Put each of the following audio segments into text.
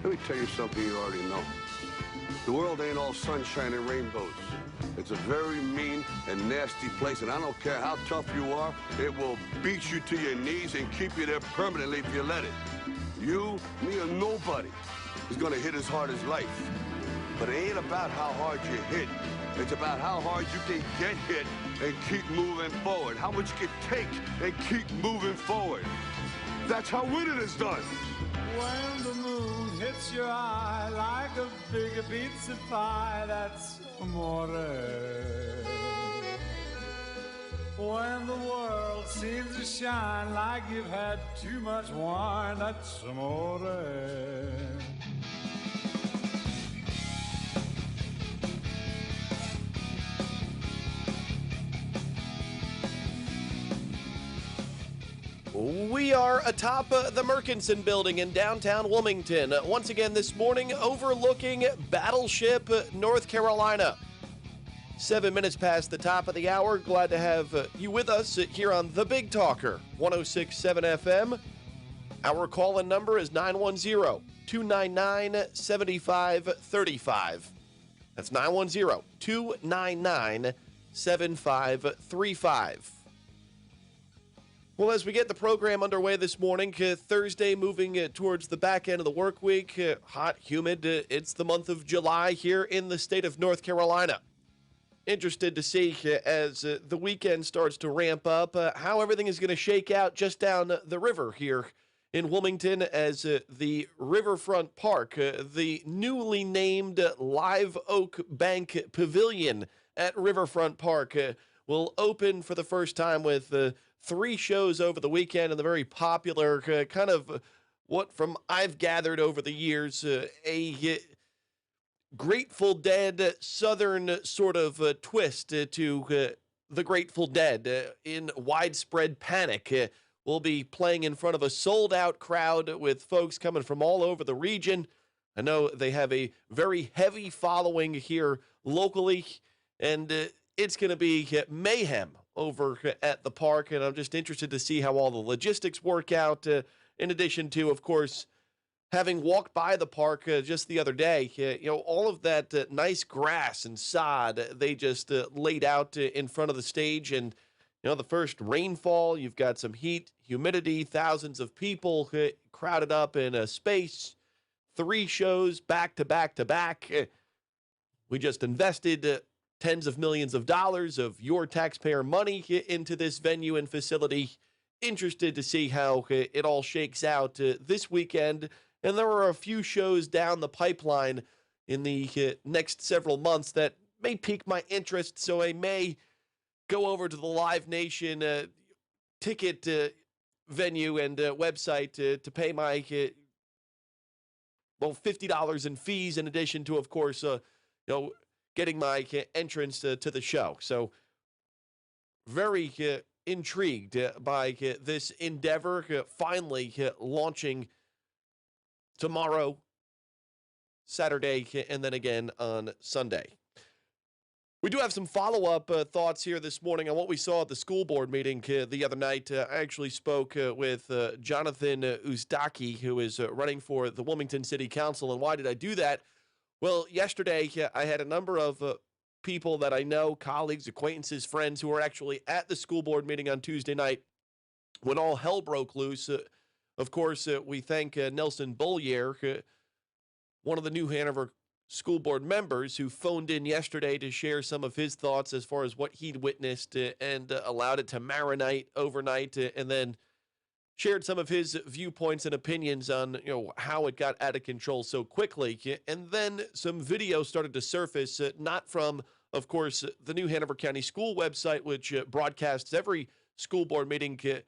Let me tell you something you already know. The world ain't all sunshine and rainbows. It's a very mean and nasty place, and I don't care how tough you are, it will beat you to your knees and keep you there permanently if you let it. You, me, or nobody is gonna hit as hard as life. But it ain't about how hard you hit. It's about how hard you can get hit and keep moving forward. How much you can take and keep moving forward. That's how winning is done. When the moon hits your eye like a big pizza pie, that's amore. When the world seems to shine like you've had too much wine, that's amore. We are atop the Murchison building in downtown Wilmington. Once again this morning, overlooking Battleship, North Carolina. 7 minutes past the top of the hour. Glad to have you with us here on The Big Talker, 106.7 FM. Our call-in number is 910-299-7535. That's 910-299-7535. Well, as we get the program underway this morning, Thursday moving towards the back end of the work week, hot, humid, it's the month of July here in the state of North Carolina. Interested to see as the weekend starts to ramp up how everything is going to shake out just down the river here in Wilmington as the Riverfront Park, the newly named Live Oak Bank Pavilion at Riverfront Park will open for the first time with 3 shows over the weekend and the very popular kind of what from I've gathered over the years, a Grateful Dead Southern sort of twist to the Grateful Dead in Widespread Panic. We'll be playing in front of a sold-out crowd with folks coming from all over the region. I know they have a very heavy following here locally, and it's going to be mayhem over at the park, and I'm just interested to see how all the logistics work out, in addition to, of course, having walked by the park just the other day, all of that nice grass and sod they just laid out in front of the stage, and, the first rainfall, you've got some heat, humidity, thousands of people crowded up in a space, 3 shows back to back to back. We just invested tens of millions of dollars of your taxpayer money into this venue and facility. Interested to see how it all shakes out this weekend. And there are a few shows down the pipeline in the next several months that may pique my interest. So I may go over to the Live Nation ticket venue and website to pay my $50 in fees, in addition to, of course, getting my entrance to the show. So very intrigued by this endeavor finally launching tomorrow, Saturday, and then again on Sunday. We do have some follow-up thoughts here this morning on what we saw at the school board meeting the other night. I actually spoke with Jonathan Uzdaki, who is running for the Wilmington City Council. And why did I do that? Well, yesterday, I had a number of people that I know, colleagues, acquaintances, friends, who were actually at the school board meeting on Tuesday night when all hell broke loose. Of course, we thank Nelson Bollier, one of the New Hanover school board members, who phoned in yesterday to share some of his thoughts as far as what he'd witnessed and allowed it to marinate overnight, and then shared some of his viewpoints and opinions on how it got out of control so quickly. And then some video started to surface, not from, of course, the New Hanover County School website, which broadcasts every school board meeting at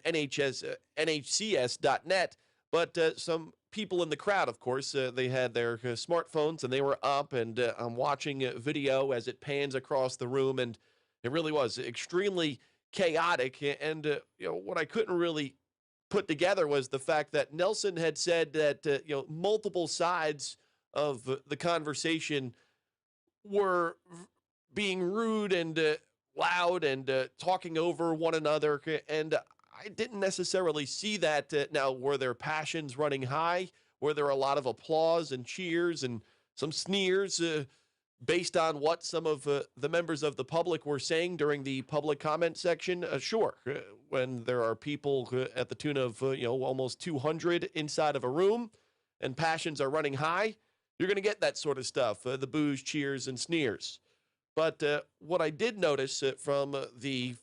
nhcs.net, but some people in the crowd, of course. They had their smartphones and they were up, and I'm watching video as it pans across the room, and it really was extremely chaotic. And what I couldn't really put together was the fact that Nelson had said that multiple sides of the conversation were being rude and loud and talking over one another, and I didn't necessarily see that. Now, were their passions running high? where there are a lot of applause and cheers and some sneers based on what some of the members of the public were saying during the public comment section. Sure, when there are people at the tune of almost 200 inside of a room and passions are running high, you're going to get that sort of stuff, the boos, cheers, and sneers. But what I did notice from the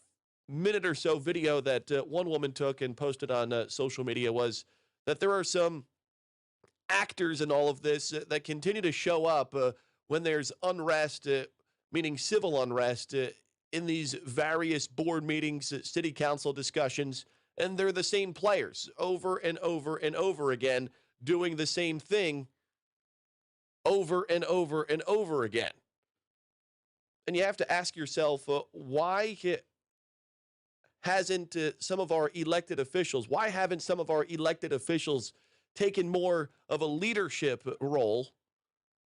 minute or so video that one woman took and posted on social media was that there are some actors in all of this that continue to show up when there's unrest, meaning civil unrest, in these various board meetings, city council discussions, and they're the same players over and over and over again, doing the same thing over and over and over again. And you have to ask yourself, why hasn't some of our elected officials, why haven't some of our elected officials taken more of a leadership role?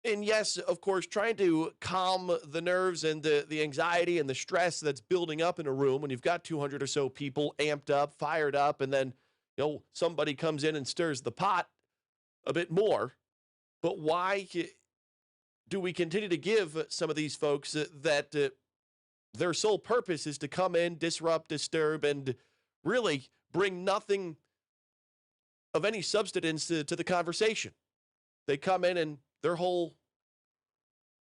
And yes, of course, trying to calm the nerves and the anxiety and the stress that's building up in a room when you've got 200 or so people amped up, fired up, and then somebody comes in and stirs the pot a bit more. But why do we continue to give some of these folks that their sole purpose is to come in, disrupt, disturb, and really bring nothing of any substance to the conversation? They come in and their whole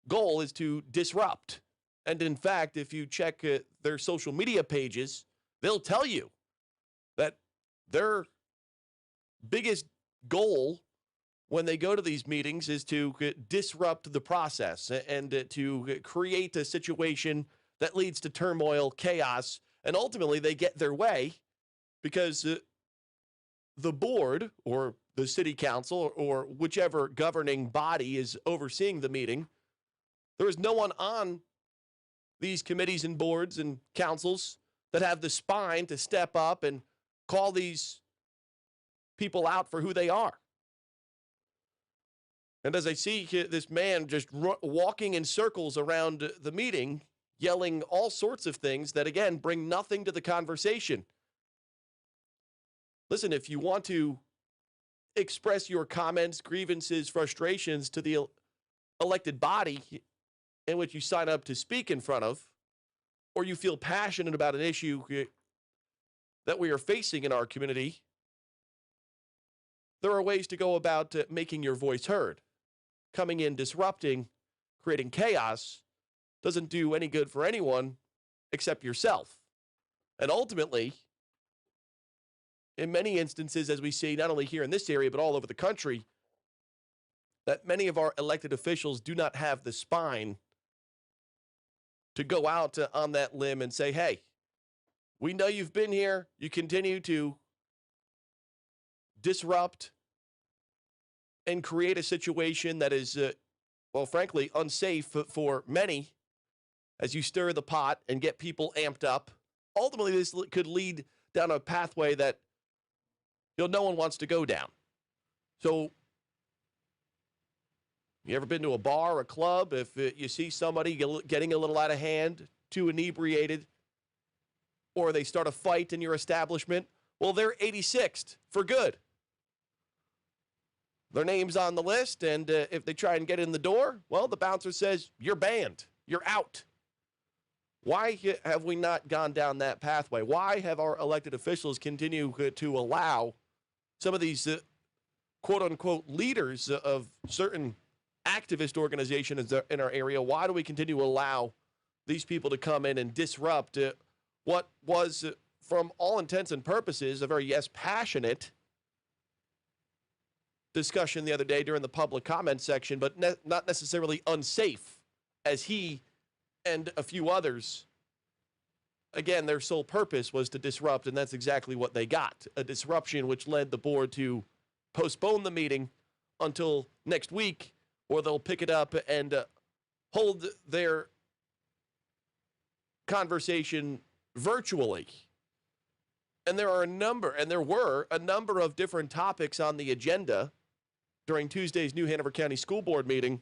goal is to disrupt. And in fact, if you check their social media pages, they'll tell you that their biggest goal when they go to these meetings is to disrupt the process and to create a situation that leads to turmoil, chaos, and ultimately they get their way because the board or the city council or whichever governing body is overseeing the meeting, there is no one on these committees and boards and councils that have the spine to step up and call these people out for who they are. And as I see this man just walking in circles around the meeting, yelling all sorts of things that, again, bring nothing to the conversation. Listen, if you want to express your comments, grievances, frustrations to the elected body in which you sign up to speak in front of, or you feel passionate about an issue that we are facing in our community, there are ways to go about making your voice heard. Coming in, disrupting, creating chaos doesn't do any good for anyone except yourself. And ultimately, in many instances, as we see not only here in this area, but all over the country, that many of our elected officials do not have the spine to go out on that limb and say, hey, we know you've been here. You continue to disrupt and create a situation that is, well, frankly, unsafe for many as you stir the pot and get people amped up. Ultimately, this could lead down a pathway that no one wants to go down. So, you ever been to a bar or a club? If you see somebody getting a little out of hand, too inebriated, or they start a fight in your establishment, well, they're 86th for good. Their name's on the list, and if they try and get in the door, well, the bouncer says, you're banned. You're out. Why have we not gone down that pathway? Why have our elected officials continue to allow some of these quote-unquote leaders of certain activist organizations in our area, why do we continue to allow these people to come in and disrupt what was, from all intents and purposes, a very, passionate discussion the other day during the public comment section, but not necessarily unsafe, as he and a few others, again, their sole purpose was to disrupt, and that's exactly what they got. A disruption which led the board to postpone the meeting until next week, or they'll pick it up and hold their conversation virtually. And there were a number of different topics on the agenda during Tuesday's New Hanover County School Board meeting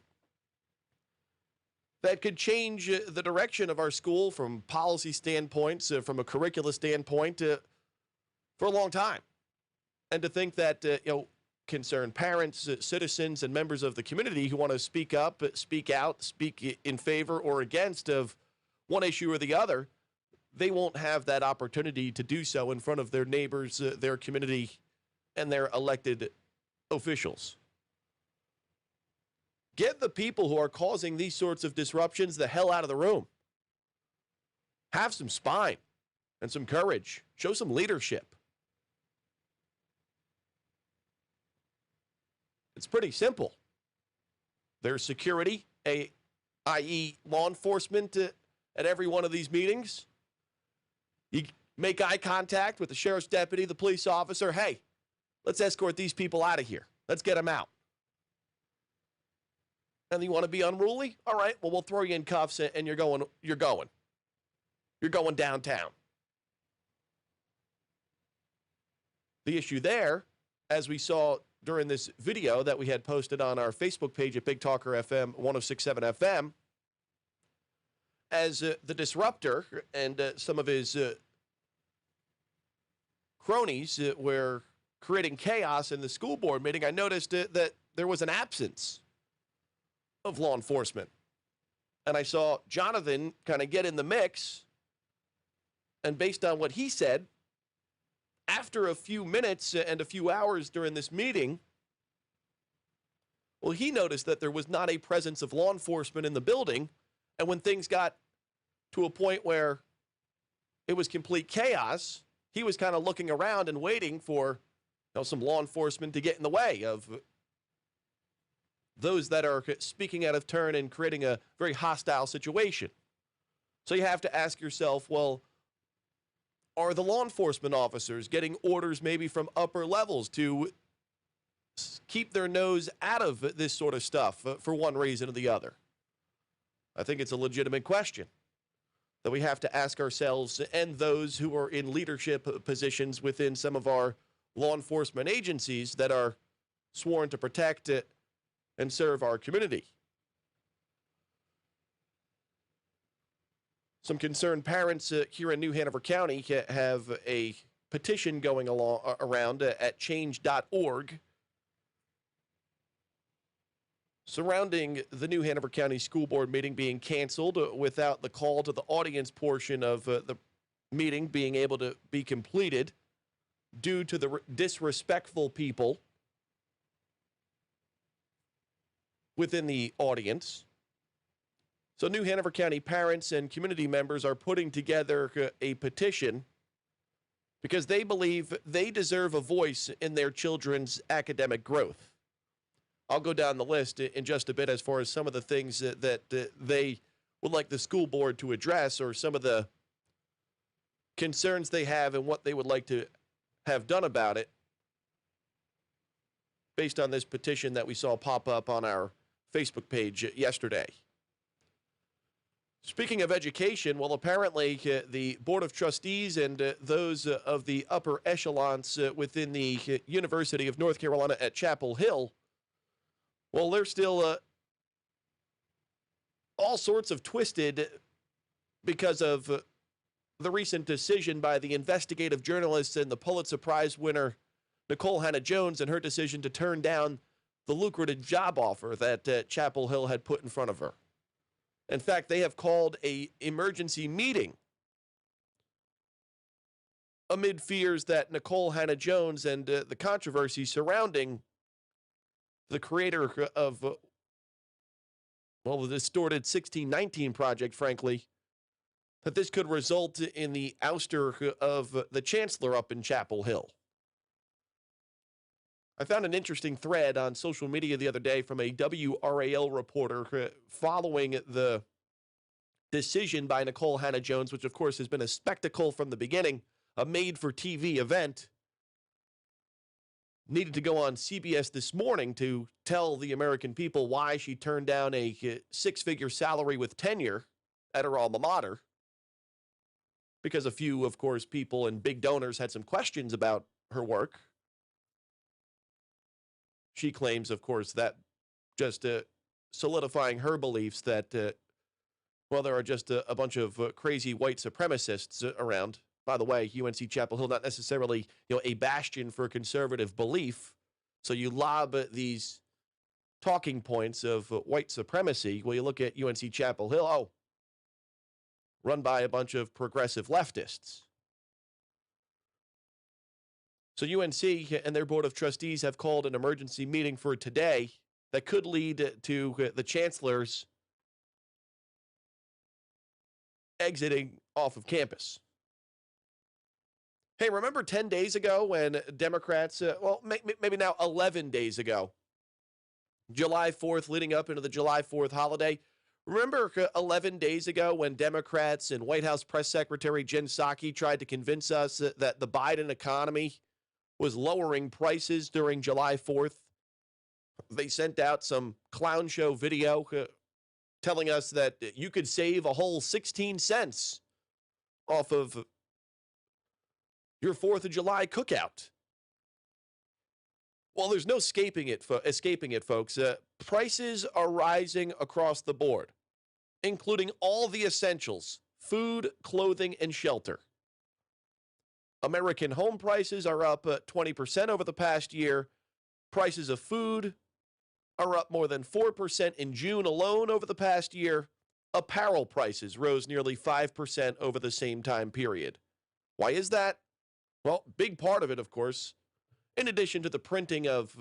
that could change the direction of our school from policy standpoints, from a curricula standpoint, for a long time. And to think that, concerned parents, citizens, and members of the community who want to speak up, speak out, speak in favor or against of one issue or the other, they won't have that opportunity to do so in front of their neighbors, their community, and their elected officials. Get the people who are causing these sorts of disruptions the hell out of the room. Have some spine and some courage. Show some leadership. It's pretty simple. There's security, i.e. law enforcement, at every one of these meetings. You make eye contact with the sheriff's deputy, the police officer. Hey, let's escort these people out of here. Let's get them out. And you want to be unruly? All right, well, we'll throw you in cuffs and you're going downtown. The issue there, as we saw during this video that we had posted on our Facebook page at Big Talker FM 1067 FM, as the disruptor and some of his cronies were creating chaos in the school board meeting, I noticed that there was an absence of law enforcement. And I saw Jonathan kind of get in the mix. And based on what he said, after a few minutes and a few hours during this meeting, well, he noticed that there was not a presence of law enforcement in the building. And when things got to a point where it was complete chaos, he was kind of looking around and waiting for some law enforcement to get in the way of those that are speaking out of turn and creating a very hostile situation. So you have to ask yourself, well, are the law enforcement officers getting orders maybe from upper levels to keep their nose out of this sort of stuff for one reason or the other? I think it's a legitimate question that we have to ask ourselves and those who are in leadership positions within some of our law enforcement agencies that are sworn to protect and serve our community. Some concerned parents here in New Hanover County have a petition going around at change.org surrounding the New Hanover County School Board meeting being canceled without the call to the audience portion of the meeting being able to be completed due to the disrespectful people within the audience. So New Hanover County parents and community members are putting together a petition because they believe they deserve a voice in their children's academic growth. I'll go down the list in just a bit as far as some of the things that they would like the school board to address or some of the concerns they have and what they would like to have done about it based on this petition that we saw pop up on our Facebook page yesterday. Speaking of education, well, apparently the Board of Trustees and those of the upper echelons within the University of North Carolina at Chapel Hill, well, they're still all sorts of twisted because of the recent decision by the investigative journalist and the Pulitzer Prize winner Nikole Hannah-Jones and her decision to turn down the lucrative job offer that Chapel Hill had put in front of her. In fact, they have called an emergency meeting amid fears that Nikole Hannah-Jones and the controversy surrounding the creator of, the distorted 1619 project, frankly, that this could result in the ouster of the chancellor up in Chapel Hill. I found an interesting thread on social media the other day from a WRAL reporter following the decision by Nikole Hannah-Jones, which of course has been a spectacle from the beginning, a made-for-TV event, needed to go on CBS This Morning to tell the American people why she turned down a six-figure salary with tenure at her alma mater, because a few, of course, people and big donors had some questions about her work. She claims, of course, that just solidifying her beliefs that, there are just a bunch of crazy white supremacists around. By the way, UNC Chapel Hill, not necessarily, a bastion for conservative belief, So you lob these talking points of white supremacy. Well, you look at UNC Chapel Hill, run by a bunch of progressive leftists. So UNC and their board of trustees have called an emergency meeting for today that could lead to the chancellor's exiting off of campus. Hey, remember 10 days ago when Democrats, maybe now 11 days ago, July 4th, leading up into the July 4th holiday, remember 11 days ago when Democrats and White House Press Secretary Jen Psaki tried to convince us that the Biden economy was lowering prices during July 4th? They sent out some clown show video telling us that you could save a whole 16 cents off of your 4th of July cookout. Well, there's no escaping it, folks. Prices are rising across the board, including all the essentials: food, clothing, and shelter. American home prices are up 20% over the past year. Prices of food are up more than 4% in June alone over the past year. Apparel prices rose nearly 5% over the same time period. Why is that? Well, big part of it, of course, in addition to the printing of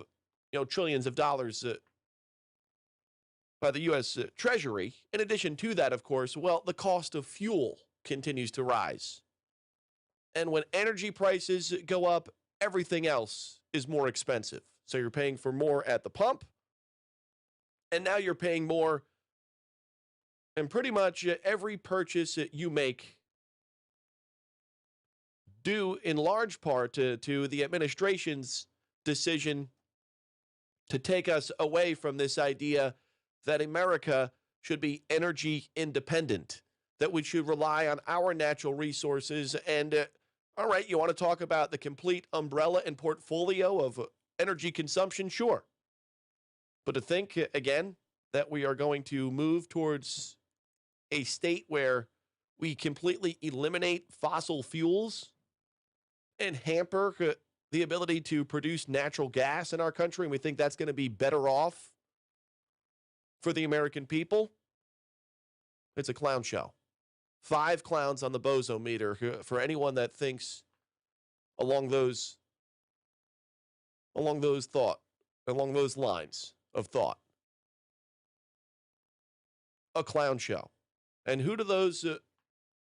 trillions of dollars by the U.S. Treasury, in addition to that, of course, the cost of fuel continues to rise. And when energy prices go up, everything else is more expensive. So you're paying for more at the pump, and now you're paying more in pretty much every purchase that you make, due in large part to the administration's decision to take us away from this idea that America should be energy independent, that we should rely on our natural resources. And all right, you want to talk about the complete umbrella and portfolio of energy consumption? Sure. But to think, again, that we are going to move towards a state where we completely eliminate fossil fuels and hamper the ability to produce natural gas in our country, and we think that's going to be better off for the American people, it's a clown show. 5 clowns on the bozo meter for anyone that thinks along those lines of thought. A clown show. And who do those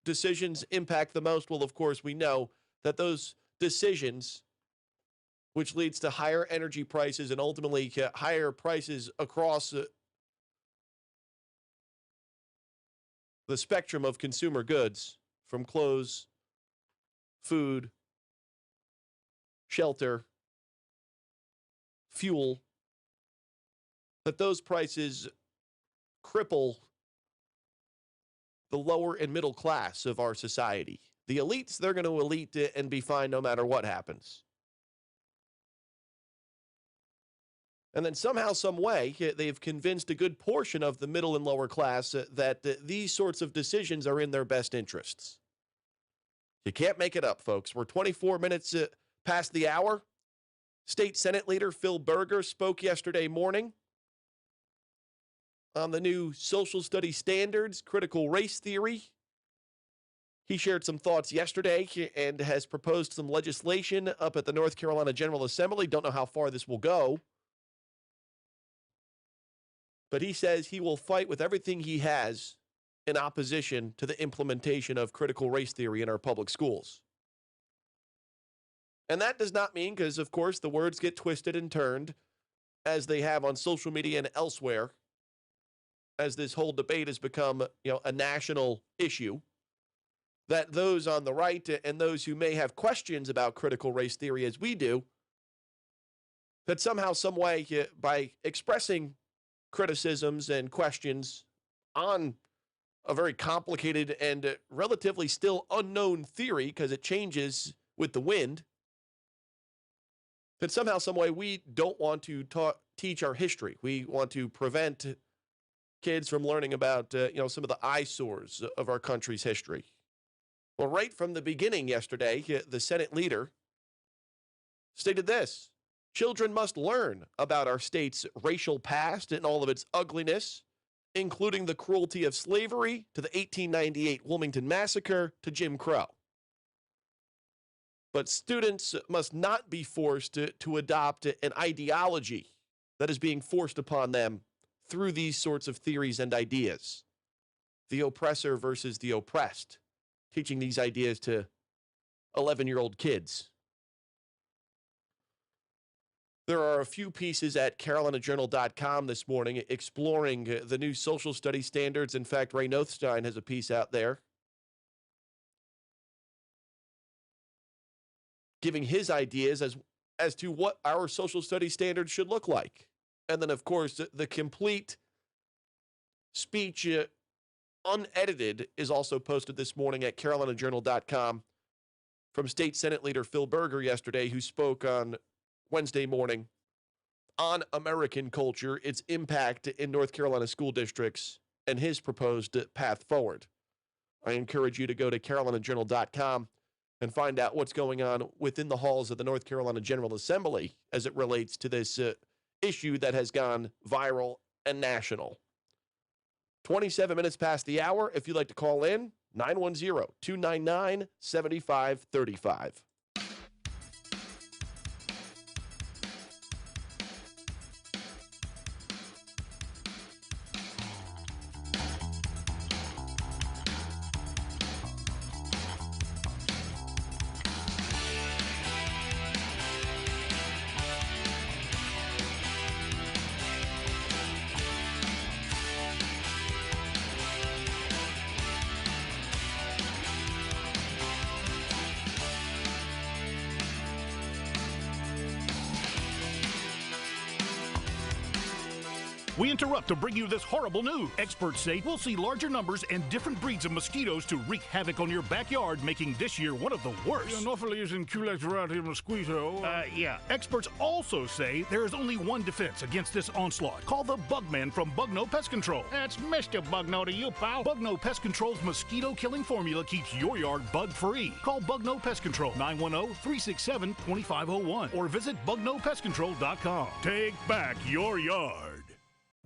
decisions impact the most? Well, of course, we know that those decisions, which leads to higher energy prices and ultimately higher prices across the spectrum of consumer goods, from clothes, food, shelter, fuel, that those prices cripple the lower and middle class of our society. The elites, they're going to elite and be fine no matter what happens. And then somehow, some way, they've convinced a good portion of the middle and lower class that these sorts of decisions are in their best interests. You can't make it up, folks. We're 24 minutes past the hour. State Senate Leader Phil Berger spoke yesterday morning on the new social studies standards, critical race theory. He shared some thoughts yesterday and has proposed some legislation up at the North Carolina General Assembly. Don't know how far this will go. But he says he will fight with everything he has in opposition to the implementation of critical race theory in our public schools. And that does not mean, because, of course, the words get twisted and turned, as they have on social media and elsewhere, as this whole debate has become, a national issue, that those on the right and those who may have questions about critical race theory as we do, that somehow, some way, by expressing criticisms and questions on a very complicated and relatively still unknown theory, because it changes with the wind, that somehow, some way, we don't want to teach our history. We want to prevent kids from learning about, some of the eyesores of our country's history. Well, right from the beginning yesterday, the Senate leader stated this: Children must learn about our state's racial past and all of its ugliness, including the cruelty of slavery to the 1898 Wilmington Massacre to Jim Crow. But students must not be forced to adopt an ideology that is being forced upon them through these sorts of theories and ideas. The oppressor versus the oppressed, teaching these ideas to 11-year-old kids. There are a few pieces at CarolinaJournal.com this morning exploring the new social studies standards. In fact, Ray Nothstein has a piece out there giving his ideas as to what our social studies standards should look like. And then, of course, the complete speech, unedited, is also posted this morning at CarolinaJournal.com from State Senate Leader Phil Berger yesterday, who spoke on Wednesday morning on American culture, its impact in North Carolina school districts, and his proposed path forward. I encourage you to go to CarolinaJournal.com and find out what's going on within the halls of the North Carolina General Assembly as it relates to this issue that has gone viral and national. 27 minutes past the hour. If you'd like to call in, 910-299-7535. We interrupt to bring you this horrible news. Experts say we'll see larger numbers and different breeds of mosquitoes to wreak havoc on your backyard, making this year one of the worst. Anopheles and Culex variety mosquito. Yeah. Experts also say there is only one defense against this onslaught. Call the Bugman from Bugno Pest Control. That's Mr. Bugno to you, pal. Bugno Pest Control's mosquito-killing formula keeps your yard bug-free. Call Bugno Pest Control, 910-367-2501, or visit BugnoPestControl.com. Take back your yard.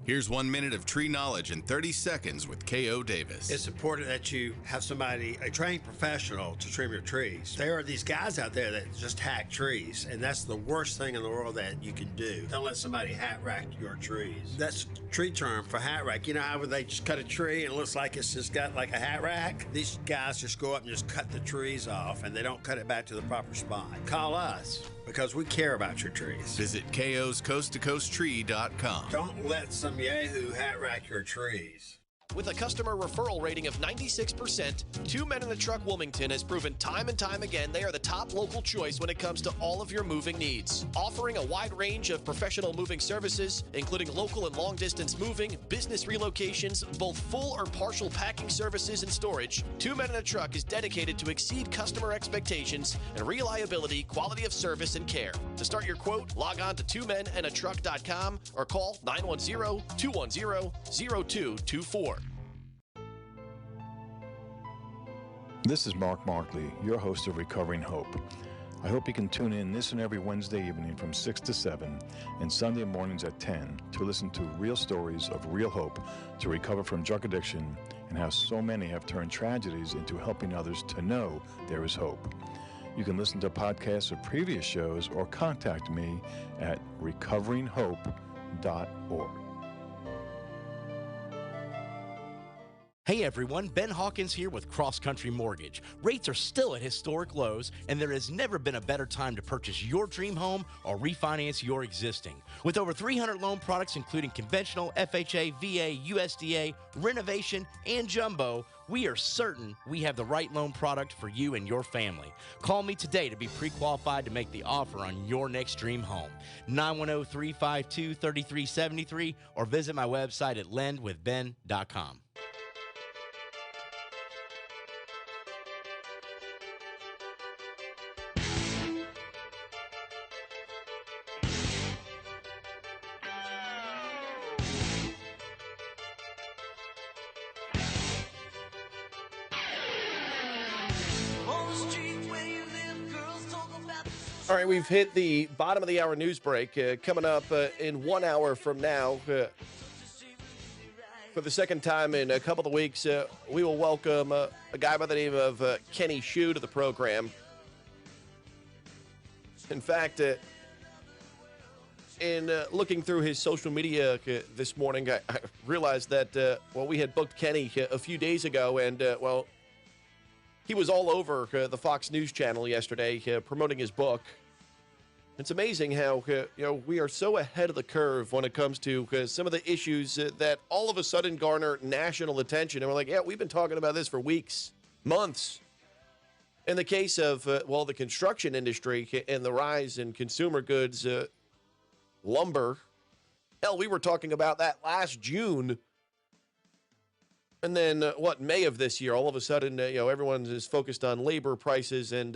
Here's 1 minute of tree knowledge in 30 seconds with K.O. Davis. It's important that you have somebody, a trained professional, to trim your trees. There are these guys out there that just hack trees, and that's the worst thing in the world that you can do. Don't let somebody hat rack your trees. That's tree term for hat rack. You know how they just cut a tree and it looks like it's just got like a hat rack? These guys just go up and just cut the trees off, and they don't cut it back to the proper spot. Call us, because we care about your trees. Visit KO's coasttocoasttree.com. Don't let some yahoo hat rack your trees. With a customer referral rating of 96%, Two Men in a Truck Wilmington has proven time and time again they are the top local choice when it comes to all of your moving needs. Offering a wide range of professional moving services, including local and long-distance moving, business relocations, both full or partial packing services and storage, Two Men in a Truck is dedicated to exceed customer expectations and reliability, quality of service, and care. To start your quote, log on to twomenandatruck.com or call 910-210-0224. This is Mark Markley, your host of Recovering Hope. I hope you can tune in this and every Wednesday evening from 6 to 7 and Sunday mornings at 10 to listen to real stories of real hope to recover from drug addiction and how so many have turned tragedies into helping others to know there is hope. You can listen to podcasts of previous shows or contact me at recoveringhope.org. Hey everyone, Ben Hawkins here with Cross Country Mortgage. Rates are still at historic lows, and there has never been a better time to purchase your dream home or refinance your existing. With over 300 loan products including conventional, FHA, VA, USDA, renovation, and jumbo, we are certain we have the right loan product for you and your family. Call me today to be pre-qualified to make the offer on your next dream home. 910-352-3373 or visit my website at lendwithben.com. All right, we've hit the bottom of the hour news break. Coming up in 1 hour from now, for the second time in a couple of weeks, we will welcome a guy by the name of Kenny Shoe to the program. In fact, in looking through his social media this morning, I realized that, we had booked Kenny a few days ago, and, he was all over the Fox News channel yesterday promoting his book. It's amazing how, we are so ahead of the curve when it comes to some of the issues that all of a sudden garner national attention. And we're like, yeah, we've been talking about this for weeks, months. In the case of, the construction industry and the rise in consumer goods, lumber, hell, we were talking about that last June. And then, May of this year, all of a sudden, everyone is focused on labor prices and,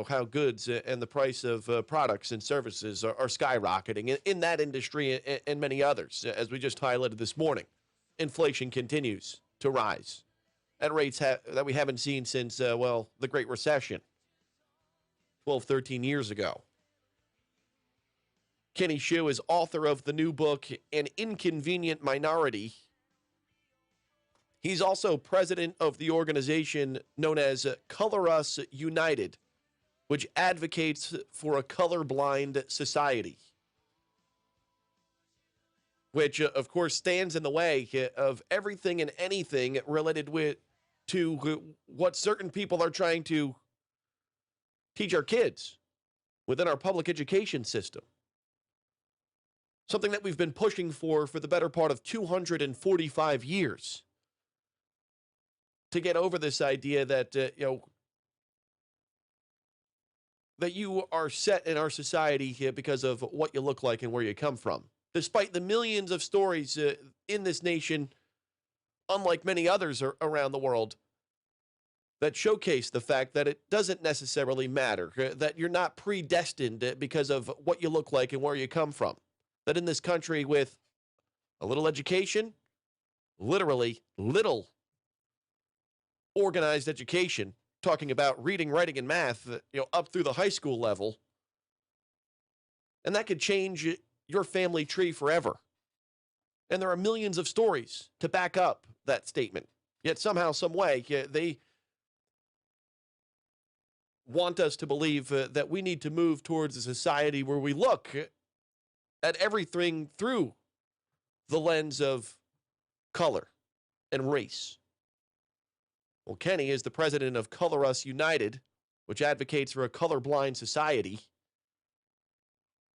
how goods and the price of products and services are skyrocketing in that industry and many others, as we just highlighted this morning. Inflation continues to rise at rates that we haven't seen since, the Great Recession, 12, 13 years ago. Kenny Shoe is author of the new book, An Inconvenient Minority. He's also president of the organization known as Color Us United, which advocates for a colorblind society, which, of course, stands in the way of everything and anything related to what certain people are trying to teach our kids within our public education system. Something that we've been pushing for the better part of 245 years. To get over this idea that, that you are set in our society here because of what you look like and where you come from. Despite the millions of stories in this nation, unlike many others around the world, that showcase the fact that it doesn't necessarily matter, that you're not predestined because of what you look like and where you come from. That in this country with a little education, literally little organized education, talking about reading, writing, and math, up through the high school level. And that could change your family tree forever. And there are millions of stories to back up that statement. Yet somehow, some way, they want us to believe that we need to move towards a society where we look at everything through the lens of color and race. Well, Kenny is the president of Color Us United, which advocates for a colorblind society.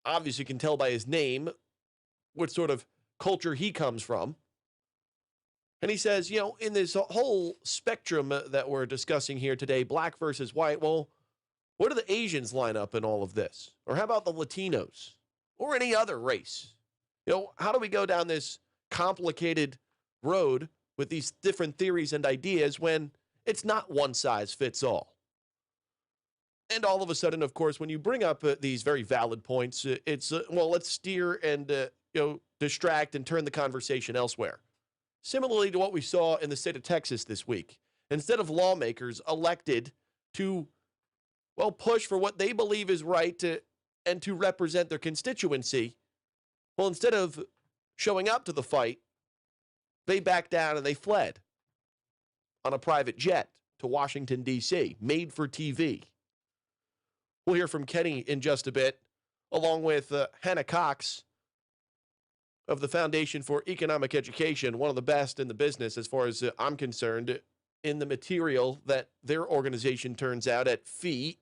Obviously, you can tell by his name what sort of culture he comes from. And he says, in this whole spectrum that we're discussing here today, black versus white, well, where do the Asians line up in all of this? Or how about the Latinos? Or any other race? How do we go down this complicated road with these different theories and ideas when it's not one size fits all? And all of a sudden, of course, when you bring up these very valid points, it's, let's steer and, distract and turn the conversation elsewhere. Similarly to what we saw in the state of Texas this week. Instead of lawmakers elected to, push for what they believe is right and to represent their constituency, instead of showing up to the fight, they backed down and they fled on a private jet to Washington, D.C., made for TV. We'll hear from Kenny in just a bit, along with Hanna Cox of the Foundation for Economic Education, one of the best in the business as far as I'm concerned, in the material that their organization turns out at FEE.org.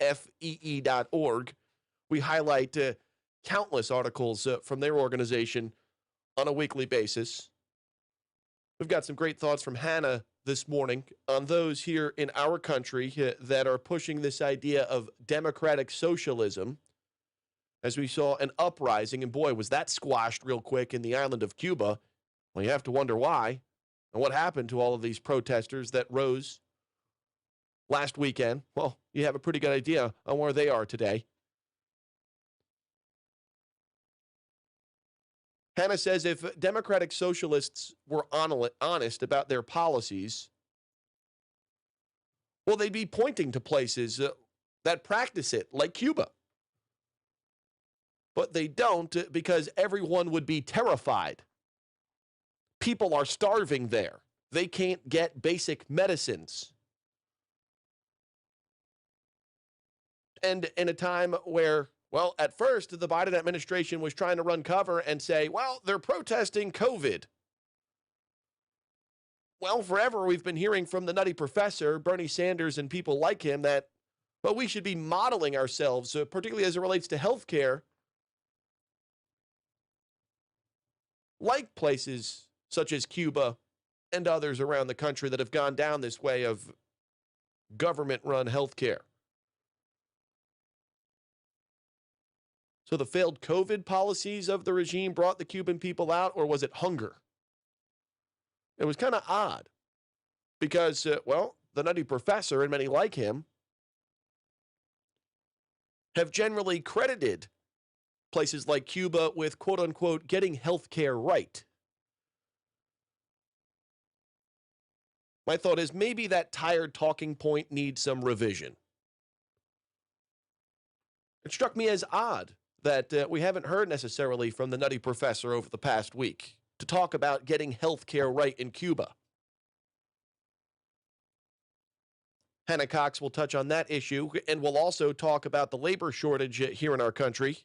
We highlight countless articles from their organization on a weekly basis. We've got some great thoughts from Hanna this morning on those here in our country that are pushing this idea of democratic socialism, as we saw an uprising, and boy, was that squashed real quick in the island of Cuba. Well, you have to wonder why and what happened to all of these protesters that rose last weekend. Well, you have a pretty good idea on where they are today. Hanna says if democratic socialists were honest about their policies, they'd be pointing to places that practice it, like Cuba. But they don't because everyone would be terrified. People are starving there. They can't get basic medicines. And in a time where, well, at first, the Biden administration was trying to run cover and say, well, they're protesting COVID. Well, forever we've been hearing from the nutty professor, Bernie Sanders, and people like him that, well, we should be modeling ourselves, particularly as it relates to health care, like places such as Cuba and others around the country that have gone down this way of government-run health care. So the failed COVID policies of the regime brought the Cuban people out, or was it hunger? It was kind of odd because, well, the nutty professor and many like him have generally credited places like Cuba with, quote-unquote, getting health care right. My thought is maybe that tired talking point needs some revision. It struck me as odd that we haven't heard necessarily from the nutty professor over the past week to talk about getting health care right in Cuba. Hanna Cox will touch on that issue, and we'll also talk about the labor shortage here in our country.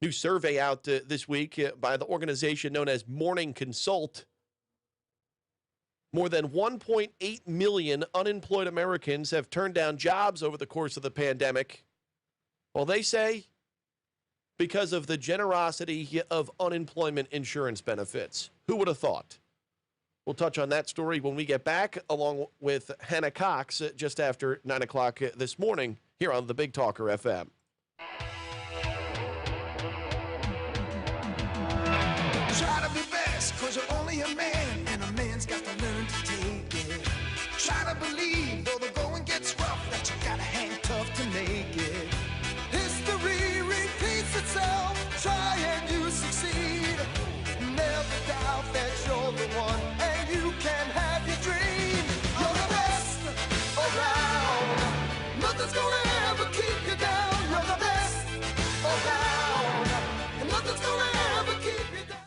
New survey out this week by the organization known as Morning Consult. More than 1.8 million unemployed Americans have turned down jobs over the course of the pandemic. Well, they say because of the generosity of unemployment insurance benefits. Who would have thought? We'll touch on that story when we get back, along with Hanna Cox just after 9 o'clock this morning here on the Big Talker FM. Try to be best, cause you're only a man, and a man's got to learn to take it. Try to believe, though the going gets rough, that you gotta hang tough to make it. History repeats itself, try and you succeed. Never doubt that you're the one, and you can have your dream. You're the best around, nothing's gonna ever keep you down. You're the best around, and nothing's gonna ever keep you down.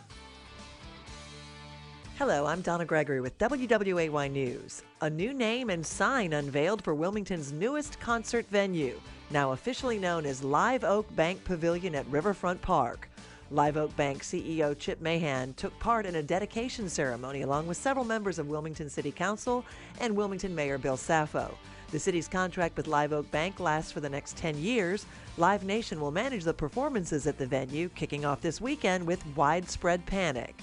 Hello, I'm Donna Gregory with WWAY News. A new name and sign unveiled for Wilmington's newest concert venue, now officially known as Live Oak Bank Pavilion at Riverfront Park. Live Oak Bank CEO Chip Mahan took part in a dedication ceremony along with several members of Wilmington City Council and Wilmington Mayor Bill Saffo. The city's contract with Live Oak Bank lasts for the next 10 years. Live Nation will manage the performances at the venue, kicking off this weekend with Widespread Panic.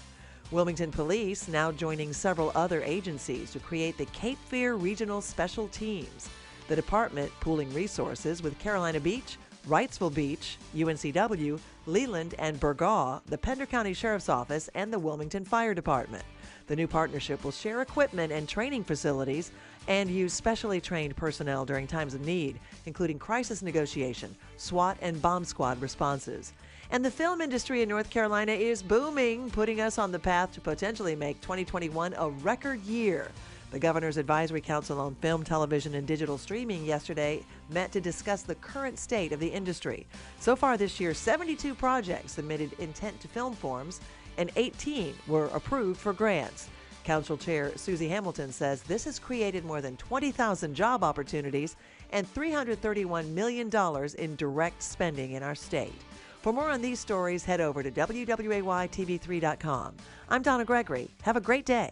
Wilmington Police now joining several other agencies to create the Cape Fear Regional Special Teams. The department pooling resources with Carolina Beach, Wrightsville Beach, UNCW, Leland, and Burgaw, the Pender County Sheriff's Office, and the Wilmington Fire Department. The new partnership will share equipment and training facilities and use specially trained personnel during times of need, including crisis negotiation, SWAT, and bomb squad responses. And the film industry in North Carolina is booming, putting us on the path to potentially make 2021 a record year. The Governor's Advisory Council on Film, Television, and Digital Streaming yesterday met to discuss the current state of the industry. So far this year, 72 projects submitted intent to film forms, and 18 were approved for grants. Council Chair Susie Hamilton says this has created more than 20,000 job opportunities and $331 million in direct spending in our state. For more on these stories, head over to WWAYTV3.com. I'm Donna Gregory. Have a great day.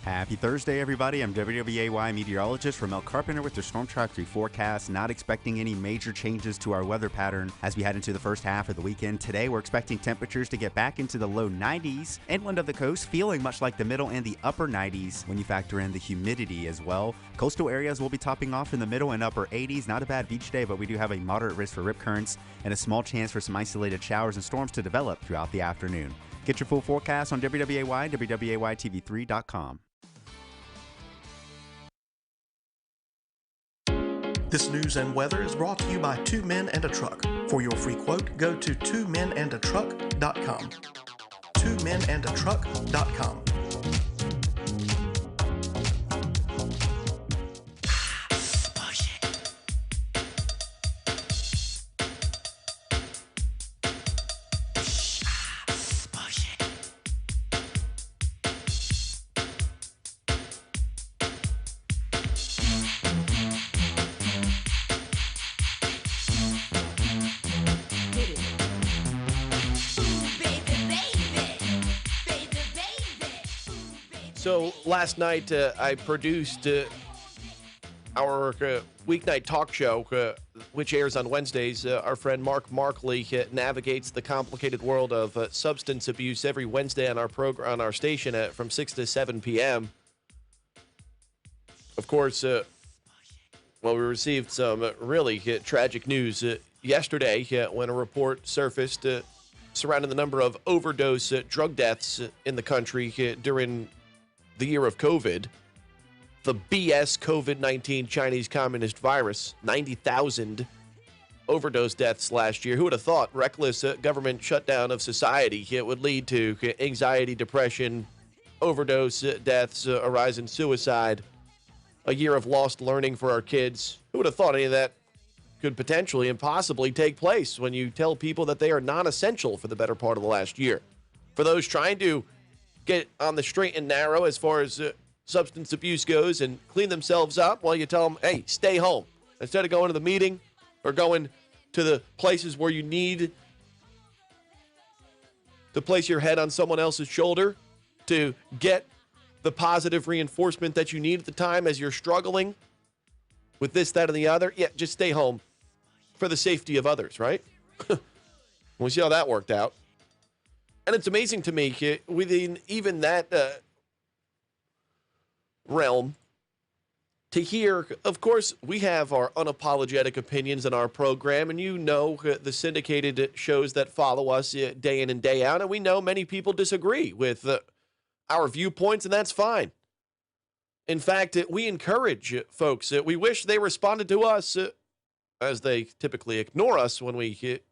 Happy Thursday, everybody. I'm WWAY meteorologist Ramel Carpenter with the Storm Track 3 forecast. Not expecting any major changes to our weather pattern as we head into the first half of the weekend. Today, we're expecting temperatures to get back into the low 90s. Inland of the coast, feeling much like the middle and the upper 90s when you factor in the humidity as well. Coastal areas will be topping off in the middle and upper 80s. Not a bad beach day, but we do have a moderate risk for rip currents and a small chance for some isolated showers and storms to develop throughout the afternoon. Get your full forecast on WWAY, WWAYTV3.com. This news and weather is brought to you by Two Men and a Truck. For your free quote, go to twomenandatruck.com. twomenandatruck.com. So last night I produced our weeknight talk show, which airs on Wednesdays. Our friend Mark Markley navigates the complicated world of substance abuse every Wednesday on our program, on our station from 6 to 7 p.m. Of course, we received some really tragic news yesterday when a report surfaced surrounding the number of overdose drug deaths in the country during the year of COVID. The BS COVID-19 Chinese Communist virus, 90,000 overdose deaths last year. Who would have thought reckless government shutdown of society would lead to anxiety, depression, overdose deaths, a rise in suicide, a year of lost learning for our kids? Who would have thought any of that could potentially and possibly take place when you tell people that they are non-essential for the better part of the last year? For those trying to get on the straight and narrow as far as substance abuse goes and clean themselves up, well, you tell them, hey, stay home. Instead of going to the meeting or going to the places where you need to place your head on someone else's shoulder to get the positive reinforcement that you need at the time as you're struggling with this, that, and the other, yeah, just stay home for the safety of others, right? We'll see how that worked out. And it's amazing to me, within even that realm, to hear, of course, we have our unapologetic opinions on our program, and you know the syndicated shows that follow us day in and day out, and we know many people disagree with our viewpoints, and that's fine. In fact, we encourage folks. We wish they responded to us, as they typically ignore us when we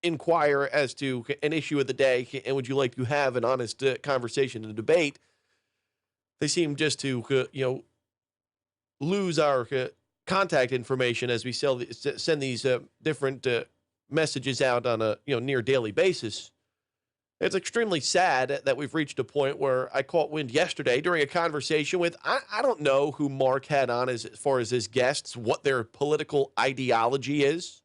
inquire as to an issue of the day, and would you like to have an honest conversation and debate. They seem just to, lose our contact information as we send these different messages out on a near daily basis. It's extremely sad that we've reached a point where I caught wind yesterday during a conversation with, I don't know who Mark had on as far as his guests, what their political ideology is.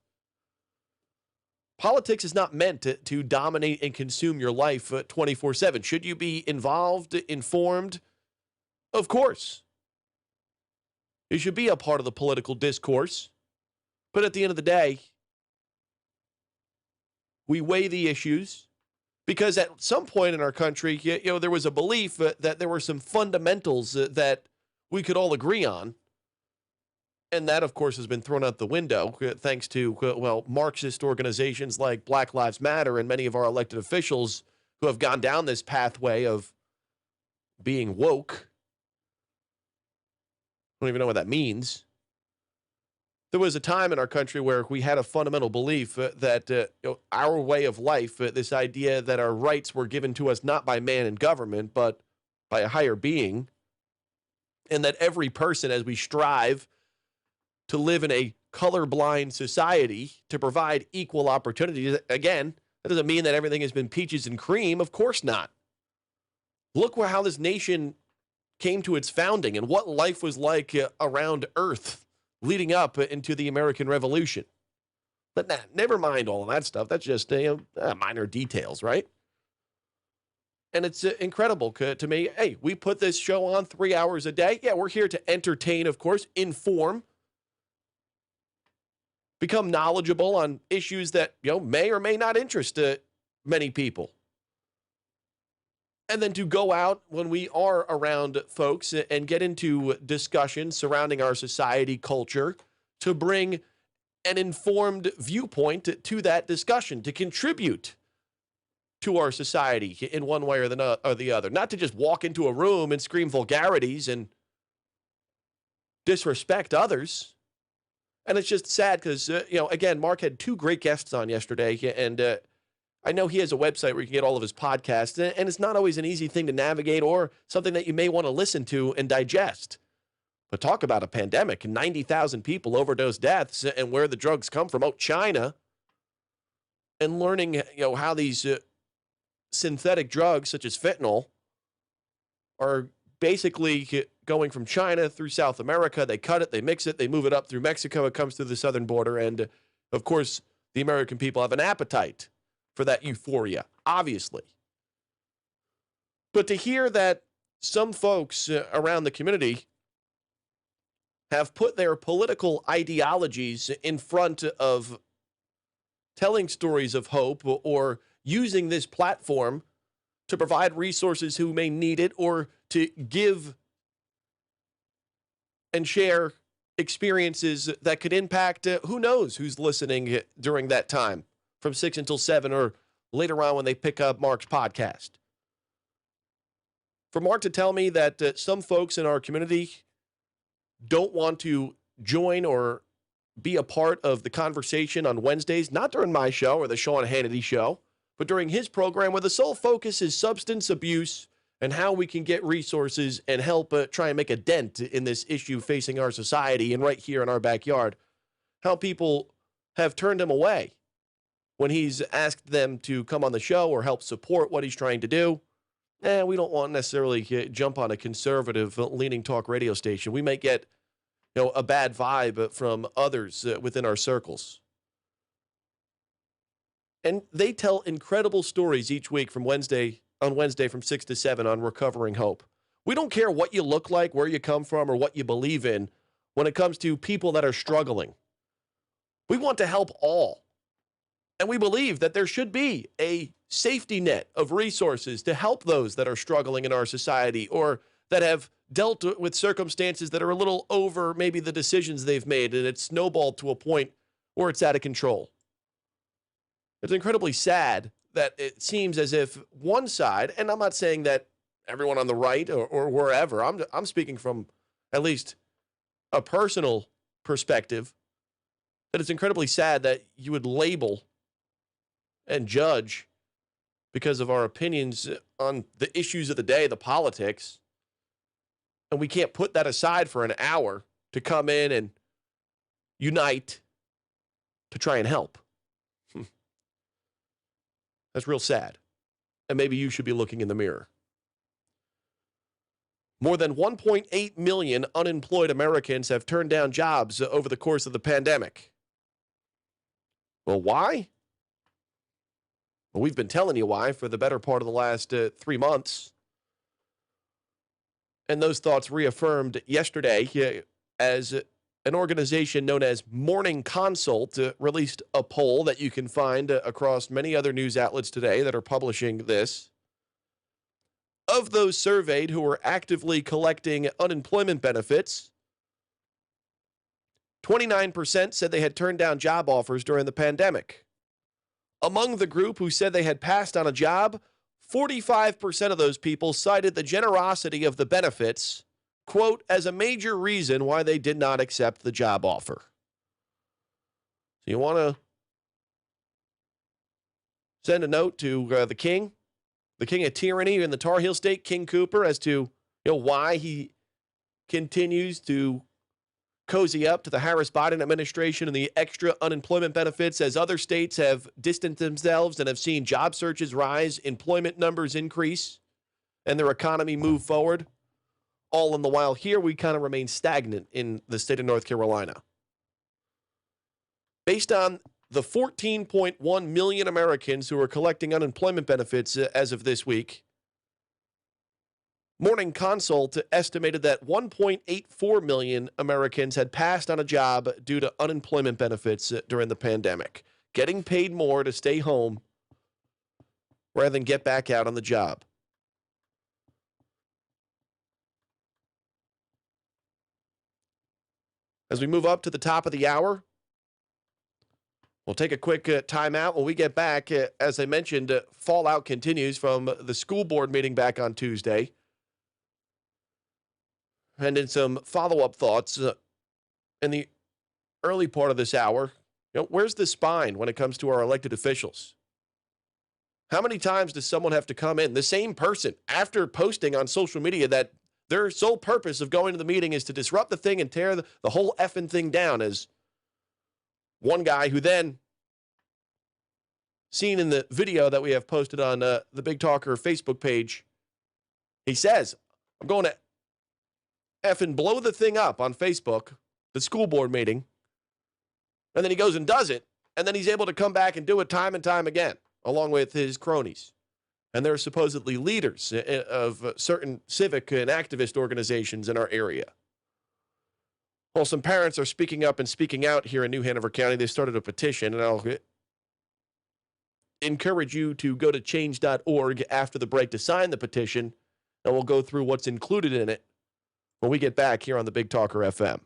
Politics is not meant to dominate and consume your life 24/7. Should you be involved, informed? Of course. You should be a part of the political discourse. But at the end of the day, we weigh the issues because at some point in our country, there was a belief that there were some fundamentals that we could all agree on. And that, of course, has been thrown out the window thanks to, Marxist organizations like Black Lives Matter and many of our elected officials who have gone down this pathway of being woke. I don't even know what that means. There was a time in our country where we had a fundamental belief that our way of life, this idea that our rights were given to us not by man and government, but by a higher being, and that every person, as we strive to live in a colorblind society, to provide equal opportunities. Again, that doesn't mean that everything has been peaches and cream. Of course not. Look how this nation came to its founding and what life was like around Earth leading up into the American Revolution. But never mind all of that stuff. That's just minor details, right? And it's incredible to me. Hey, we put this show on 3 hours a day. Yeah, we're here to entertain, of course, inform, become knowledgeable on issues that, may or may not interest many people. And then to go out when we are around folks and get into discussions surrounding our society, culture, to bring an informed viewpoint to that discussion, to contribute to our society in one way or the other. Not to just walk into a room and scream vulgarities and disrespect others. And it's just sad because, again, Mark had two great guests on yesterday, and I know he has a website where you can get all of his podcasts, and it's not always an easy thing to navigate or something that you may want to listen to and digest. But talk about a pandemic, 90,000 people, overdose deaths, and where the drugs come from. Oh, China. And learning, how these synthetic drugs, such as fentanyl, are basically going from China through South America. They cut it, they mix it, they move it up through Mexico. It comes through the southern border. And, of course, the American people have an appetite for that euphoria, obviously. But to hear that some folks around the community have put their political ideologies in front of telling stories of hope or using this platform to provide resources who may need it or to give and share experiences that could impact who knows who's listening during that time from 6 until 7 or later on when they pick up Mark's podcast. For Mark to tell me that some folks in our community don't want to join or be a part of the conversation on Wednesdays, not during my show or the Sean Hannity show, but during his program where the sole focus is substance abuse and how we can get resources and help try and make a dent in this issue facing our society and right here in our backyard, how people have turned him away when he's asked them to come on the show or help support what he's trying to do. We don't want necessarily jump on a conservative-leaning talk radio station. We may get a bad vibe from others within our circles. And they tell incredible stories each week from Wednesday from 6 to 7 on Recovering Hope. We don't care what you look like, where you come from, or what you believe in when it comes to people that are struggling. We want to help all. And we believe that there should be a safety net of resources to help those that are struggling in our society or that have dealt with circumstances that are a little over maybe the decisions they've made and it's snowballed to a point where it's out of control. It's incredibly sad that it seems as if one side, and I'm not saying that everyone on the right or wherever, I'm speaking from at least a personal perspective, that it's incredibly sad that you would label and judge because of our opinions on the issues of the day, the politics, and we can't put that aside for an hour to come in and unite to try and help. That's real sad. And maybe you should be looking in the mirror. More than 1.8 million unemployed Americans have turned down jobs over the course of the pandemic. Well, why? Well, we've been telling you why for the better part of the last 3 months. And those thoughts reaffirmed yesterday as an organization known as Morning Consult released a poll that you can find across many other news outlets today that are publishing this. Of those surveyed who were actively collecting unemployment benefits, 29% said they had turned down job offers during the pandemic. Among the group who said they had passed on a job, 45% of those people cited the generosity of the benefits, quote, as a major reason why they did not accept the job offer. So you want to send a note to the king of tyranny in the Tar Heel State, King Cooper, as to why he continues to cozy up to the Harris-Biden administration and the extra unemployment benefits as other states have distanced themselves and have seen job searches rise, employment numbers increase, and their economy move forward. All in the while here, we kind of remain stagnant in the state of North Carolina. Based on the 14.1 million Americans who are collecting unemployment benefits as of this week, Morning Consult estimated that 1.84 million Americans had passed on a job due to unemployment benefits during the pandemic, getting paid more to stay home rather than get back out on the job. As we move up to the top of the hour, we'll take a quick timeout. When we get back, as I mentioned, fallout continues from the school board meeting back on Tuesday. And in some follow-up thoughts in the early part of this hour, where's the spine when it comes to our elected officials? How many times does someone have to come in, the same person, after posting on social media that their sole purpose of going to the meeting is to disrupt the thing and tear the whole effing thing down, as one guy who then, seen in the video that we have posted on the Big Talker Facebook page, he says, I'm going to effing blow the thing up on Facebook, the school board meeting, and then he goes and does it, and then he's able to come back and do it time and time again, along with his cronies. and they're supposedly leaders of certain civic and activist organizations in our area. Well, some parents are speaking up and speaking out here in New Hanover County. They started a petition, and I'll encourage you to go to change.org after the break to sign the petition, and we'll go through what's included in it when we get back here on the Big Talker FM.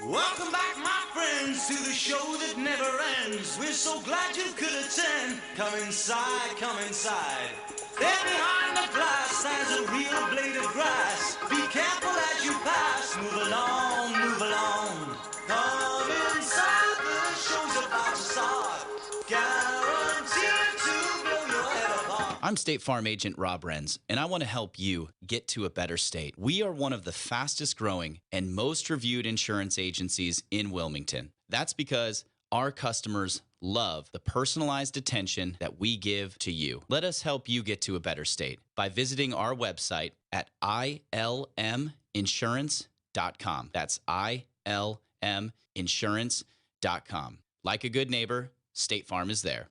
Welcome back, my friends, to the show that never ends. We're so glad you could attend. Come inside, come inside. There behind the glass stands a real blade of grass. Be careful as you pass. Move along, move along. Come inside, the show's about to start. Guaranteed to blow your head apart. I'm State Farm Agent Rob Renz, and I want to help you get to a better state. We are one of the fastest growing and most reviewed insurance agencies in Wilmington. That's because our customers love the personalized attention that we give to you. Let us help you get to a better state by visiting our website at ilminsurance.com. That's ilminsurance.com. Like a good neighbor, State Farm is there.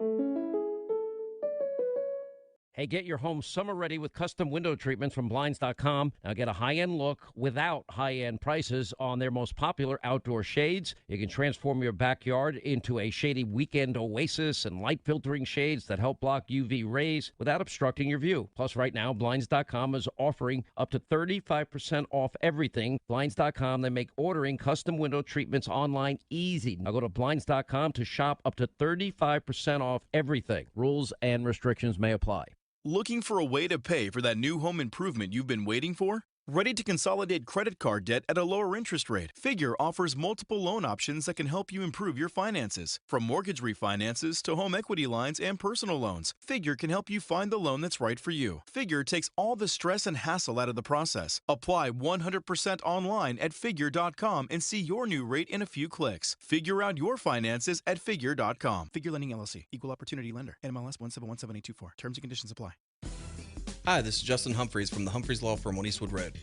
Hey, get your home summer ready with custom window treatments from Blinds.com. Now get a high-end look without high-end prices on their most popular outdoor shades. You can transform your backyard into a shady weekend oasis and light filtering shades that help block UV rays without obstructing your view. Plus, right now, Blinds.com is offering up to 35% off everything. Blinds.com, they make ordering custom window treatments online easy. Now go to Blinds.com to shop up to 35% off everything. Rules and restrictions may apply. Looking for a way to pay for that new home improvement you've been waiting for? Ready to consolidate credit card debt at a lower interest rate? Figure offers multiple loan options that can help you improve your finances. From mortgage refinances to home equity lines and personal loans, Figure can help you find the loan that's right for you. Figure takes all the stress and hassle out of the process. Apply 100% online at Figure.com and see your new rate in a few clicks. Figure out your finances at Figure.com. Figure Lending LLC. Equal Opportunity Lender. NMLS 1717824. Terms and conditions apply. Hi, this is Justin Humphreys from the Humphreys Law Firm on Eastwood Road.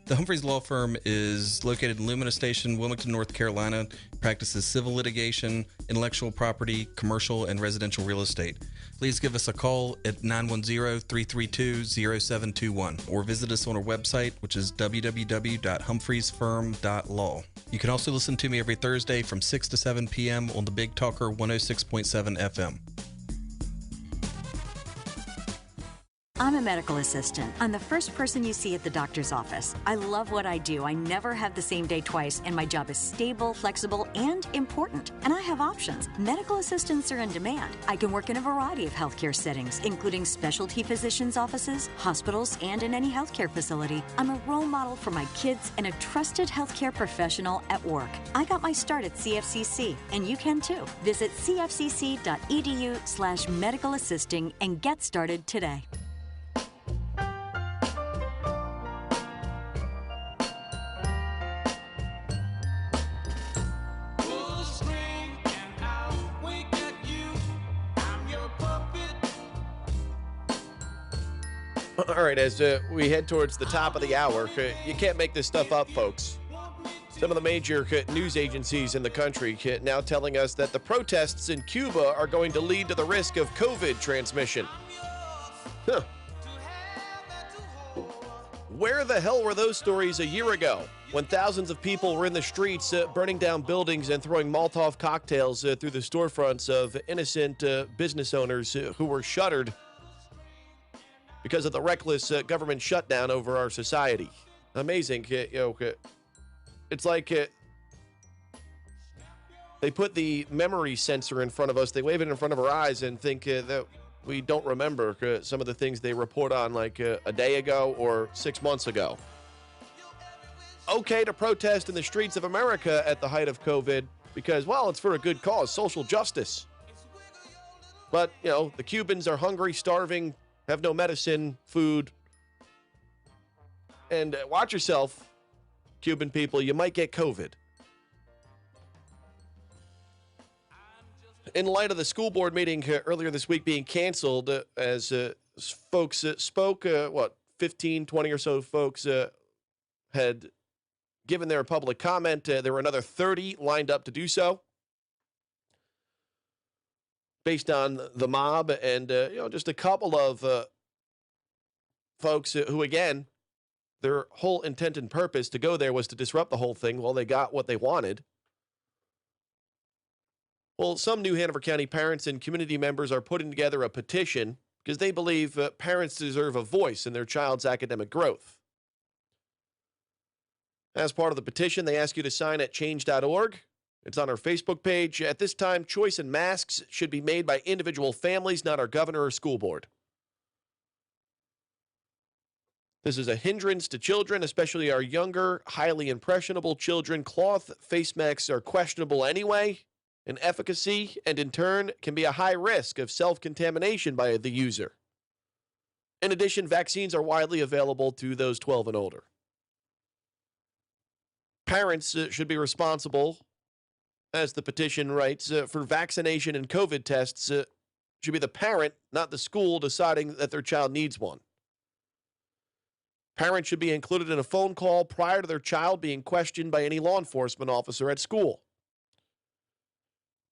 The Humphreys Law Firm is located in Lumina Station, Wilmington, North Carolina, practices civil litigation, intellectual property, commercial, and residential real estate. Please give us a call at 910-332-0721 or visit us on our website, which is www.humphreysfirm.law. You can also listen to me every Thursday from 6 to 7 p.m. on the Big Talker 106.7 FM. I'm a medical assistant. I'm the first person you see at the doctor's office. I love what I do. I never have the same day twice, and my job is stable, flexible, and important. And I have options. Medical assistants are in demand. I can work in a variety of healthcare settings, including specialty physicians' offices, hospitals, and in any healthcare facility. I'm a role model for my kids and a trusted healthcare professional at work. I got my start at CFCC, and you can too. Visit cfcc.edu/medical assisting and get started today. All right, as we head towards the top of the hour, you can't make this stuff up, folks. Some of the major news agencies in the country now telling us that the protests in Cuba are going to lead to the risk of COVID transmission. Huh. Where the hell were those stories a year ago when thousands of people were in the streets burning down buildings and throwing Molotov cocktails through the storefronts of innocent business owners who were shuttered because of the reckless government shutdown over our society? Amazing. It's like they put the memory sensor in front of us, they wave it in front of our eyes and think that we don't remember some of the things they report on like a day ago or 6 months ago. Okay to protest in the streets of America at the height of COVID because, well, it's for a good cause, social justice. But, the Cubans are hungry, starving, have no medicine, food. And watch yourself, Cuban people, you might get COVID. In light of the school board meeting earlier this week being canceled, as folks spoke, 15, 20 or so folks had given their public comment. There were another 30 lined up to do so. based on the mob and, just a couple of folks who, again, their whole intent and purpose to go there was to disrupt the whole thing. Well, they got what they wanted. Well, some New Hanover County parents and community members are putting together a petition because they believe parents deserve a voice in their child's academic growth. As part of the petition, they ask you to sign at change.org. It's on our Facebook page. At this time, choice in masks should be made by individual families, not our governor or school board. This is a hindrance to children, especially our younger, highly impressionable children. Cloth face masks are questionable anyway in efficacy, and in turn can be a high risk of self-contamination by the user. In addition, vaccines are widely available to those 12 and older. Parents should be responsible, as the petition writes, for vaccination and COVID tests. Should be the parent, not the school, deciding that their child needs one. Parents should be included in a phone call prior to their child being questioned by any law enforcement officer at school.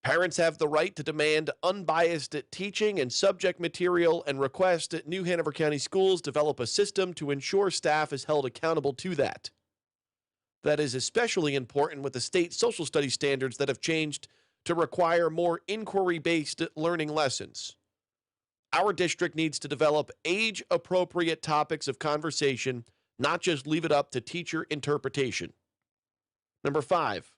Parents have the right to demand unbiased teaching and subject material and request that New Hanover County Schools develop a system to ensure staff is held accountable to that. That is especially important with the state social studies standards that have changed to require more inquiry-based learning lessons. Our district needs to develop age-appropriate topics of conversation, not just leave it up to teacher interpretation. Number 5,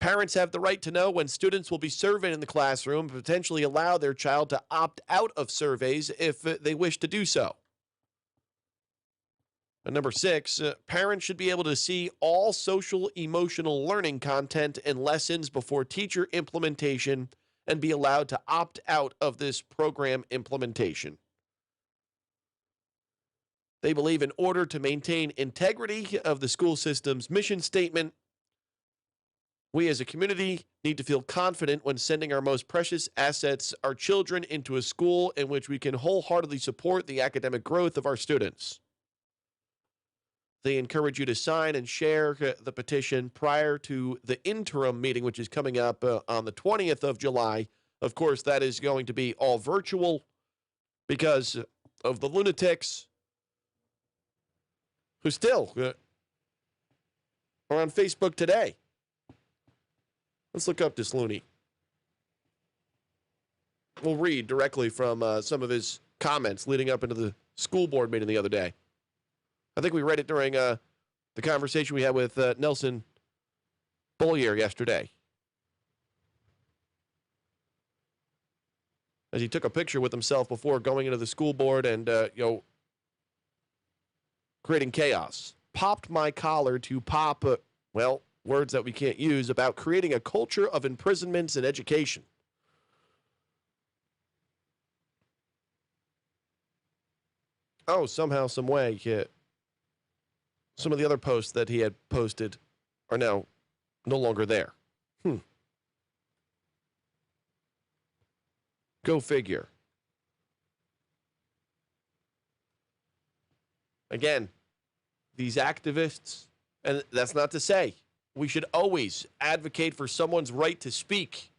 parents have the right to know when students will be surveyed in the classroom and potentially allow their child to opt out of surveys if they wish to do so. And number 6, parents should be able to see all social emotional learning content and lessons before teacher implementation and be allowed to opt out of this program implementation. They believe in order to maintain integrity of the school system's mission statement, we as a community need to feel confident when sending our most precious assets, our children, into a school in which we can wholeheartedly support the academic growth of our students. They encourage you to sign and share the petition prior to the interim meeting, which is coming up on the 20th of July. Of course, that is going to be all virtual because of the lunatics who still are on Facebook today. Let's look up this loony. We'll read directly from some of his comments leading up into the school board meeting the other day. I think we read it during the conversation we had with Nelson Bollier yesterday. As he took a picture with himself before going into the school board and, creating chaos. Popped my collar to pop, words that we can't use, about creating a culture of imprisonments in education. Oh, somehow, some way, some of the other posts that he had posted are now no longer there. Go figure. Again, these activists, and that's not to say we should always advocate for someone's right to speak.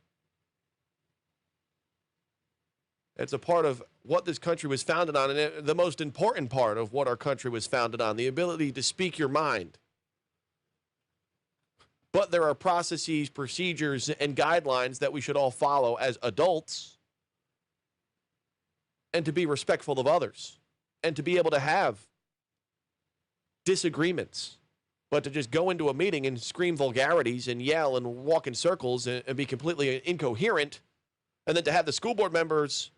It's a part of what this country was founded on, and the most important part of what our country was founded on, the ability to speak your mind. But there are processes, procedures, and guidelines that we should all follow as adults, and to be respectful of others, and to be able to have disagreements. But to just go into a meeting and scream vulgarities and yell and walk in circles and be completely incoherent, and then to have the school board members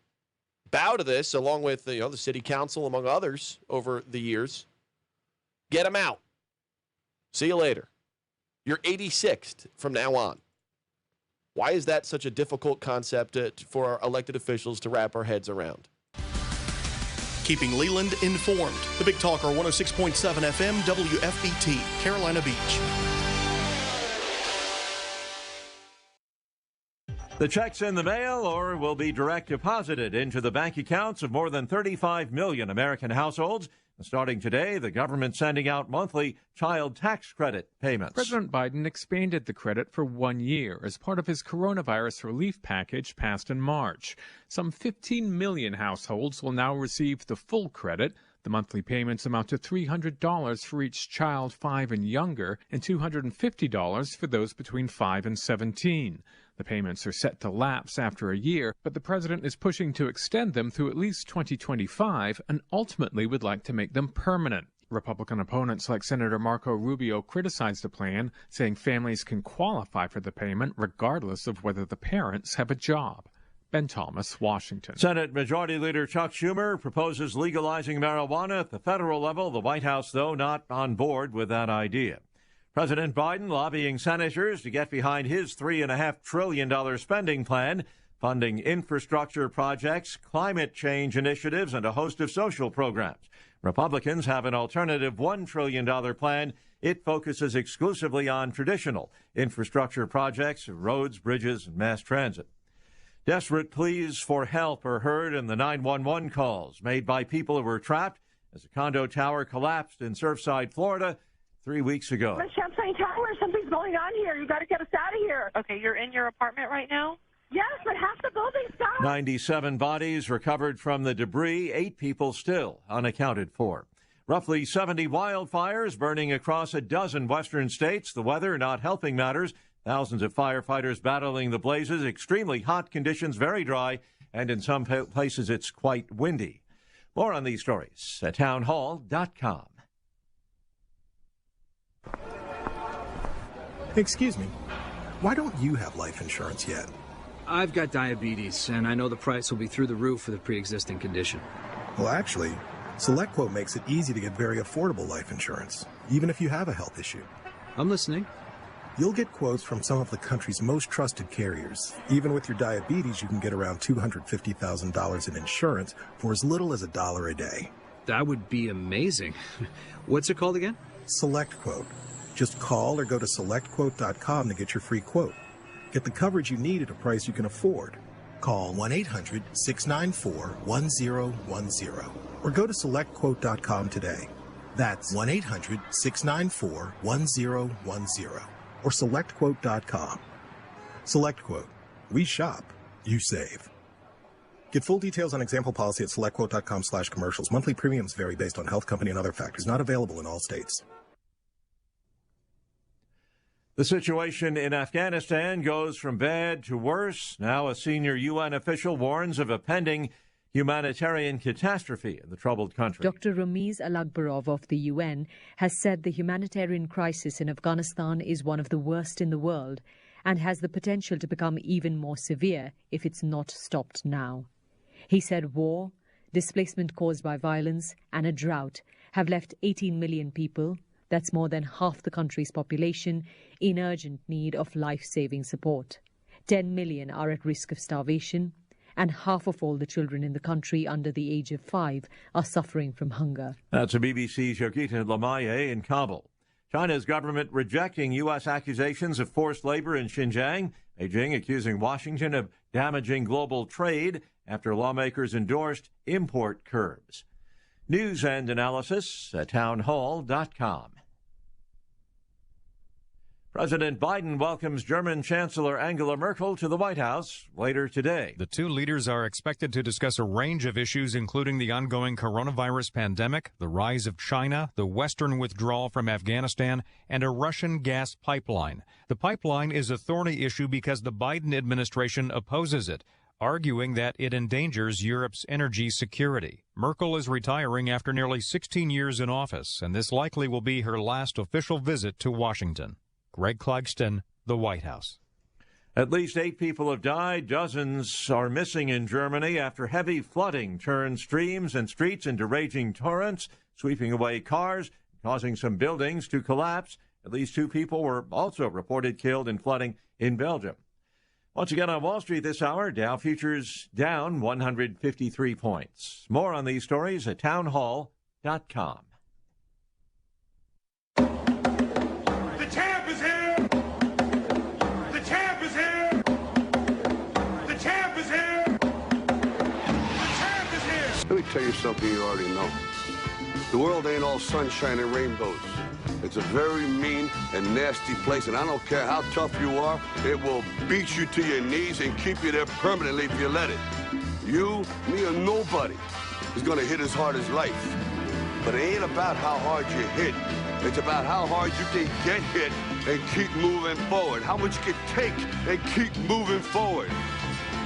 bow to this, along with the city council, among others, over the years. Get them out. See you later. You're 86th from now on. Why is that such a difficult concept for our elected officials to wrap our heads around? Keeping Leland informed. The Big Talker 106.7 FM WFBT, Carolina Beach. The checks in the mail or will be direct deposited into the bank accounts of more than 35 million American households. Starting today, the government sending out monthly child tax credit payments. President Biden expanded the credit for 1 year as part of his coronavirus relief package passed in March. Some 15 million households will now receive the full credit. The monthly payments amount to $300 for each child 5 and younger and $250 for those between 5 and 17. The payments are set to lapse after a year, but the president is pushing to extend them through at least 2025 and ultimately would like to make them permanent. Republican opponents like Senator Marco Rubio criticized the plan, saying families can qualify for the payment regardless of whether the parents have a job. Ben Thomas, Washington. Senate Majority Leader Chuck Schumer proposes legalizing marijuana at the federal level. The White House, though, not on board with that idea. President Biden lobbying senators to get behind his $3.5 trillion spending plan, funding infrastructure projects, climate change initiatives, and a host of social programs. Republicans have an alternative $1 trillion plan. It focuses exclusively on traditional infrastructure projects, roads, bridges, and mass transit. Desperate pleas for help are heard in the 911 calls made by people who were trapped as a condo tower collapsed in Surfside, Florida, 3 weeks ago. The Champlain Tower, something's going on here. You got to get us out of here. Okay, you're in your apartment right now? Yes, but half the building's gone. 97 bodies recovered from the debris, 8 people still unaccounted for. Roughly 70 wildfires burning across a dozen western states. The weather not helping matters. Thousands of firefighters battling the blazes. Extremely hot conditions, very dry, and in some places it's quite windy. More on these stories at townhall.com. Excuse me, why don't you have life insurance yet? I've got diabetes, and I know the price will be through the roof for the pre-existing condition. Well, actually, SelectQuote makes it easy to get very affordable life insurance, even if you have a health issue. I'm listening. You'll get quotes from some of the country's most trusted carriers. Even with your diabetes, you can get around $250,000 in insurance for as little as $1 a day. That would be amazing. What's it called again? SelectQuote. Just call or go to SelectQuote.com to get your free quote. Get the coverage you need at a price you can afford. Call 1-800-694-1010 or go to SelectQuote.com today. That's 1-800-694-1010 or SelectQuote.com. SelectQuote. We shop. You save. Get full details on example policy at SelectQuote.com/commercials. Monthly premiums vary based on health company and other factors. Not available in all states. The situation in Afghanistan goes from bad to worse. Now a senior UN official warns of a pending humanitarian catastrophe in the troubled country. Dr. Ramiz Alakbarov of the UN has said the humanitarian crisis in Afghanistan is one of the worst in the world and has the potential to become even more severe if it's not stopped now. He said war, displacement caused by violence, and a drought have left 18 million people, that's more than half the country's population, in urgent need of life-saving support. 10 million are at risk of starvation, and half of all the children in the country under the age of 5 are suffering from hunger. That's a BBC's Yogita Lamaye in Kabul. China's government rejecting U.S. accusations of forced labor in Xinjiang. Beijing accusing Washington of damaging global trade after lawmakers endorsed import curbs. News and analysis at townhall.com. President Biden welcomes German Chancellor Angela Merkel to the White House later today. The two leaders are expected to discuss a range of issues, including the ongoing coronavirus pandemic, the rise of China, the Western withdrawal from Afghanistan, and a Russian gas pipeline. The pipeline is a thorny issue because the Biden administration opposes it, arguing that it endangers Europe's energy security. Merkel is retiring after nearly 16 years in office, and this likely will be her last official visit to Washington. Greg Clugston, the White House. At least 8 people have died. Dozens are missing in Germany after heavy flooding turned streams and streets into raging torrents, sweeping away cars, causing some buildings to collapse. At least 2 people were also reported killed in flooding in Belgium. Once again on Wall Street this hour, Dow futures down 153 points. More on these stories at townhall.com. Let me tell you something you already know. The world ain't all sunshine and rainbows. It's a very mean and nasty place, and I don't care how tough you are, it will beat you to your knees and keep you there permanently if you let it. You, me, or nobody is gonna hit as hard as life. But it ain't about how hard you hit. It's about how hard you can get hit and keep moving forward. How much you can take and keep moving forward.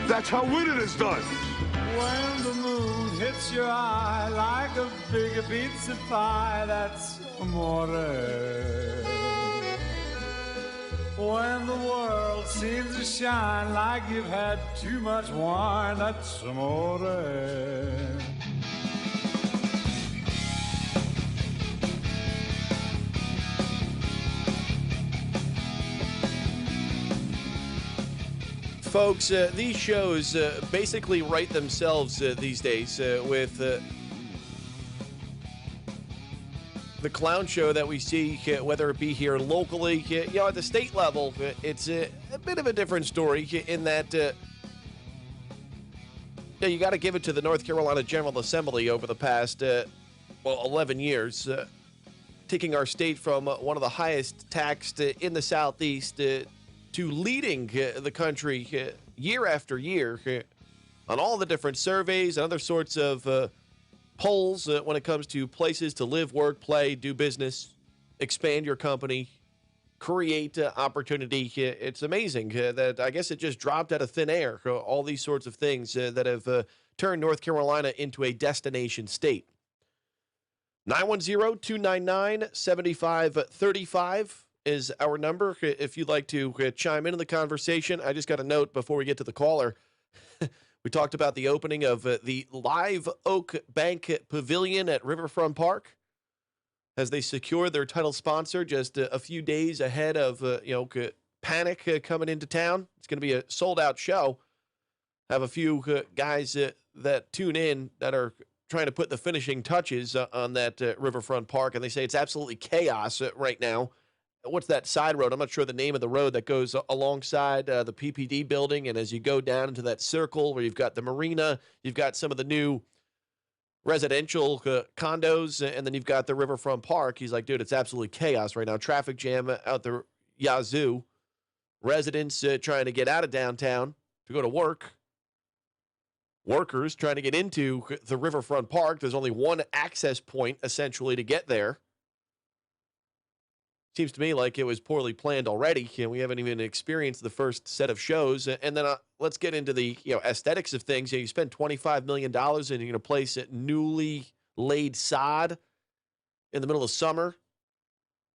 That's how winning is done. When the moon hits your eye like a big pizza pie, that's amore. When the world seems to shine like you've had too much wine, that's amore. Folks, these shows basically write themselves these days with the clown show that we see, whether it be here locally, at the state level. It's a bit of a different story in that you got to give it to the North Carolina General Assembly over the past 11 years, taking our state from one of the highest taxed in the Southeast to leading the country year after year on all the different surveys and other sorts of polls when it comes to places to live, work, play, do business, expand your company, create opportunity. It's amazing that I guess it just dropped out of thin air, all these sorts of things that have turned North Carolina into a destination state. 910-299-7535 is our number if you'd like to chime into the conversation. I just got a note before we get to the caller. We talked about the opening of the Live Oak Bank Pavilion at Riverfront Park as they secure their title sponsor just a few days ahead of Panic coming into town. It's going to be a sold-out show. Have a few guys that tune in that are trying to put the finishing touches on that Riverfront Park, and they say it's absolutely chaos right now. What's that side road? I'm not sure the name of the road that goes alongside the PPD building. And as you go down into that circle where you've got the marina, you've got some of the new residential condos, and then you've got the Riverfront Park. He's like, dude, it's absolutely chaos right now. Traffic jam out the yazoo. Residents trying to get out of downtown to go to work. Workers trying to get into the Riverfront Park. There's only one access point, essentially, to get there. Seems to me like it was poorly planned already. We haven't even experienced the first set of shows. And then let's get into the aesthetics of things. You spend $25 million and you're going to place it newly laid sod in the middle of summer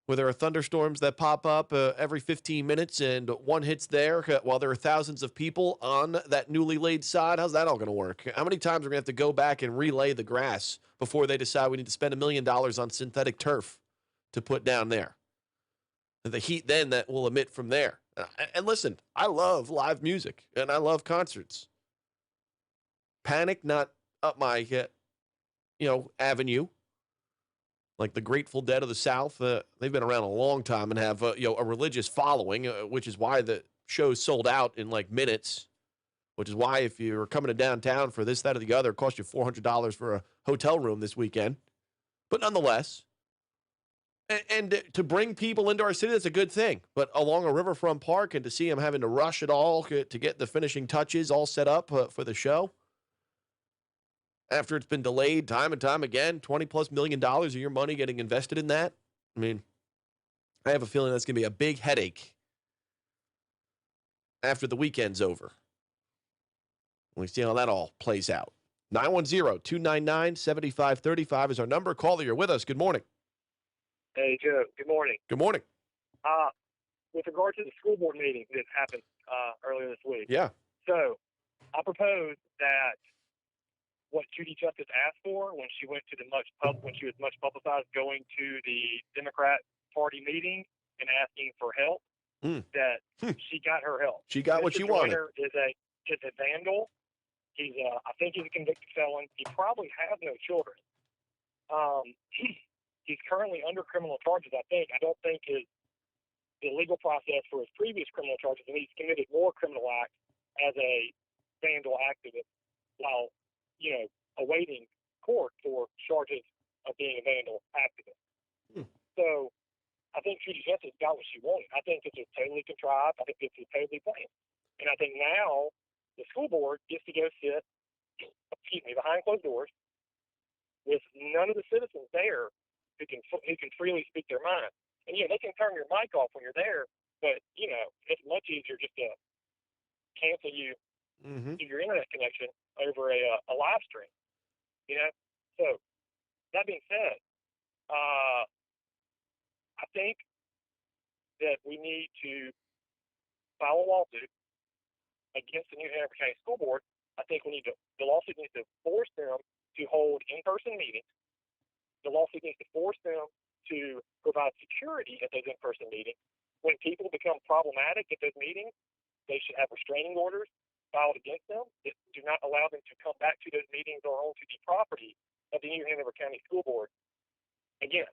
where there are thunderstorms that pop up every 15 minutes and one hits there while there are thousands of people on that newly laid sod. How's that all going to work? How many times are we going to have to go back and relay the grass before they decide we need to spend $1 million on synthetic turf to put down there? The heat then that will emit from there. And listen, I love live music and I love concerts. Panic, not up my, avenue. Like the Grateful Dead of the South, they've been around a long time and have, a religious following, which is why the show's sold out in like minutes. Which is why if you're coming to downtown for this, that, or the other, it costs you $400 for a hotel room this weekend. But nonetheless. And to bring people into our city, that's a good thing. But along a Riverfront Park and to see them having to rush it all to get the finishing touches all set up for the show, after it's been delayed time and time again, $20+ million of your money getting invested in that. I mean, I have a feeling that's going to be a big headache after the weekend's over. We see how that all plays out. 910-299-7535 is our number. Caller, you're with us. Good morning. Hey, Joe. Good morning. Good morning. With regard to the school board meeting that happened earlier this week. Yeah. So, I propose that what Judy Justice asked for when she went to when she was much publicized going to the Democrat Party meeting and asking for help, that she got her help. She got what she wanted. Is a vandal. He's I think he's a convicted felon. He probably has no children. He's currently under criminal charges, I think. I don't think the legal process for his previous criminal charges, and he's committed more criminal acts as a vandal activist while, awaiting charges of being a vandal activist. So I think Judy Justice got what she wanted. I think this was totally contrived. I think this was totally planned. And I think now the school board gets to go sit, behind closed doors with none of the citizens there who can freely speak their mind. And, they can turn your mic off when you're there, but, it's much easier just to cancel you through your internet connection over a live stream, So, that being said, I think that we need to file a lawsuit against the New Hanover County School Board. I think the lawsuit needs to force them to hold in-person meetings. The lawsuit needs to force them to provide security at those in-person meetings. When people become problematic at those meetings, they should have restraining orders filed against them that do not allow them to come back to those meetings or onto the property of the New Hanover County School Board again.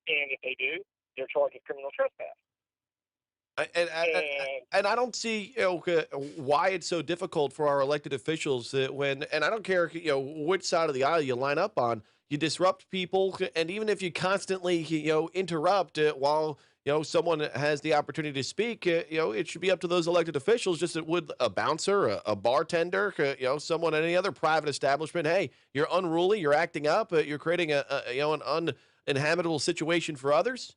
And if they do, they're charged with criminal trespass. And I don't see why it's so difficult for our elected officials when, and I don't care which side of the aisle you line up on, you disrupt people, and even if you constantly interrupt while someone has the opportunity to speak, it should be up to those elected officials, just as it would a bouncer, a bartender, someone at any other private establishment. Hey, you're unruly, you're acting up, you're creating an uninhabitable situation for others.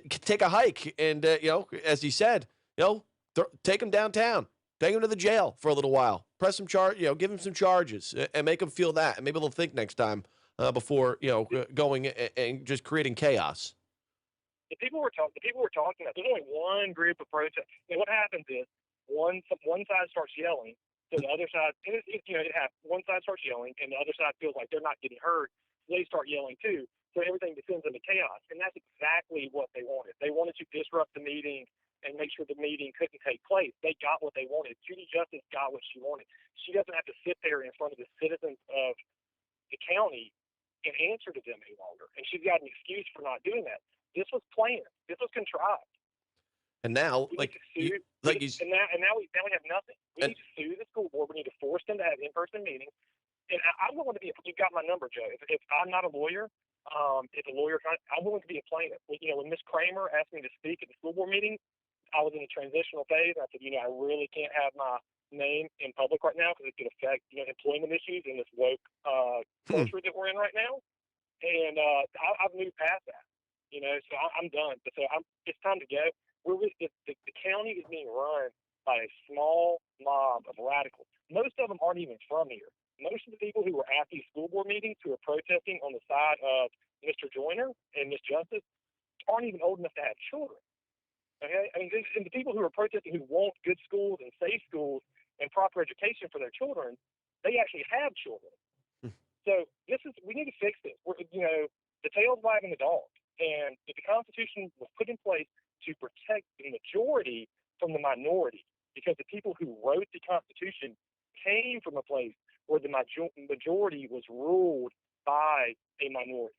Take a hike, and as he said, take him downtown, take him to the jail for a little while, press some give him some charges, and make him feel that, and maybe they'll think next time before going and just creating chaos. The people we're talking about, there's only one group of protesters. And what happens is one side starts yelling, so the other side, one side starts yelling, and the other side feels like they're not getting heard, so they start yelling too. So everything descends into chaos, and that's exactly what they wanted. They wanted to disrupt the meeting and make sure the meeting couldn't take place. They got what they wanted. Judy Justice got what she wanted. She doesn't have to sit there in front of the citizens of the county and answer to them any longer, and she's got an excuse for not doing that. This was planned. This was contrived. And now, now we have nothing. We need to sue the school board. We need to force them to have in-person meetings. And I'm willing to be. You got my number, Joe. If I'm not a lawyer. If a lawyer, I'm willing to be a plaintiff. When Ms. Kramer asked me to speak at the school board meeting, I was in a transitional phase. I said, I really can't have my name in public right now because it could affect, employment issues in this woke culture that we're in right now. And I've moved past that, so I'm done. So it's time to go. The county is being run by a small mob of radicals. Most of them aren't even from here. Most of the people who were at these school board meetings who are protesting on the side of Mr. Joyner and Ms. Justice aren't even old enough to have children. Okay? I mean, and the people who are protesting who want good schools and safe schools and proper education for their children, they actually have children. So we need to fix this. The tail's wagging the dog. And if the Constitution was put in place to protect the majority from the minority, because the people who wrote the Constitution came from a place where the majority was ruled by a minority.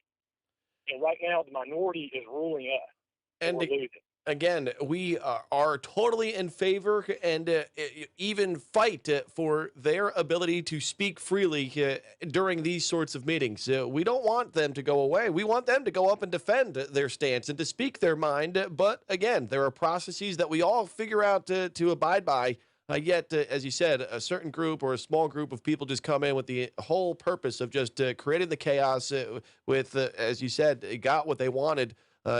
And right now, the minority is ruling us. And we're losing. Again, we are totally in favor and even fight for their ability to speak freely during these sorts of meetings. We don't want them to go away. We want them to go up and defend their stance and to speak their mind. But again, there are processes that we all figure out to abide by. Yet, as you said, a certain group or a small group of people just come in with the whole purpose of just creating the chaos with, as you said, they got what they wanted.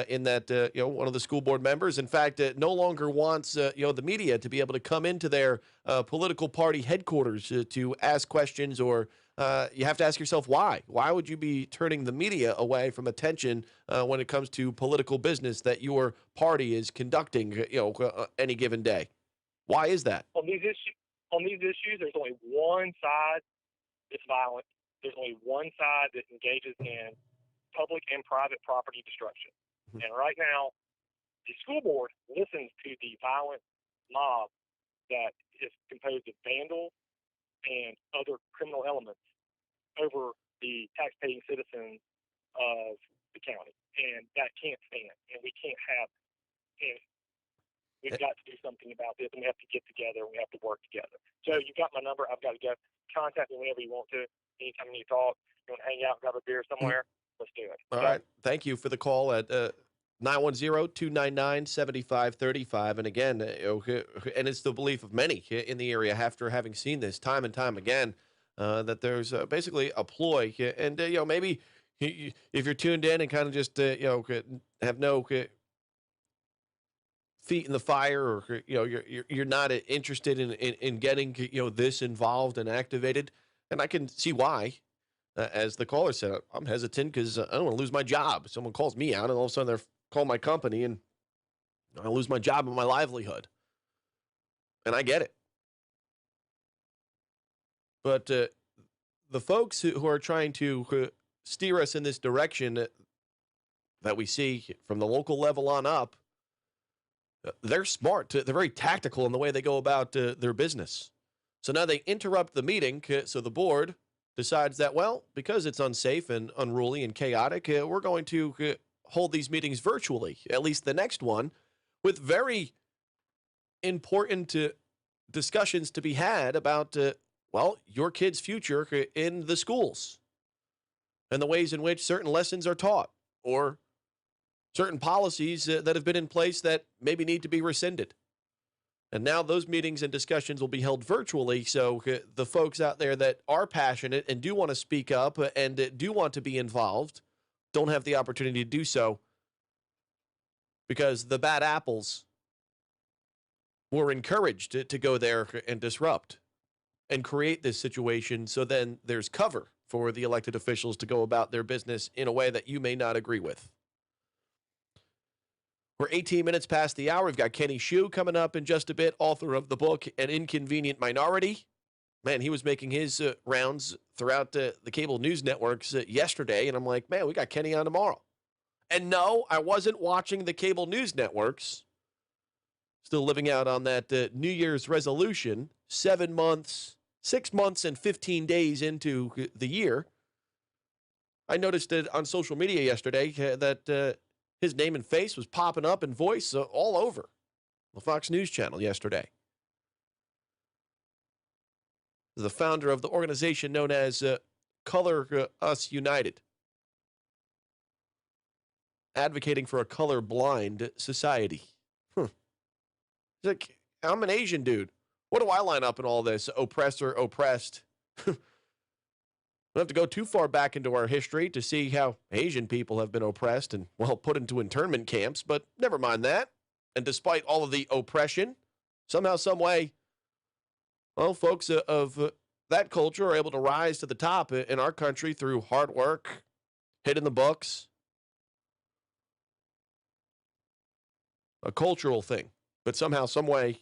In that, one of the school board members, in fact, no longer wants, the media to be able to come into their political party headquarters to ask questions, or you have to ask yourself why. Why would you be turning the media away from attention when it comes to political business that your party is conducting, any given day? Why is that? On these issues, there's only one side that's violent. There's only one side that engages in public and private property destruction. And right now, the school board listens to the violent mob that is composed of vandals and other criminal elements over the taxpaying citizens of the county. And that can't stand. And we can't have it. We've got to do something about this, and we have to get together, and we have to work together. So you've got my number. I've got to go. Contact me whenever you want to. anytime you talk, you want to hang out, grab a beer somewhere, let's do it. All right. Thank you for the call at 910-299-7535. And again, and it's the belief of many in the area after having seen this time and time again, that there's basically a ploy. And, maybe if you're tuned in and kind of just, have no feet in the fire, or, you're not interested in getting, this involved and activated. And I can see why. As the caller said, I'm hesitant because I don't want to lose my job. Someone calls me out, and all of a sudden they're calling my company, and I lose my job and my livelihood. And I get it. But the folks who are trying to steer us in this direction that we see from the local level on up, they're smart. They're very tactical in the way they go about their business. So now they interrupt the meeting, so the board decides that, well, because it's unsafe and unruly and chaotic, we're going to hold these meetings virtually, at least the next one, with very important discussions to be had about, your kid's future in the schools and the ways in which certain lessons are taught, or certain policies that have been in place that maybe need to be rescinded. And now those meetings and discussions will be held virtually, so the folks out there that are passionate and do want to speak up and do want to be involved don't have the opportunity to do so because the bad apples were encouraged to go there and disrupt and create this situation, so then there's cover for the elected officials to go about their business in a way that you may not agree with. We're 18 minutes past the hour. We've got Kenny Shue coming up in just a bit, author of the book, An Inconvenient Minority. Man, he was making his rounds throughout the cable news networks yesterday, and I'm like, man, we got Kenny on tomorrow. And no, I wasn't watching the cable news networks. Still living out on that New Year's resolution, 6 months and 15 days into the year. I noticed it on social media yesterday that his name and face was popping up in voice all over the Fox News channel yesterday. The founder of the organization known as Color Us United, advocating for a colorblind society. He's like, I'm an Asian dude. What do I line up in all this? Oppressor, oppressed. We don't have to go too far back into our history to see how Asian people have been oppressed and, put into internment camps, but never mind that. And despite all of the oppression, somehow, some way, folks of that culture are able to rise to the top in our country through hard work, hitting the books. A cultural thing. But somehow, some way,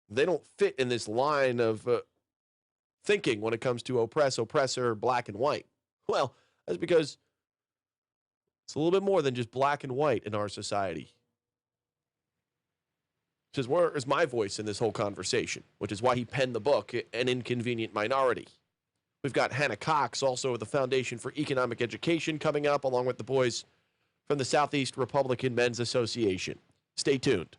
they don't fit in this line of thinking when it comes to oppress, oppressor, black and white. Well, that's because it's a little bit more than just black and white in our society. It says, where is my voice in this whole conversation? Which is why he penned the book, An Inconvenient Minority. We've got Hanna Cox, also of the Foundation for Economic Education, coming up, along with the boys from the Southeast Republican Men's Association. Stay tuned.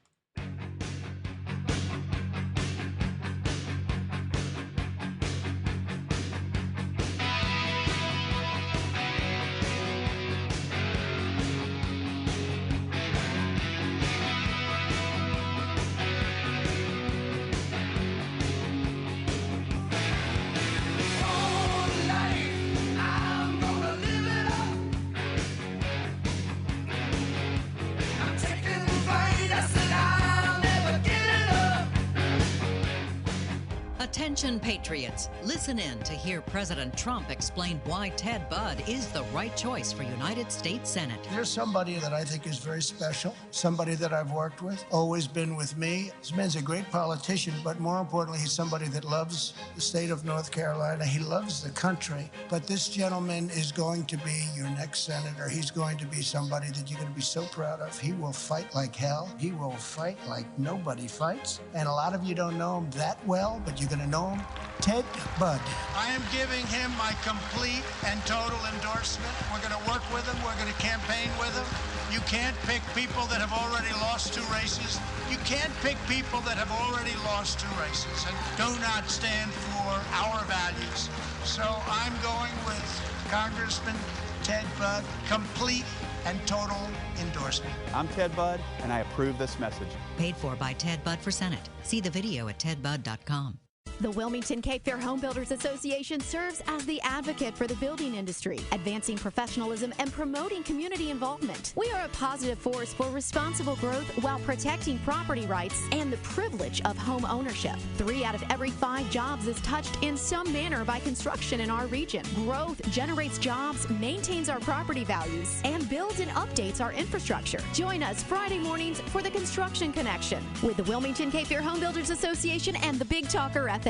Attention patriots, listen in to hear President Trump explain why Ted Budd is the right choice for United States Senate. There's somebody that I think is very special, somebody that I've worked with, always been with me. This man's a great politician, but more importantly, he's somebody that loves the state of North Carolina. He loves the country. But this gentleman is going to be your next senator. He's going to be somebody that you're going to be so proud of. He will fight like hell. He will fight like nobody fights. And a lot of you don't know him that well, but you're going to know him? Ted Budd. I am giving him my complete and total endorsement. We're going to work with him. We're going to campaign with him. You can't pick people that have already lost 2 races. You can't pick people that have already lost 2 races and do not stand for our values. So I'm going with Congressman Ted Budd, complete and total endorsement. I'm Ted Budd, and I approve this message. Paid for by Ted Budd for Senate. See the video at tedbudd.com. The Wilmington Cape Fear Home Builders Association serves as the advocate for the building industry, advancing professionalism and promoting community involvement. We are a positive force for responsible growth while protecting property rights and the privilege of home ownership. 3 out of every 5 jobs is touched in some manner by construction in our region. Growth generates jobs, maintains our property values, and builds and updates our infrastructure. Join us Friday mornings for the Construction Connection with the Wilmington Cape Fear Home Builders Association and the Big Talker FM.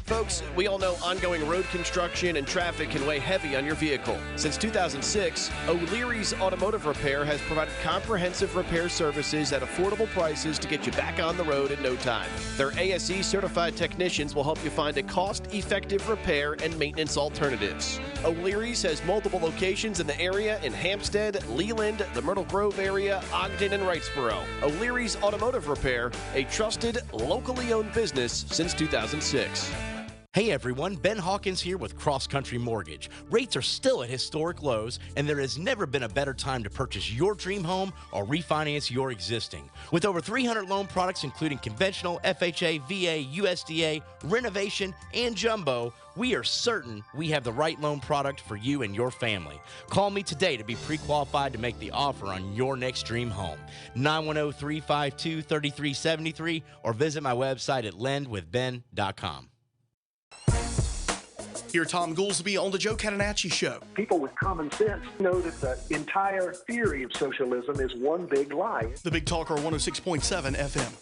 Folks, we all know ongoing road construction and traffic can weigh heavy on your vehicle. Since 2006, O'Leary's Automotive Repair has provided comprehensive repair services at affordable prices to get you back on the road in no time. Their ASE-certified technicians will help you find a cost-effective repair and maintenance alternatives. O'Leary's has multiple locations in the area in Hampstead, Leland, the Myrtle Grove area, Ogden, and Wrightsboro. O'Leary's Automotive Repair, a trusted, locally owned business since 2006. Hey everyone, Ben Hawkins here with Cross Country Mortgage. Rates are still at historic lows, and there has never been a better time to purchase your dream home or refinance your existing. With over 300 loan products including conventional, FHA, VA, USDA, renovation, and jumbo, we are certain we have the right loan product for you and your family. Call me today to be pre-qualified to make the offer on your next dream home. 910-352-3373 or visit my website at lendwithben.com. Hear Tom Goolsby on the Joe Catenacci Show. People with common sense know that the entire theory of socialism is one big lie. The Big Talker 106.7 FM.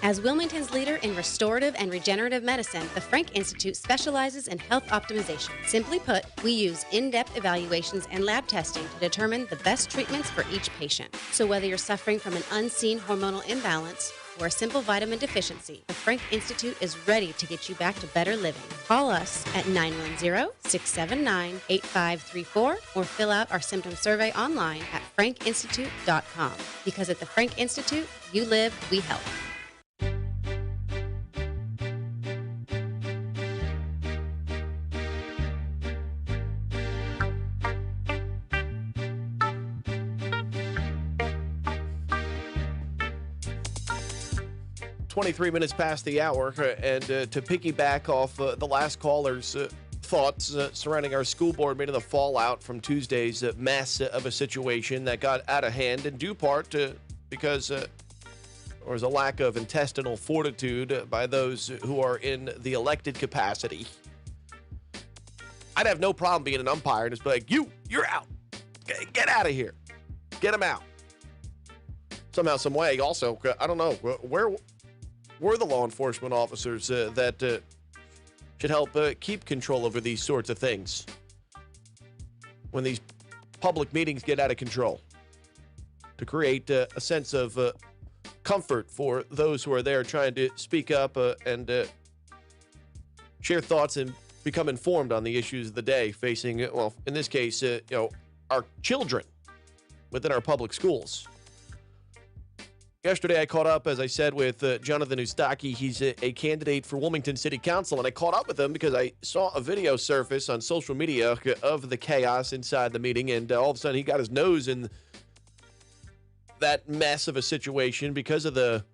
As Wilmington's leader in restorative and regenerative medicine, the Frank Institute specializes in health optimization. Simply put, we use in-depth evaluations and lab testing to determine the best treatments for each patient. So whether you're suffering from an unseen hormonal imbalance or a simple vitamin deficiency, the Frank Institute is ready to get you back to better living. Call us at 910-679-8534 or fill out our symptom survey online at frankinstitute.com. Because at the Frank Institute, you live, we help. 23 minutes past the hour, and to piggyback off the last caller's thoughts surrounding our school board meeting, the fallout from Tuesday's mess of a situation that got out of hand in due part because there was a lack of intestinal fortitude by those who are in the elected capacity. I'd have no problem being an umpire and just be like, you're out. Get out of here. Get him out. Somehow, some way. Also, I don't know, where were the law enforcement officers that should help keep control over these sorts of things when these public meetings get out of control, to create a sense of comfort for those who are there trying to speak up and share thoughts and become informed on the issues of the day facing, well, in this case, our children within our public schools. Yesterday, I caught up, as I said, with Jonathan Ustaki. He's a candidate for Wilmington City Council, and I caught up with him because I saw a video surface on social media of the chaos inside the meeting, and all of a sudden he got his nose in that mess of a situation because of the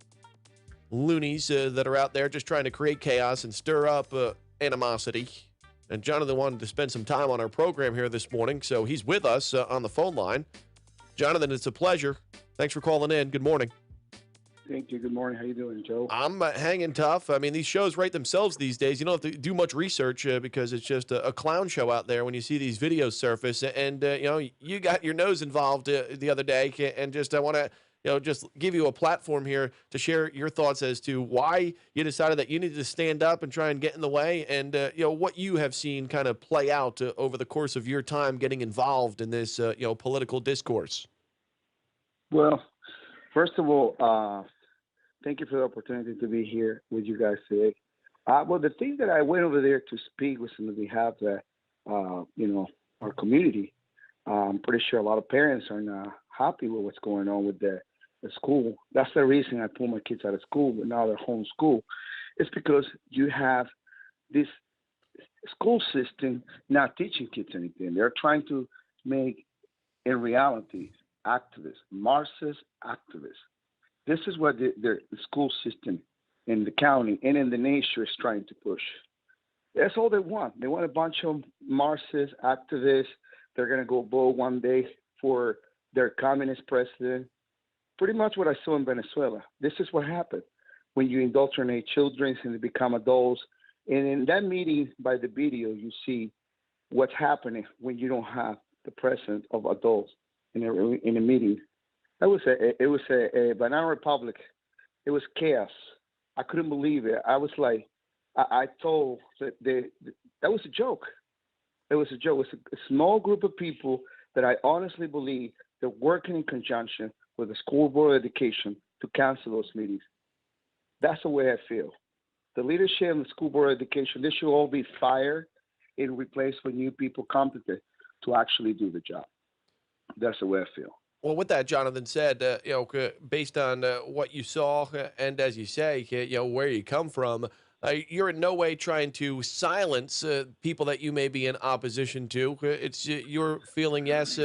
loonies that are out there just trying to create chaos and stir up animosity. And Jonathan wanted to spend some time on our program here this morning, so he's with us on the phone line. Jonathan, it's a pleasure. Thanks for calling in. Good morning. Thank you. Good morning. How you doing, Joe? I'm hanging tough. I mean, these shows write themselves these days. You don't have to do much research because it's just a clown show out there when you see these videos surface. And, you got your nose involved the other day. And just I want to, just give you a platform here to share your thoughts as to why you decided that you needed to stand up and try and get in the way and, what you have seen kind of play out over the course of your time getting involved in this, political discourse. Well, First of all, thank you for the opportunity to be here with you guys today. Well, the thing that I went over there to speak was on behalf of, our community. I'm pretty sure a lot of parents are not happy with what's going on with the school. That's the reason I pulled my kids out of school, but now they're homeschooled. It's because you have this school system not teaching kids anything. They're trying to make, in reality, activists, Marxist activists. This is what the school system in the county and in the nation is trying to push. That's all they want. They want a bunch of Marxist activists. They're going to go vote one day for their communist president. Pretty much what I saw in Venezuela. This is what happened when you indoctrinate children and they become adults. And in that meeting, by the video, you see what's happening when you don't have the presence of adults in a meeting. It was a banana republic. It was chaos. I couldn't believe it. I was like, I told that that was a joke. It was a joke. It was a small group of people that I honestly believe they're working in conjunction with the School Board of Education to cancel those meetings. That's the way I feel. The leadership and the School Board of Education, they should all be fired and replaced with new people competent to actually do the job. That's the way I feel. Well, with that, Jonathan said, based on what you saw, and as you say, where you come from, you're in no way trying to silence people that you may be in opposition to. It's your feeling, yes,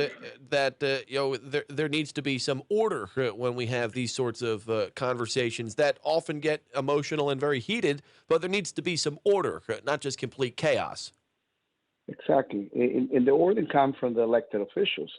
that there needs to be some order when we have these sorts of conversations that often get emotional and very heated, but there needs to be some order, not just complete chaos. Exactly. And the order comes from the elected officials.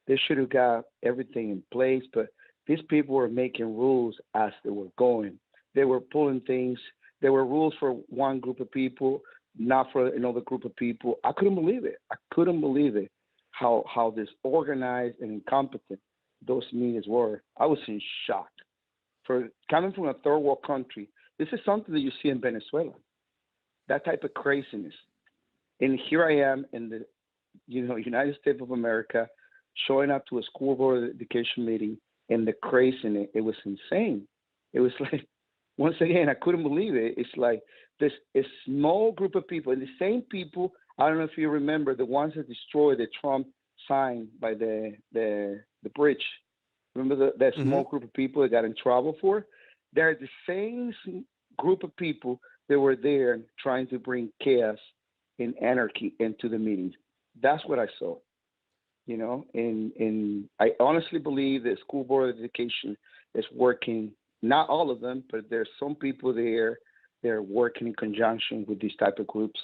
They should have got everything in place, but these people were making rules as they were going. They were pulling things. There were rules for one group of people, not for another group of people. I couldn't believe it. I couldn't believe it, how disorganized and incompetent those meetings were. I was in shock. For coming from a third world country, this is something that you see in Venezuela, that type of craziness. And here I am in the United States of America, showing up to a School Board of Education meeting, and the craziness, it was insane. It was like, once again, I couldn't believe it. It's like a small group of people, and the same people, I don't know if you remember, the ones that destroyed the Trump sign by the bridge. Remember that small group of people that got in trouble for? They're the same group of people that were there trying to bring chaos and anarchy into the meetings. That's what I saw. And I honestly believe that School Board of Education is working, not all of them, but there's some people there that are working in conjunction with these type of groups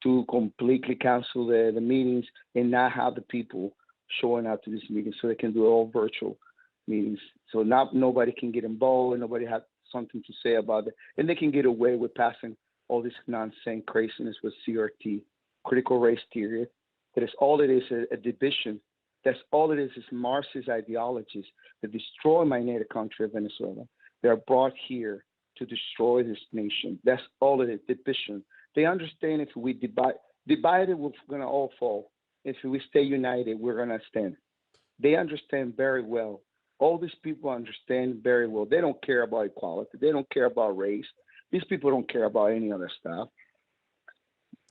to completely cancel the meetings and not have the people showing up to these meetings so they can do all virtual meetings. So nobody can get involved and nobody has something to say about it. And they can get away with passing all this nonsense craziness with CRT, critical race theory. That is all it is, a division. That's all it is Marxist ideologies that destroy my native country of Venezuela. They are brought here to destroy this nation. That's all it is, division. They understand if we divided, we're going to all fall. If we stay united, we're going to stand. They understand very well. All these people understand very well. They don't care about equality. They don't care about race. These people don't care about any other stuff.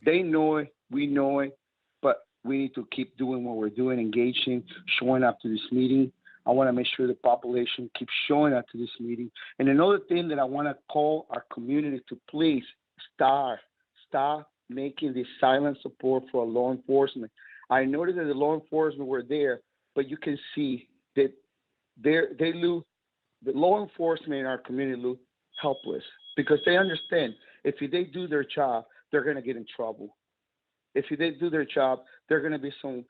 They know it. We know it. But we need to keep doing what we're doing, engaging, showing up to this meeting. I want to make sure the population keeps showing up to this meeting. And another thing that I want to call our community to please stop making this silent support for law enforcement. I noticed that the law enforcement were there, but you can see that the law enforcement in our community look helpless because they understand if they do their job, they're going to get in trouble. If they do their job, there are going to be some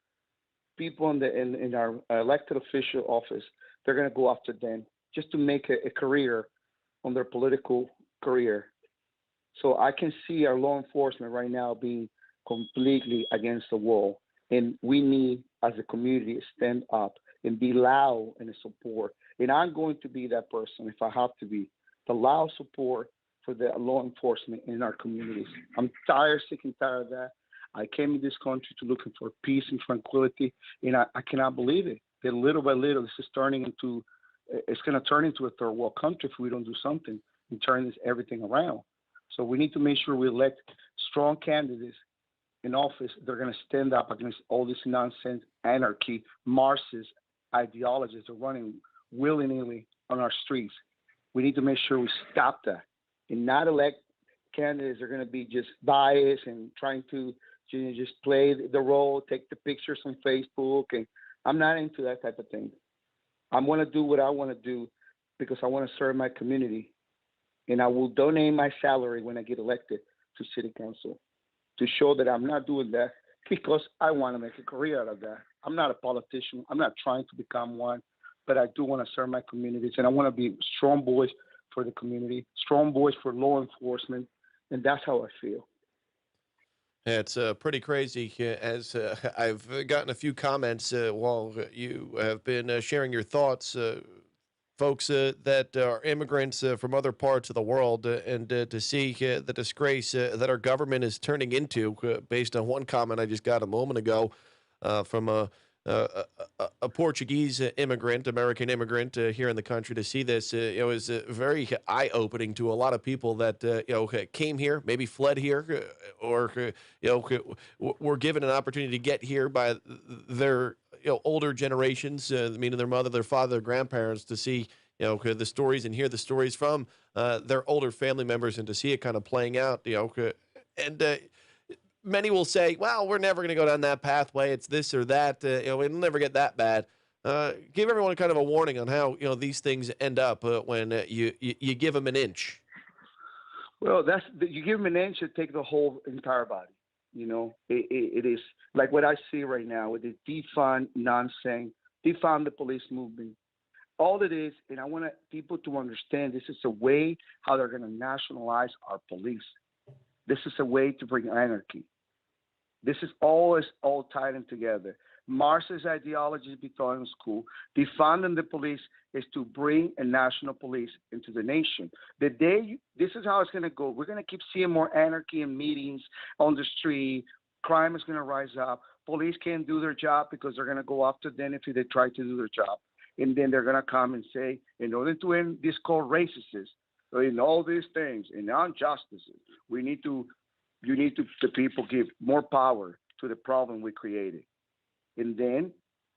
people in our elected official office. They're going to go after them just to make a career on their political career. So I can see our law enforcement right now being completely against the wall. And we need, as a community, to stand up and be loud in the support. And I'm going to be that person if I have to be, the loud support for the law enforcement in our communities. I'm sick and tired of that. I came to this country to looking for peace and tranquility, and I cannot believe it. That little by little, this is turning into it's going to turn into a third world country if we don't do something and turn everything around. So we need to make sure we elect strong candidates in office. They're going to stand up against all this nonsense, anarchy, Marxist ideologies are running willy-nilly on our streets. We need to make sure we stop that and not elect candidates that are going to be just biased and trying to just play the role, take the pictures on Facebook. And I'm not into that type of thing. I'm going to do what I want to do because I want to serve my community. And I will donate my salary when I get elected to city council to show that I'm not doing that because I want to make a career out of that. I'm not a politician. I'm not trying to become one, but I do want to serve my communities. And I want to be a strong voice for the community, strong voice for law enforcement. And that's how I feel. Yeah, it's pretty crazy. As I've gotten a few comments while you have been sharing your thoughts, folks that are immigrants from other parts of the world, and to see the disgrace that our government is turning into, based on one comment I just got a moment ago from a Portuguese immigrant, American immigrant here in the country. To see this, is very eye-opening to a lot of people that came here, maybe fled here, or were given an opportunity to get here by their older generations, meaning their mother, their father, their grandparents, to see the stories and hear the stories from their older family members, and to see it kind of playing out. And many will say, well, we're never going to go down that pathway. It's this or that. It'll never get that bad. Give everyone kind of a warning on how these things end up when you give them an inch. Well, you give them an inch, you take the whole entire body. It is like what I see right now with the defund nonsense, defund the police movement. All it is, and I want people to understand, this is a way how they're going to nationalize our police. This is a way to bring anarchy. This is all tied in together. Marxist ideology be taught in school. Defunding the police is to bring a national police into the nation. This is how it's going to go. We're going to keep seeing more anarchy in meetings on the street. Crime is going to rise up. Police can't do their job because they're going to go after them if they try to do their job. And then they're going to come and say, in order to end this called racism, in all these things, in injustices, the people give more power to the problem we created. And then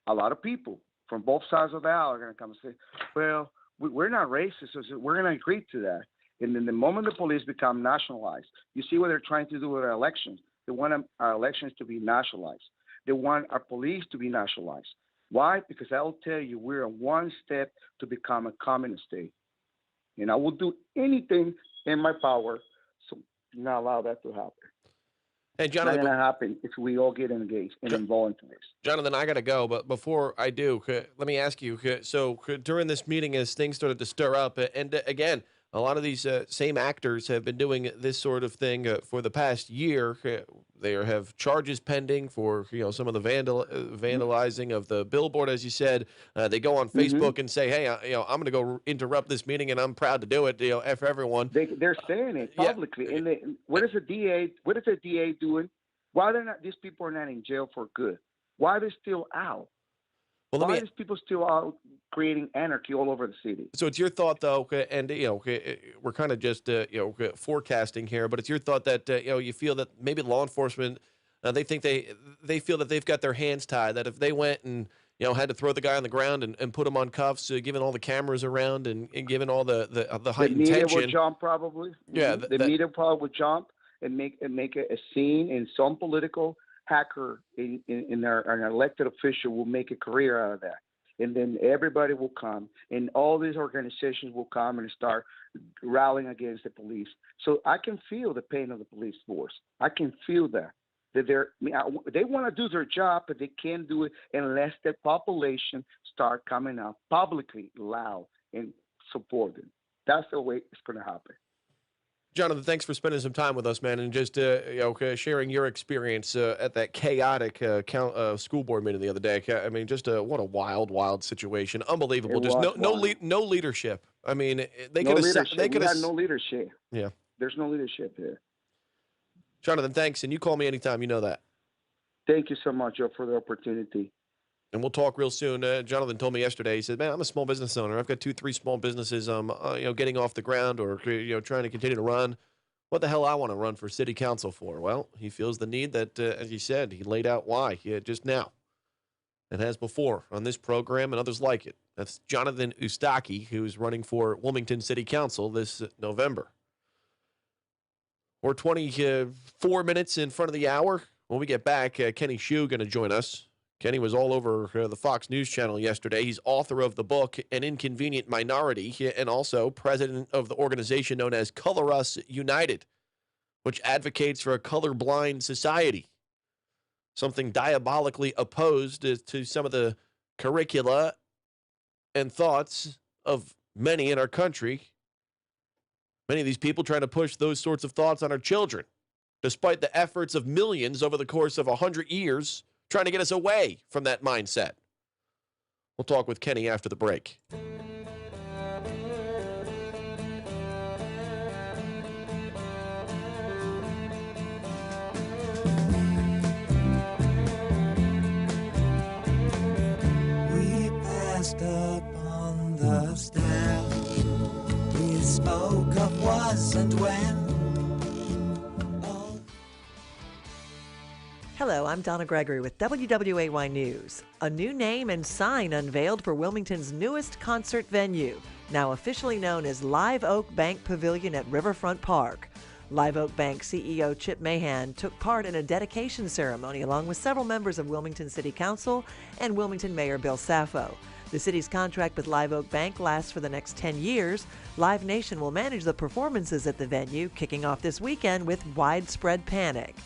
a lot of people from both sides of the aisle are going to come and say, well, we're not racist, so we're going to agree to that. And then the moment the police become nationalized, you see what they're trying to do with our elections. They want our elections to be nationalized. They want our police to be nationalized. Why? Because I'll tell you, we're one step to become a communist state. And I will do anything in my power to not allow that to happen. Hey, Jonathan, it's not going to happen if we all get engaged and involved in this. Jonathan, I got to go, but before I do, let me ask you, so during this meeting, as things started to stir up, and again, a lot of these same actors have been doing this sort of thing for the past year. They have charges pending for some of the vandalizing of the billboard, as you said. They go on Facebook and say, "Hey, I'm going to go interrupt this meeting, and I'm proud to do it." F everyone. They're saying it publicly. Yeah. And what is the DA? What is the DA doing? Why these people are not in jail for good? Why are they still out? Well, why are these people still out creating anarchy all over the city? So it's your thought, though, and we're kind of just forecasting here, but it's your thought that you feel that maybe law enforcement they think they feel that they've got their hands tied. That if they went and had to throw the guy on the ground and put him on cuffs, given all the cameras around and given all the heightened tension, the tension, media will jump probably. Yeah, the media probably would jump and make a scene, and some political hacker in an elected official will make a career out of that. And then everybody will come, and all these organizations will come and start rallying against the police. So I can feel the pain of the police force. I can feel that they want to do their job, but they can't do it unless the population start coming out publicly, loud, and supporting. That's the way it's going to happen. Jonathan, thanks for spending some time with us, man, and just sharing your experience at that chaotic school board meeting the other day. I mean, just what a wild situation, unbelievable. Just no leadership. I mean, they could have. They could have no leadership. Yeah, there's no leadership here. Jonathan, thanks, and you call me anytime. You know that. Thank you so much, Joe, for the opportunity. And we'll talk real soon. Jonathan told me yesterday, he said, man, I'm a small business owner. I've got 2-3 small businesses, getting off the ground or, trying to continue to run. What the hell I want to run for city council for? Well, he feels the need that, as he said, he laid out why just now and has before on this program and others like it. That's Jonathan Ustaki, who's running for Wilmington City Council this November. We're 24 minutes in front of the hour. When we get back, Kenny Shue going to join us. Kenny was all over the Fox News Channel yesterday. He's author of the book, An Inconvenient Minority, and also president of the organization known as Color Us United, which advocates for a colorblind society, something diabolically opposed to some of the curricula and thoughts of many in our country. Many of these people trying to push those sorts of thoughts on our children, despite the efforts of millions over the course of 100 years trying to get us away from that mindset. We'll talk with Kenny after the break. We passed up on the stair. We spoke of was and when. Hello, I'm Donna Gregory with WWAY News. A new name and sign unveiled for Wilmington's newest concert venue, now officially known as Live Oak Bank Pavilion at Riverfront Park. Live Oak Bank CEO Chip Mahan took part in a dedication ceremony along with several members of Wilmington City Council and Wilmington Mayor Bill Saffo. The city's contract with Live Oak Bank lasts for the next 10 years. Live Nation will manage the performances at the venue, kicking off this weekend with Widespread Panic.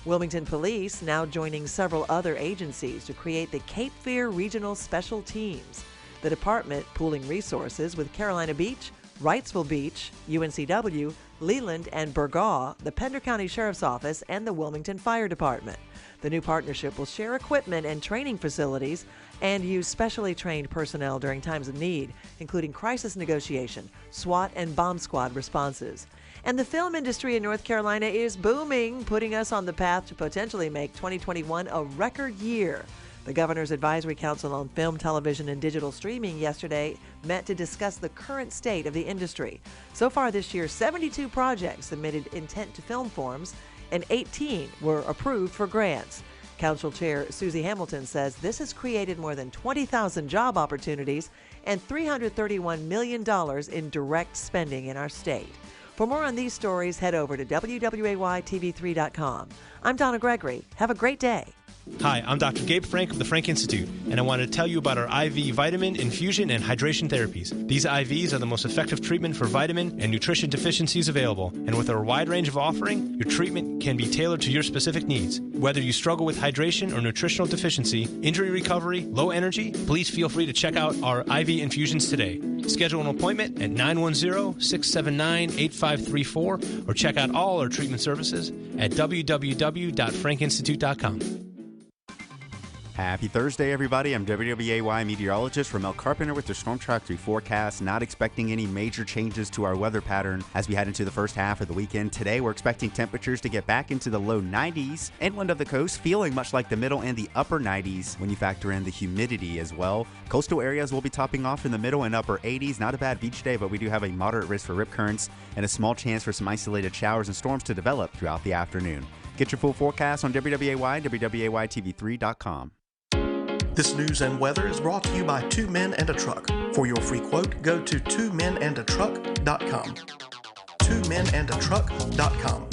Wilmington Police now joining several other agencies to create the Cape Fear Regional Special Teams. The department pooling resources with Carolina Beach, Wrightsville Beach, UNCW, Leland, and Burgaw, the Pender County Sheriff's Office, and the Wilmington Fire Department. The new partnership will share equipment and training facilities and use specially trained personnel during times of need, including crisis negotiation, SWAT, and bomb squad responses. And the film industry in North Carolina is booming, putting us on the path to potentially make 2021 a record year. The Governor's Advisory Council on Film, Television, and Digital Streaming yesterday met to discuss the current state of the industry. So far this year, 72 projects submitted intent to film forms, and 18 were approved for grants. Council Chair Susie Hamilton says this has created more than 20,000 job opportunities and $331 million in direct spending in our state. For more on these stories, head over to WWAYTV3.com. I'm Donna Gregory. Have a great day. Hi, I'm Dr. Gabe Frank of the Frank Institute, and I want to tell you about our IV vitamin, infusion, and hydration therapies. These IVs are the most effective treatment for vitamin and nutrition deficiencies available, and with our wide range of offering, your treatment can be tailored to your specific needs. Whether you struggle with hydration or nutritional deficiency, injury recovery, low energy, please feel free to check out our IV infusions today. Schedule an appointment at 910-679-8534 or check out all our treatment services at www.frankinstitute.com. Happy Thursday, everybody. I'm WWAY meteorologist Ramel Carpenter with the Storm Track 3 forecast. Not expecting any major changes to our weather pattern as we head into the first half of the weekend. Today, we're expecting temperatures to get back into the low 90s. Inland of the coast, feeling much like the middle and the upper 90s when you factor in the humidity as well. Coastal areas will be topping off in the middle and upper 80s. Not a bad beach day, but we do have a moderate risk for rip currents and a small chance for some isolated showers and storms to develop throughout the afternoon. Get your full forecast on WWAY, WWAYTV3.com. This news and weather is brought to you by 2 Men and a Truck. For your free quote, go to 2menandatruck.com. 2menandatruck.com.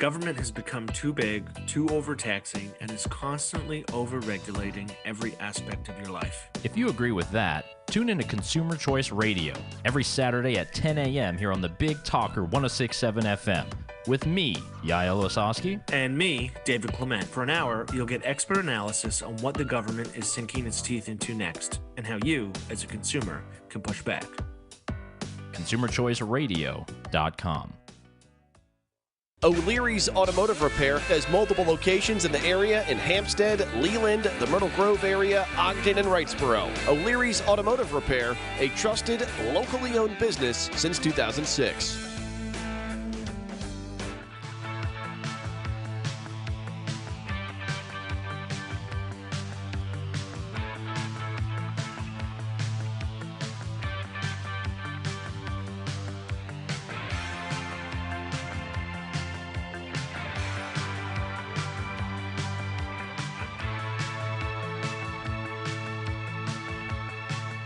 Government has become too big, too overtaxing, and is constantly over-regulating every aspect of your life. If you agree with that, tune into Consumer Choice Radio every Saturday at 10 a.m. here on the Big Talker 106.7 FM. With me, Yael Osowski. And me, David Clement. For an hour, you'll get expert analysis on what the government is sinking its teeth into next, and how you, as a consumer, can push back. ConsumerChoiceRadio.com. O'Leary's Automotive Repair has multiple locations in the area in Hampstead, Leland, the Myrtle Grove area, Ogden, and Wrightsboro. O'Leary's Automotive Repair, a trusted, locally owned business since 2006.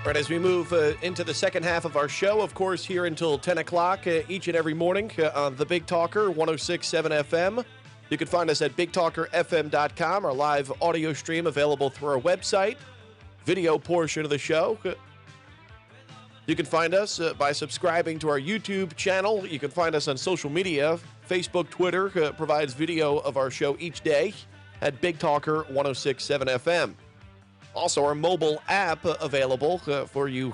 Right, as we move into the second half of our show, of course, here until 10 o'clock each and every morning on the Big Talker 106.7 FM. You can find us at bigtalkerfm.com, our live audio stream available through our website, video portion of the show. You can find us by subscribing to our YouTube channel. You can find us on social media. Facebook, Twitter provides video of our show each day at Big Talker 106.7 FM. Also, our mobile app available for you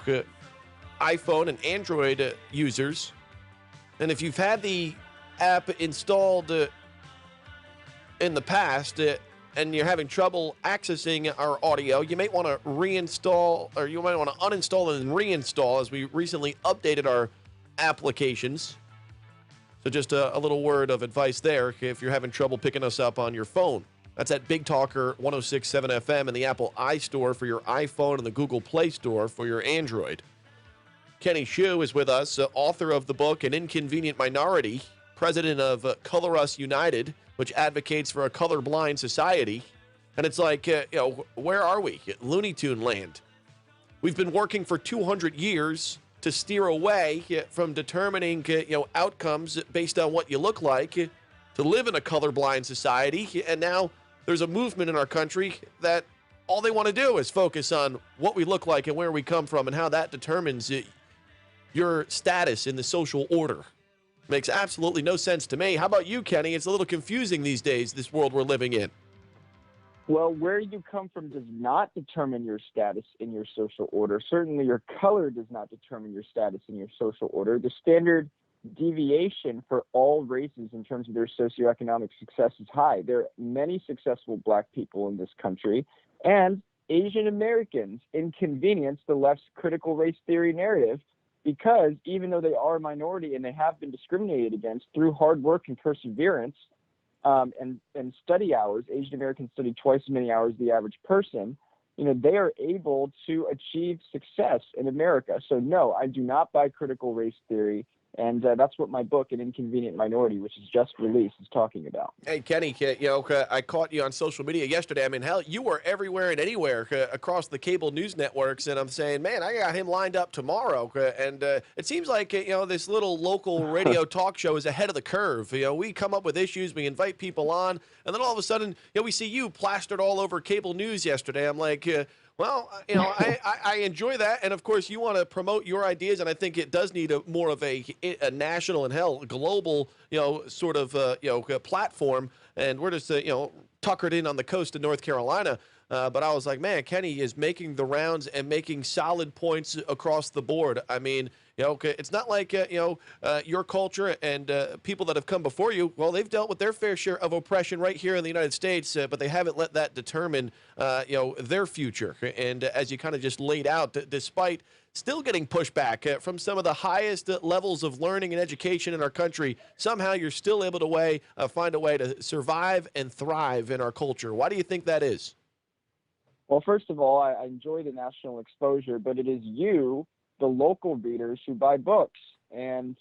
iPhone and Android users. And if you've had the app installed in the past and you're having trouble accessing our audio, you may want to reinstall, or you might want to uninstall and reinstall, as we recently updated our applications. So just a little word of advice there if you're having trouble picking us up on your phone. That's at Big Talker 106.7 FM in the Apple iStore for your iPhone and the Google Play Store for your Android. Kenny Xu is with us, author of the book An Inconvenient Minority, president of Color Us United, which advocates for a colorblind society. And it's like, where are we? Looney Tune land. We've been working for 200 years to steer away from determining, outcomes based on what you look like, to live in a colorblind society. And now there's a movement in our country that all they want to do is focus on what we look like and where we come from and how that determines your status in the social order. Makes absolutely no sense to me. How about you, Kenny? It's a little confusing these days, this world we're living in. Well, where you come from does not determine your status in your social order. Certainly your color does not determine your status in your social order. The standard deviation for all races in terms of their socioeconomic success is high. There are many successful black people in this country, and Asian Americans inconvenience the left's critical race theory narrative because even though they are a minority and they have been discriminated against through hard work and perseverance and study hours, Asian Americans study twice as many hours as the average person, they are able to achieve success in America. So no, I do not buy critical race theory. And that's what my book, An Inconvenient Minority, which is just released, is talking about. Hey, Kenny, I caught you on social media yesterday. I mean, hell, you were everywhere and anywhere across the cable news networks. And I'm saying, man, I got him lined up tomorrow. And it seems like, this little local radio talk show is ahead of the curve. We come up with issues, we invite people on, and then all of a sudden, we see you plastered all over cable news yesterday. I'm like, well, I enjoy that, and of course, you want to promote your ideas, and I think it does need more of a national and global, sort of platform. And we're just tuckered in on the coast of North Carolina. But I was like, man, Kenny is making the rounds and making solid points across the board. I mean, it's not like, your culture and people that have come before you, well, they've dealt with their fair share of oppression right here in the United States, but they haven't let that determine, their future. And as you kind of just laid out, despite still getting pushback from some of the highest levels of learning and education in our country, somehow you're still able to find a way to survive and thrive in our culture. Why do you think that is? Well, first of all, I enjoy the national exposure, but it is you, the local readers, who buy books. And,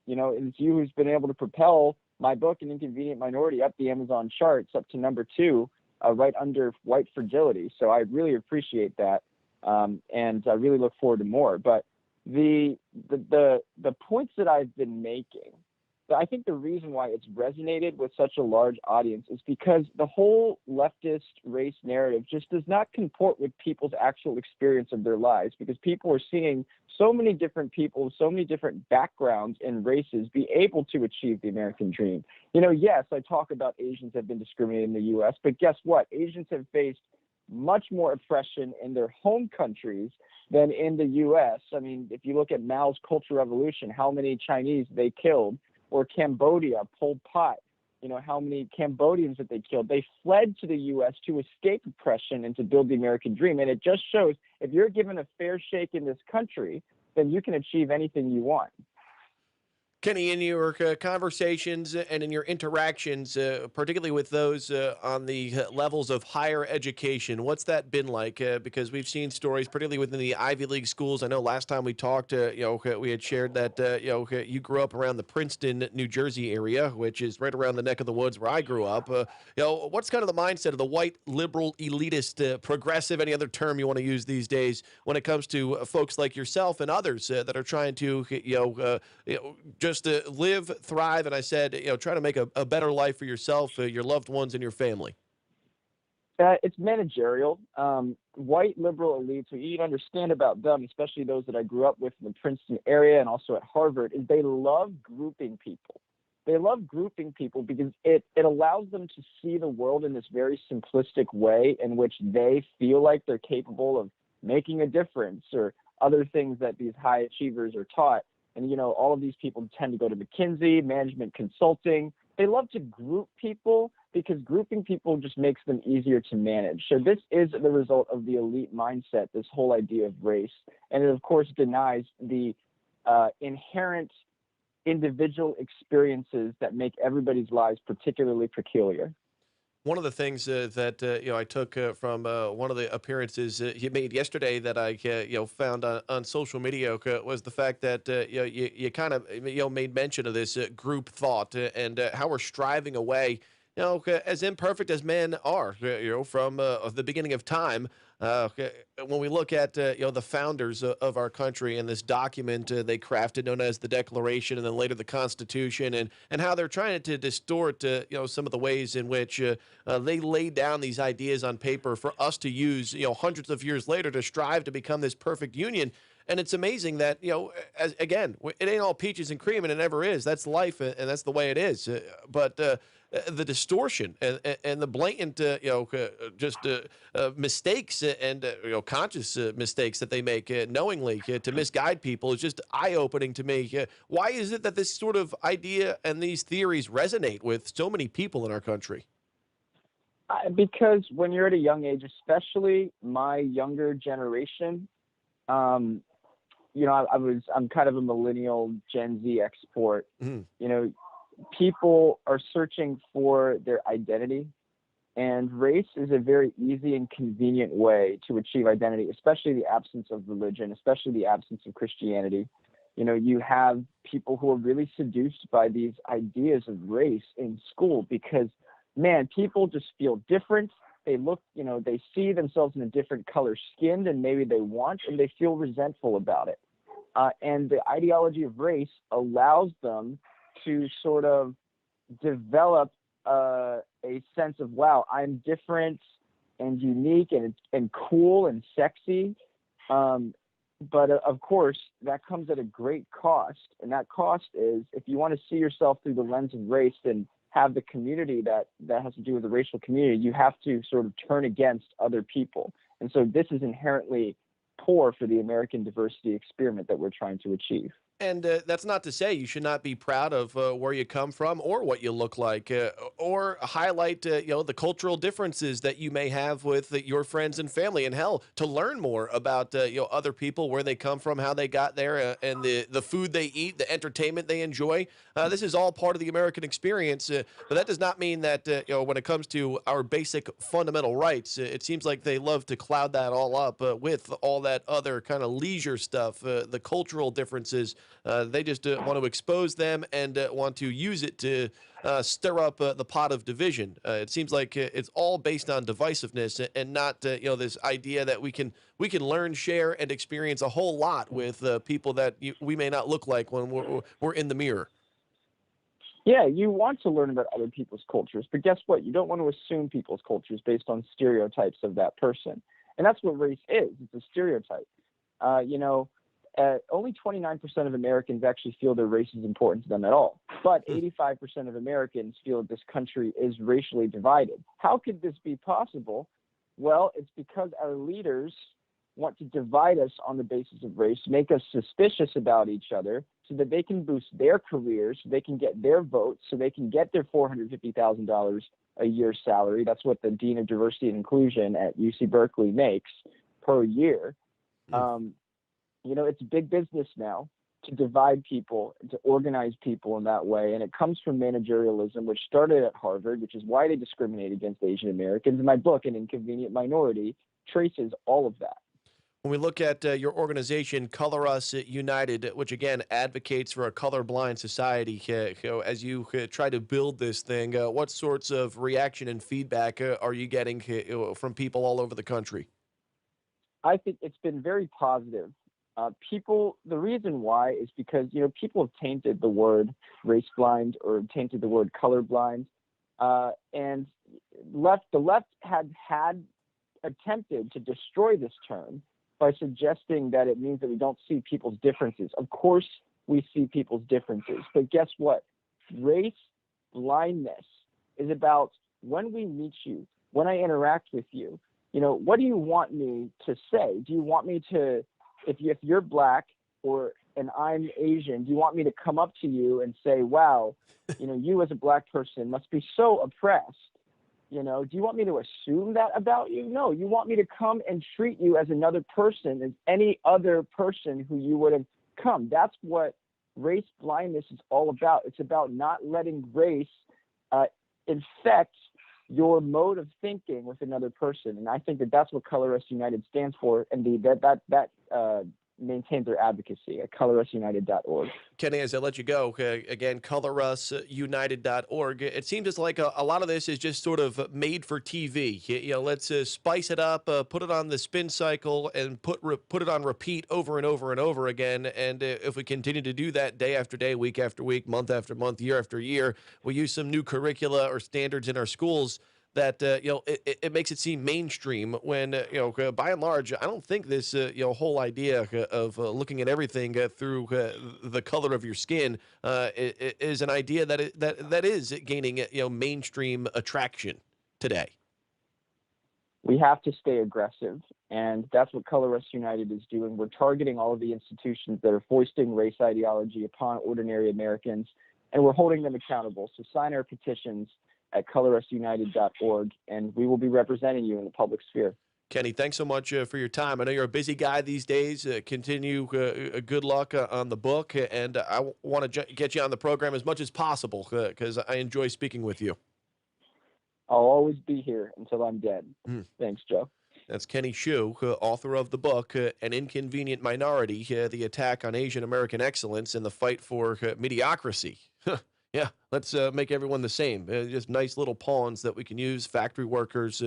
it's you who's been able to propel my book, An Inconvenient Minority, up the Amazon charts, up to number 2, right under White Fragility. So I really appreciate that. And I really look forward to more. But the points that I've been making, I think the reason why it's resonated with such a large audience is because the whole leftist race narrative just does not comport with people's actual experience of their lives, because people are seeing so many different people, so many different backgrounds and races be able to achieve the American dream. Yes, I talk about Asians have been discriminated in the U.S., but guess what? Asians have faced much more oppression in their home countries than in the U.S. I mean, if you look at Mao's Cultural Revolution, how many Chinese they killed, or Cambodia, Pol Pot, how many Cambodians that they killed. They fled to the U.S. to escape oppression and to build the American dream. And it just shows if you're given a fair shake in this country, then you can achieve anything you want. Kenny, in your conversations and in your interactions, particularly with those on the levels of higher education, what's that been like? Because we've seen stories, particularly within the Ivy League schools. I know last time we talked, we had shared that you grew up around the Princeton, New Jersey area, which is right around the neck of the woods where I grew up. What's kind of the mindset of the white liberal elitist, progressive, any other term you want to use these days, when it comes to folks like yourself and others that are trying to just live, thrive, and I said, try to make a better life for yourself, your loved ones, and your family? It's managerial. White liberal elites, what you need to understand about them, especially those that I grew up with in the Princeton area and also at Harvard, is they love grouping people. They love grouping people because it allows them to see the world in this very simplistic way in which they feel like they're capable of making a difference, or other things that these high achievers are taught. And, all of these people tend to go to McKinsey, management consulting. They love to group people because grouping people just makes them easier to manage. So this is the result of the elite mindset, this whole idea of race. And it, of course, denies the inherent individual experiences that make everybody's lives particularly peculiar. One of the things that I took from one of the appearances he made yesterday that I found on social media was the fact that you kind of made mention of this group thought and how we're striving away, as imperfect as men are, from the beginning of time. When we look at the founders of our country and this document they crafted, known as the Declaration, and then later the Constitution, and how they're trying to distort some of the ways in which they laid down these ideas on paper for us to use hundreds of years later to strive to become this perfect union. And it's amazing that, again, it ain't all peaches and cream, and it never is. That's life, and that's the way it is. But the distortion and the blatant, mistakes and conscious mistakes that they make knowingly to misguide people is just eye-opening to me. Why is it that this sort of idea and these theories resonate with so many people in our country? Because when you're at a young age, especially my younger generation, I'm kind of a millennial Gen Z export. People are searching for their identity, and race is a very easy and convenient way to achieve identity, especially the absence of religion, especially the absence of Christianity. You have people who are really seduced by these ideas of race in school because, man, people just feel different. They look, they see themselves in a different color skin than maybe they want, and they feel resentful about it. And the ideology of race allows them to sort of develop a sense of, wow, I'm different and unique and cool and sexy. But of course, that comes at a great cost. And that cost is, if you want to see yourself through the lens of race and have the community that has to do with the racial community, you have to sort of turn against other people. And so this is inherently poor for the American diversity experiment that we're trying to achieve. And that's not to say you should not be proud of where you come from or what you look like, or highlight the cultural differences that you may have with your friends and family. And hell, to learn more about other people, where they come from, how they got there, and the food they eat, the entertainment they enjoy. This is all part of the American experience. But that does not mean that when it comes to our basic fundamental rights, it seems like they love to cloud that all up with all that other kind of leisure stuff, the cultural differences. They just want to expose them and want to use it to stir up the pot of division. It seems like it's all based on divisiveness and not this idea that we can learn, share, and experience a whole lot with people that we may not look like when we're in the mirror. Yeah, you want to learn about other people's cultures, but guess what? You don't want to assume people's cultures based on stereotypes of that person. And that's what race is. It's a stereotype. Only 29% of Americans actually feel their race is important to them at all. But 85% of Americans feel that this country is racially divided. How could this be possible? Well, it's because our leaders want to divide us on the basis of race, make us suspicious about each other so that they can boost their careers, so they can get their votes, so they can get their $450,000 a year salary. That's what the Dean of Diversity and Inclusion at UC Berkeley makes per year. It's big business now to divide people and to organize people in that way. And it comes from managerialism, which started at Harvard, which is why they discriminate against Asian Americans. And my book, An Inconvenient Minority, traces all of that. When we look at your organization, Color Us United, which again advocates for a colorblind society, as you try to build this thing, what sorts of reaction and feedback are you getting from people all over the country? I think it's been very positive. The reason why is because, people have tainted the word race blind or tainted the word colorblind. And the left had attempted to destroy this term by suggesting that it means that we don't see people's differences. Of course, we see people's differences, but guess what? Race blindness is about when we meet you, when I interact with you, what do you want me to say? Do you want me to, if you're black and I'm Asian, do you want me to come up to you and say, wow, you as a black person must be so oppressed? Do you want me to assume that about you? No, you want me to come and treat you as another person, as any other person who you would have come. That's what race blindness is all about. It's about not letting race infect your mode of thinking with another person. And I think that that's what Color Us United stands for, and that maintains their advocacy at colorusunited.org. Kenny, as I let you go, again, colorusunited.org. It seems as like a lot of this is just sort of made for TV. Let's spice it up, put it on the spin cycle, and put it on repeat over and over and over again. And if we continue to do that day after day, week after week, month after month, year after year, we use some new curricula or standards in our schools that it makes it seem mainstream when by and large I don't think this whole idea of looking at everything through the color of your skin is an idea that is gaining mainstream attraction today. We have to stay aggressive, and that's what Color Us United is doing. We're targeting all of the institutions that are foisting race ideology upon ordinary Americans, and we're holding them accountable. So sign our petitions at colorusunited.org, and we will be representing you in the public sphere. Kenny, thanks so much for your time. I know you're a busy guy these days. Continue good luck on the book, and I want to get you on the program as much as possible because I enjoy speaking with you. I'll always be here until I'm dead. Thanks, Joe. That's Kenny Shoe, author of the book, An Inconvenient Minority, The Attack on Asian American Excellence and the Fight for Mediocrity. Yeah, let's make everyone the same. Just nice little pawns that we can use. Factory workers,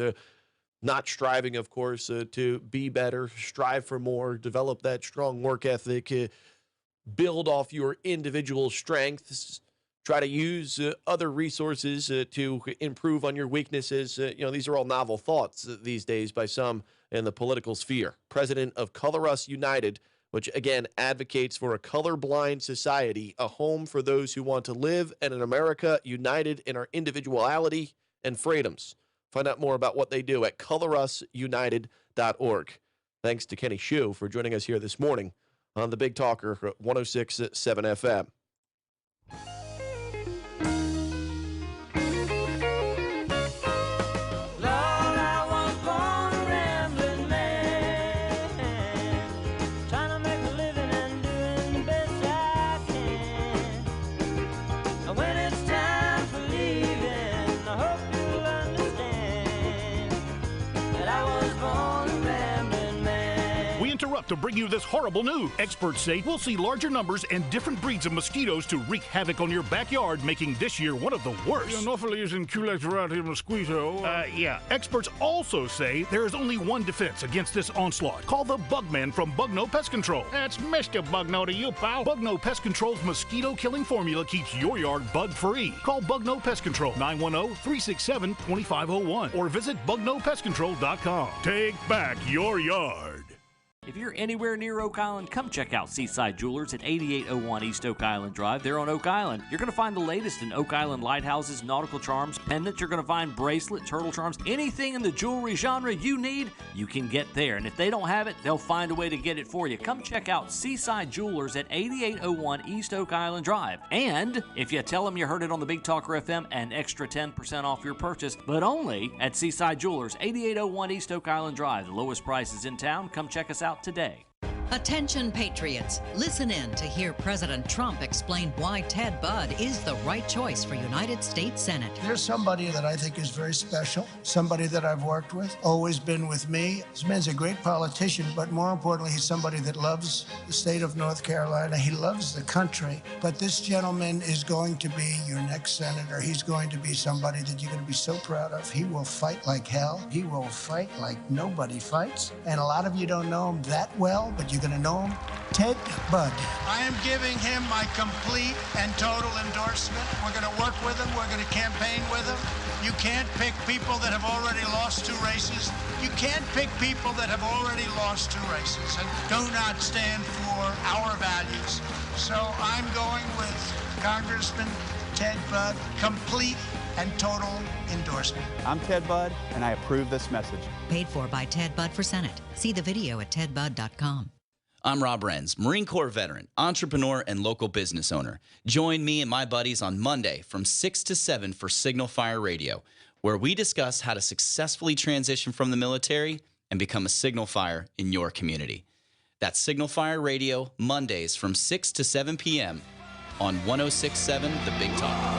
not striving, of course, to be better, strive for more, develop that strong work ethic, build off your individual strengths, try to use other resources to improve on your weaknesses. These are all novel thoughts these days by some in the political sphere. President of Color Us United, which, again, advocates for a colorblind society, a home for those who want to live in an America united in our individuality and freedoms. Find out more about what they do at colorusunited.org. Thanks to Kenny Shoe for joining us here this morning on the Big Talker 106.7 FM. To bring you this horrible news. Experts say we'll see larger numbers and different breeds of mosquitoes to wreak havoc on your backyard, making this year one of the worst. Anopheles and Culex variety mosquito. Yeah. Experts also say there is only one defense against this onslaught. Call the Bugman from Bugno Pest Control. That's Mr. Bugno to you, pal. Bugno Pest Control's mosquito-killing formula keeps your yard bug-free. Call Bugno Pest Control, 910-367-2501, or visit bugnopestcontrol.com. Take back your yard. If you're anywhere near Oak Island, come check out Seaside Jewelers at 8801 East Oak Island Drive. They're on Oak Island. You're going to find the latest in Oak Island lighthouses, nautical charms, pendants. You're going to find bracelet, turtle charms, anything in the jewelry genre you need, you can get there. And if they don't have it, they'll find a way to get it for you. Come check out Seaside Jewelers at 8801 East Oak Island Drive. And if you tell them you heard it on the Big Talker FM, an extra 10% off your purchase, but only at Seaside Jewelers, 8801 East Oak Island Drive. The lowest prices in town. Come check us out today. Attention patriots, listen in to hear President Trump explain why Ted Budd is the right choice for United States Senate. There's somebody that I think is very special, somebody that I've worked with, always been with me. This man's a great politician, but more importantly, he's somebody that loves the state of North Carolina. He loves the country. But this gentleman is going to be your next senator. He's going to be somebody that you're going to be so proud of. He will fight like hell. He will fight like nobody fights. And a lot of you don't know him that well, but you're going to know him. Ted Budd. I am giving him my complete and total endorsement. We're going to work with him. We're going to campaign with him. You can't pick people that have already lost 2 races. You can't pick people that have already lost 2 races and do not stand for our values. So I'm going with Congressman Ted Budd, complete and total endorsement. I'm Ted Budd, and I approve this message. Paid for by Ted Budd for Senate. See the video at tedbudd.com. I'm Rob Renz, Marine Corps veteran, entrepreneur, and local business owner. Join me and my buddies on Monday from 6 to 7 for Signal Fire Radio, where we discuss how to successfully transition from the military and become a signal fire in your community. That's Signal Fire Radio, Mondays from 6 to 7 p.m. on 106.7 The Big Talk.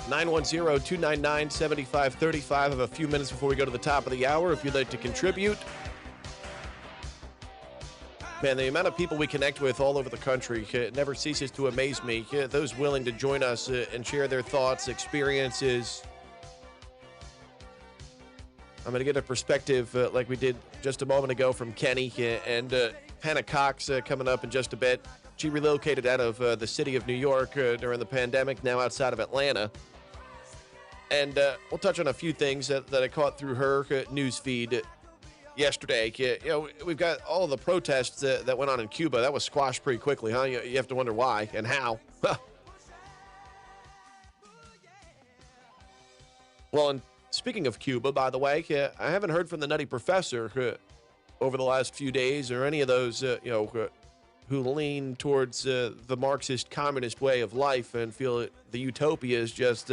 Nine 299-7535. I have a few minutes before we go to the top of the hour. If you'd like to contribute. Man, the amount of people we connect with all over the country never ceases to amaze me. Those willing to join us and share their thoughts, experiences. I'm going to get a perspective like we did just a moment ago from Kenny and Hanna Cox coming up in just a bit. She relocated out of the city of New York during the pandemic, now outside of Atlanta. And we'll touch on a few things that I caught through her news feed yesterday. You know, we've got all of the protests that went on in Cuba. That was squashed pretty quickly, huh? You have to wonder why and how. Well, and speaking of Cuba, by the way, I haven't heard from the Nutty Professor over the last few days or any of those, who lean towards the Marxist communist way of life and feel the utopia is just,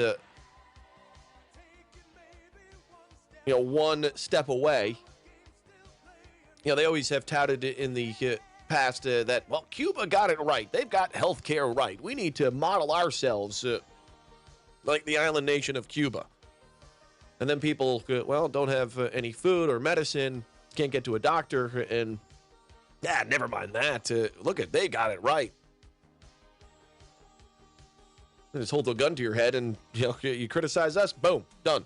one step away. They always have touted in the past that, well, Cuba got it right. They've got health care right. We need to model ourselves like the island nation of Cuba. And then people, don't have any food or medicine, can't get to a doctor, and never mind that. Look they got it right. Just hold a gun to your head and, you criticize us, boom, done.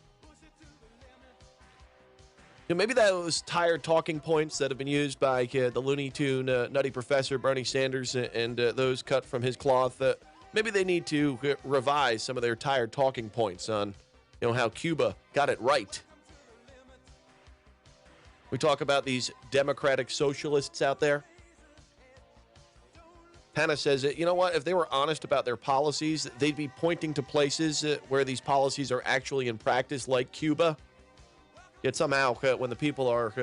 Maybe those tired talking points that have been used by the Looney Tune Nutty Professor Bernie Sanders and those cut from his cloth, maybe they need to revise some of their tired talking points on, how Cuba got it right. We talk about these democratic socialists out there. Hanna says, you know what? If they were honest about their policies, they'd be pointing to places where these policies are actually in practice, like Cuba. Yet somehow, when the people are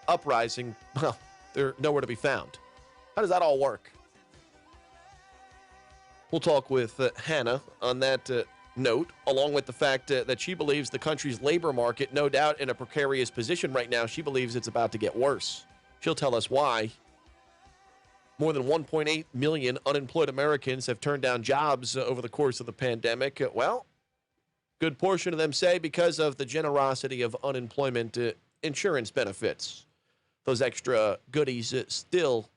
uprising, well, they're nowhere to be found. How does that all work? We'll talk with Hanna on that note, along with the fact that she believes the country's labor market, no doubt in a precarious position right now, she believes it's about to get worse. She'll tell us why. More than 1.8 million unemployed Americans have turned down jobs over the course of the pandemic. Well, good portion of them say because of the generosity of unemployment insurance benefits. Those extra goodies still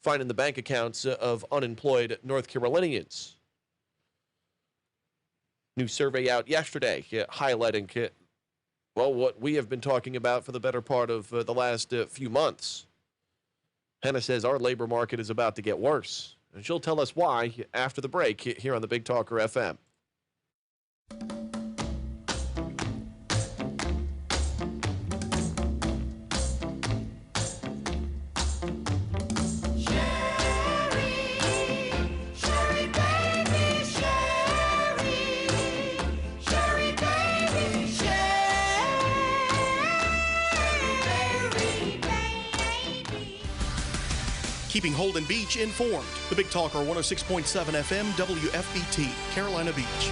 find in the bank accounts of unemployed North Carolinians. New survey out yesterday highlighting, what we have been talking about for the better part of the last few months. Hanna says our labor market is about to get worse. And she'll tell us why after the break here on the Big Talker FM. Keeping Holden Beach informed. The Big Talker 106.7 FM WFBT, Carolina Beach.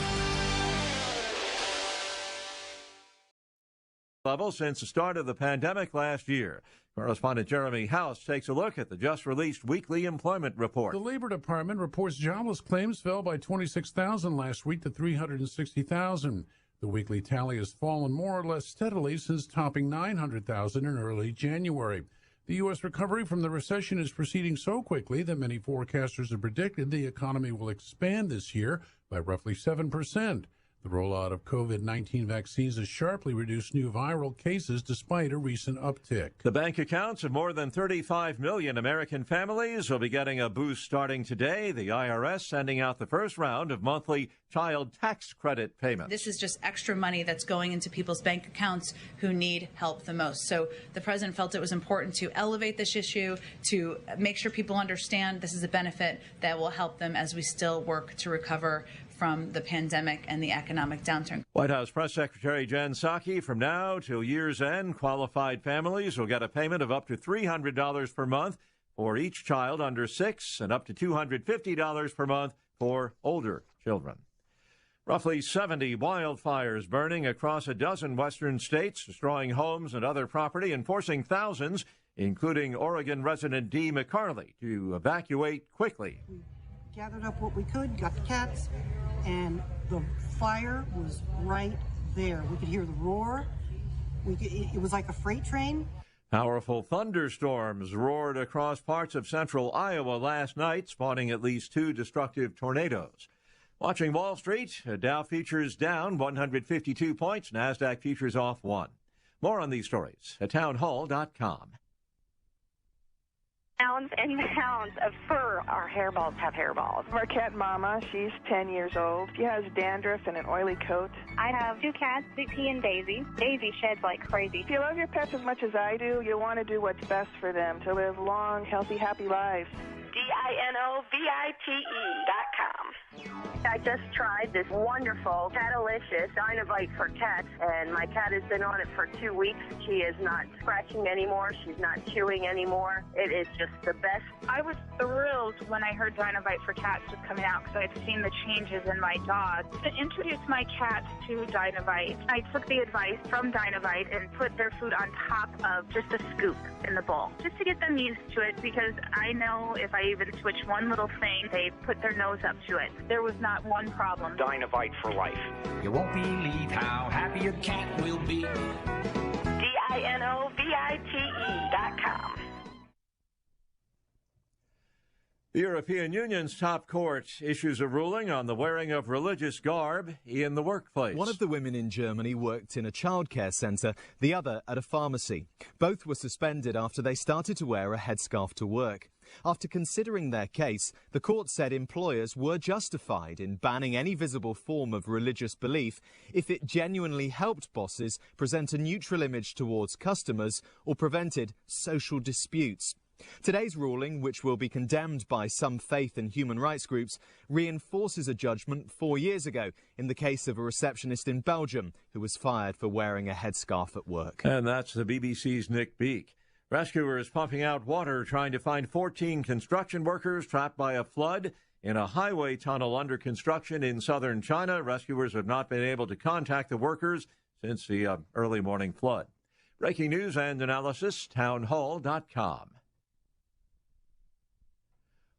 Level since the start of the pandemic last year. Correspondent Jeremy House takes a look at the just-released weekly employment report. The Labor Department reports jobless claims fell by 26,000 last week to 360,000. The weekly tally has fallen more or less steadily since topping 900,000 in early January. The U.S. recovery from the recession is proceeding so quickly that many forecasters have predicted the economy will expand this year by roughly 7%. The rollout of COVID-19 vaccines has sharply reduced new viral cases despite a recent uptick. The bank accounts of more than 35 million American families will be getting a boost starting today. The IRS sending out the first round of monthly child tax credit payments. This is just extra money that's going into people's bank accounts who need help the most. So the president felt it was important to elevate this issue, to make sure people understand this is a benefit that will help them as we still work to recover from the pandemic and the economic downturn. White House Press Secretary Jen Psaki, from now till year's end, qualified families will get a payment of up to $300 per month for each child under 6 and up to $250 per month for older children. Roughly 70 wildfires burning across a dozen western states, destroying homes and other property and forcing thousands, including Oregon resident Dee McCarley, to evacuate quickly. Gathered up what we could, got the cats, and the fire was right there. We could hear the roar. It was like a freight train. Powerful thunderstorms roared across parts of central Iowa last night, spawning at least 2 destructive tornadoes. Watching Wall Street, Dow futures down 152 points, NASDAQ futures off 1. More on these stories at townhall.com. Mounds and mounds of fur. Our hairballs have hairballs. Our cat Mama, she's 10 years old. She has dandruff and an oily coat. I have 2 cats, Big P and Daisy. Daisy sheds like crazy. If you love your pets as much as I do, you want to do what's best for them, to live long, healthy, happy lives. DINOVITE.com. I just tried this wonderful Catalicious Dynovite for cats, and my cat has been on it for 2 weeks. She is not scratching anymore. She's not chewing anymore. It is just the best. I was thrilled when I heard Dynovite for cats was coming out because I'd seen the changes in my dog. To introduce my cats to Dynovite, I took the advice from Dynovite and put their food on top of just a scoop in the bowl, just to get them used to it, because I know if I even switch one little thing, they put their nose up to it. There was not one problem. Dynovite for life. You won't believe how happy your cat will be. DINOVITE.com. The European Union's top court issues a ruling on the wearing of religious garb in the workplace. One of the women in Germany worked in a childcare centre, the other at a pharmacy. Both were suspended after they started to wear a headscarf to work. After considering their case, the court said employers were justified in banning any visible form of religious belief if it genuinely helped bosses present a neutral image towards customers or prevented social disputes. Today's ruling, which will be condemned by some faith and human rights groups, reinforces a judgment 4 years ago in the case of a receptionist in Belgium who was fired for wearing a headscarf at work. And that's the BBC's Nick Beake. Rescuers pumping out water trying to find 14 construction workers trapped by a flood in a highway tunnel under construction in southern China. Rescuers have not been able to contact the workers since the early morning flood. Breaking news and analysis, townhall.com.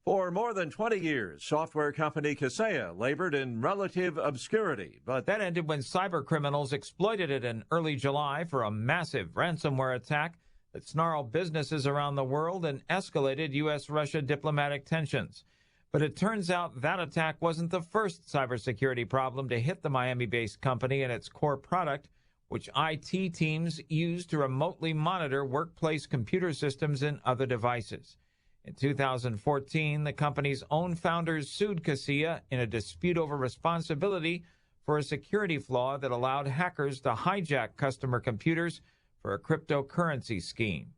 For more than 20 years, software company Kaseya labored in relative obscurity, but that ended when cyber criminals exploited it in early July for a massive ransomware attack that snarled businesses around the world and escalated U.S.-Russia diplomatic tensions. But it turns out that attack wasn't the first cybersecurity problem to hit the Miami-based company and its core product, which IT teams use to remotely monitor workplace computer systems and other devices. In 2014, the company's own founders sued Casilla in a dispute over responsibility for a security flaw that allowed hackers to hijack customer computers for a cryptocurrency scheme.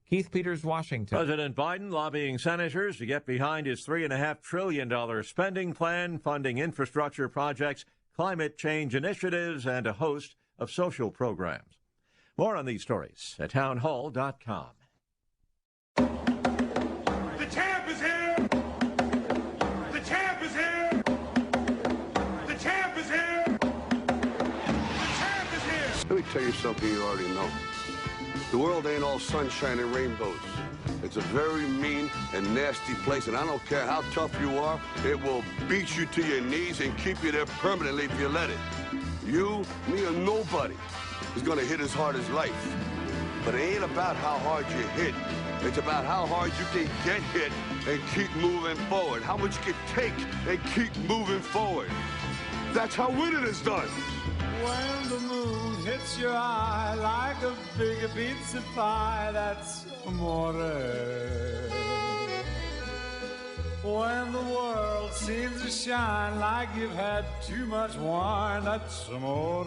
Keith Peters, Washington. President Biden lobbying senators to get behind his $3.5 trillion spending plan, funding infrastructure projects, climate change initiatives, and a host of social programs. More on these stories at townhall.com. The champ is here! The champ is here! The champ is here! The champ is here! Let me tell you something you already know. The world ain't all sunshine and rainbows. It's a very mean and nasty place, and I don't care how tough you are, it will beat you to your knees and keep you there permanently if you let it. You, me, or nobody is gonna hit as hard as life. But it ain't about how hard you hit. It's about how hard you can get hit and keep moving forward. How much you can take and keep moving forward. That's how winning is done. When the moon hits your eye like a big pizza pie, that's amore. When the world seems to shine like you've had too much wine, that's amore.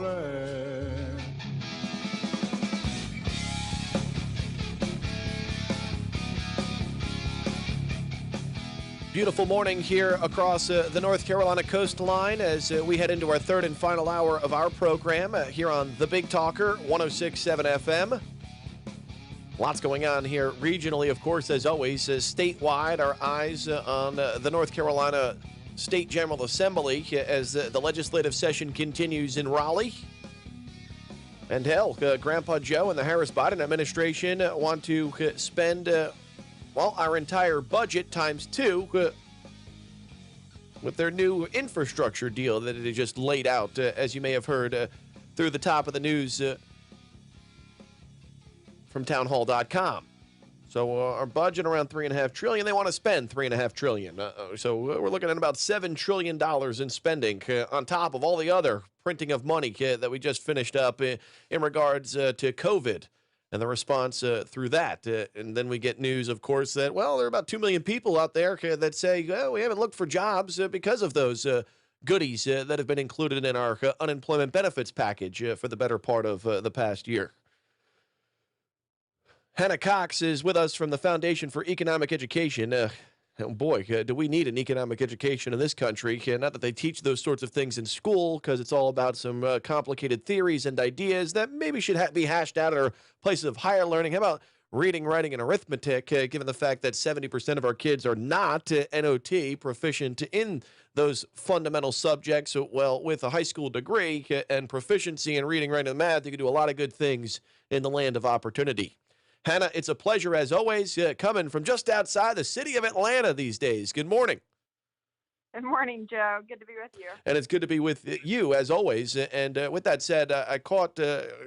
Beautiful morning here across the North Carolina coastline as we head into our third and final hour of our program here on The Big Talker, 106.7 FM. Lots going on here regionally, of course, as always. Statewide, our eyes on the North Carolina State General Assembly as the legislative session continues in Raleigh. And hell, Grandpa Joe and the Harris Biden administration want to spend our entire budget times two with their new infrastructure deal that it just laid out, as you may have heard through the top of the news from townhall.com. So our budget around $3.5 trillion. They want to spend $3.5 trillion. So we're looking at about $7 trillion in spending on top of all the other printing of money that we just finished up in regards to COVID. And the response through that. And then we get news, of course, that, well, there are about 2 million people out there that say, well, we haven't looked for jobs because of those goodies that have been included in our unemployment benefits package for the better part of the past year. Hanna Cox is with us from the Foundation for Economic Education. Oh boy, do we need an economic education in this country. Not that they teach those sorts of things in school, because it's all about some complicated theories and ideas that maybe should be hashed out at our places of higher learning. How about reading, writing, and arithmetic, given the fact that 70% of our kids are not NOT proficient in those fundamental subjects? Well, with a high school degree and proficiency in reading, writing, and math, you can do a lot of good things in the land of opportunity. Hanna, it's a pleasure, as always, coming from just outside the city of Atlanta these days. Good morning. Good morning, Joe. Good to be with you. And it's good to be with you, as always. And with that said, I caught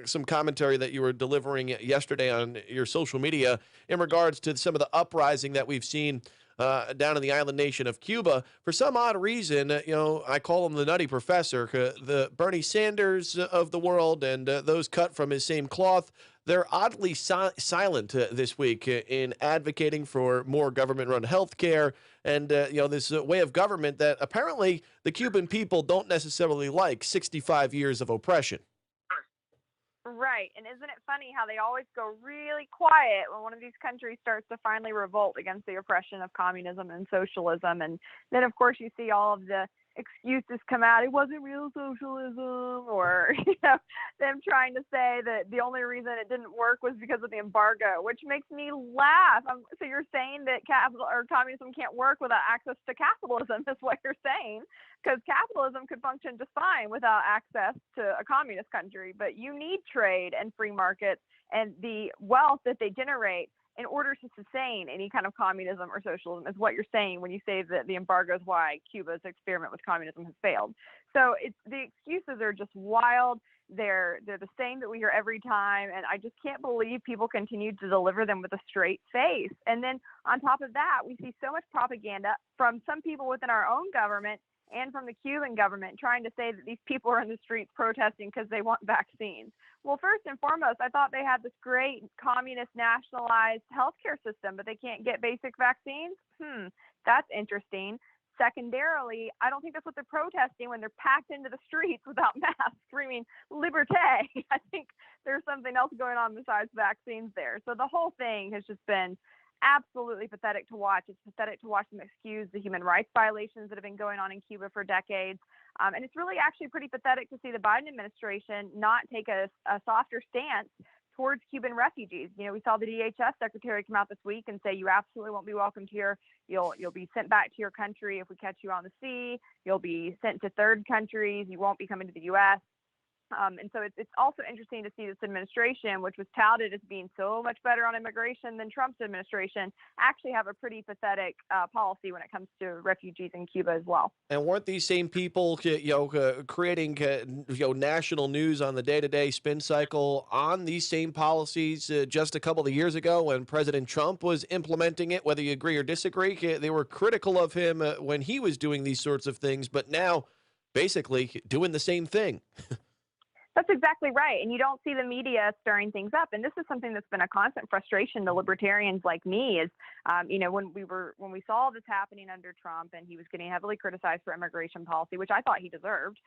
some commentary that you were delivering yesterday on your social media in regards to some of the uprising that we've seen down in the island nation of Cuba. For some odd reason, I call him the nutty professor, the Bernie Sanders of the world and those cut from his same cloth. They're oddly silent this week in advocating for more government-run health care and, this way of government that apparently the Cuban people don't necessarily like. 65 years of oppression. Right. And isn't it funny how they always go really quiet when one of these countries starts to finally revolt against the oppression of communism and socialism? And then, of course, you see all of the excuses come out. It wasn't real socialism, or them trying to say that the only reason it didn't work was because of the embargo, which makes me laugh. So you're saying that communism can't work without access to capitalism is what you're saying, because capitalism could function just fine without access to a communist country, but you need trade and free markets and the wealth that they generate in order to sustain any kind of communism or socialism, is what you're saying when you say that the embargo is why Cuba's experiment with communism has failed. So the excuses are just wild. They're the same that we hear every time, and I just can't believe people continue to deliver them with a straight face. And then on top of that, we see so much propaganda from some people within our own government and from the Cuban government trying to say that these people are in the streets protesting because they want vaccines. Well, first and foremost, I thought they had this great communist nationalized healthcare system, but they can't get basic vaccines. That's interesting. Secondarily, I don't think that's what they're protesting when they're packed into the streets without masks screaming liberté. I think there's something else going on besides vaccines there. So the whole thing has just been absolutely pathetic to watch. It's pathetic to watch them excuse the human rights violations that have been going on in Cuba for decades. And it's really actually pretty pathetic to see the Biden administration not take a softer stance towards Cuban refugees. You know, we saw the DHS secretary come out this week and say, you absolutely won't be welcomed here. You'll be sent back to your country if we catch you on the sea. You'll be sent to third countries. You won't be coming to the U.S. And so it's also interesting to see this administration, which was touted as being so much better on immigration than Trump's administration, actually have a pretty pathetic policy when it comes to refugees in Cuba as well. And weren't these same people, creating, national news on the day-to-day spin cycle on these same policies just a couple of years ago when President Trump was implementing it? Whether you agree or disagree, they were critical of him when he was doing these sorts of things, but now basically doing the same thing. That's exactly right. And you don't see the media stirring things up. And this is something that's been a constant frustration to libertarians like me is, when we saw this happening under Trump and he was getting heavily criticized for immigration policy, which I thought he deserved,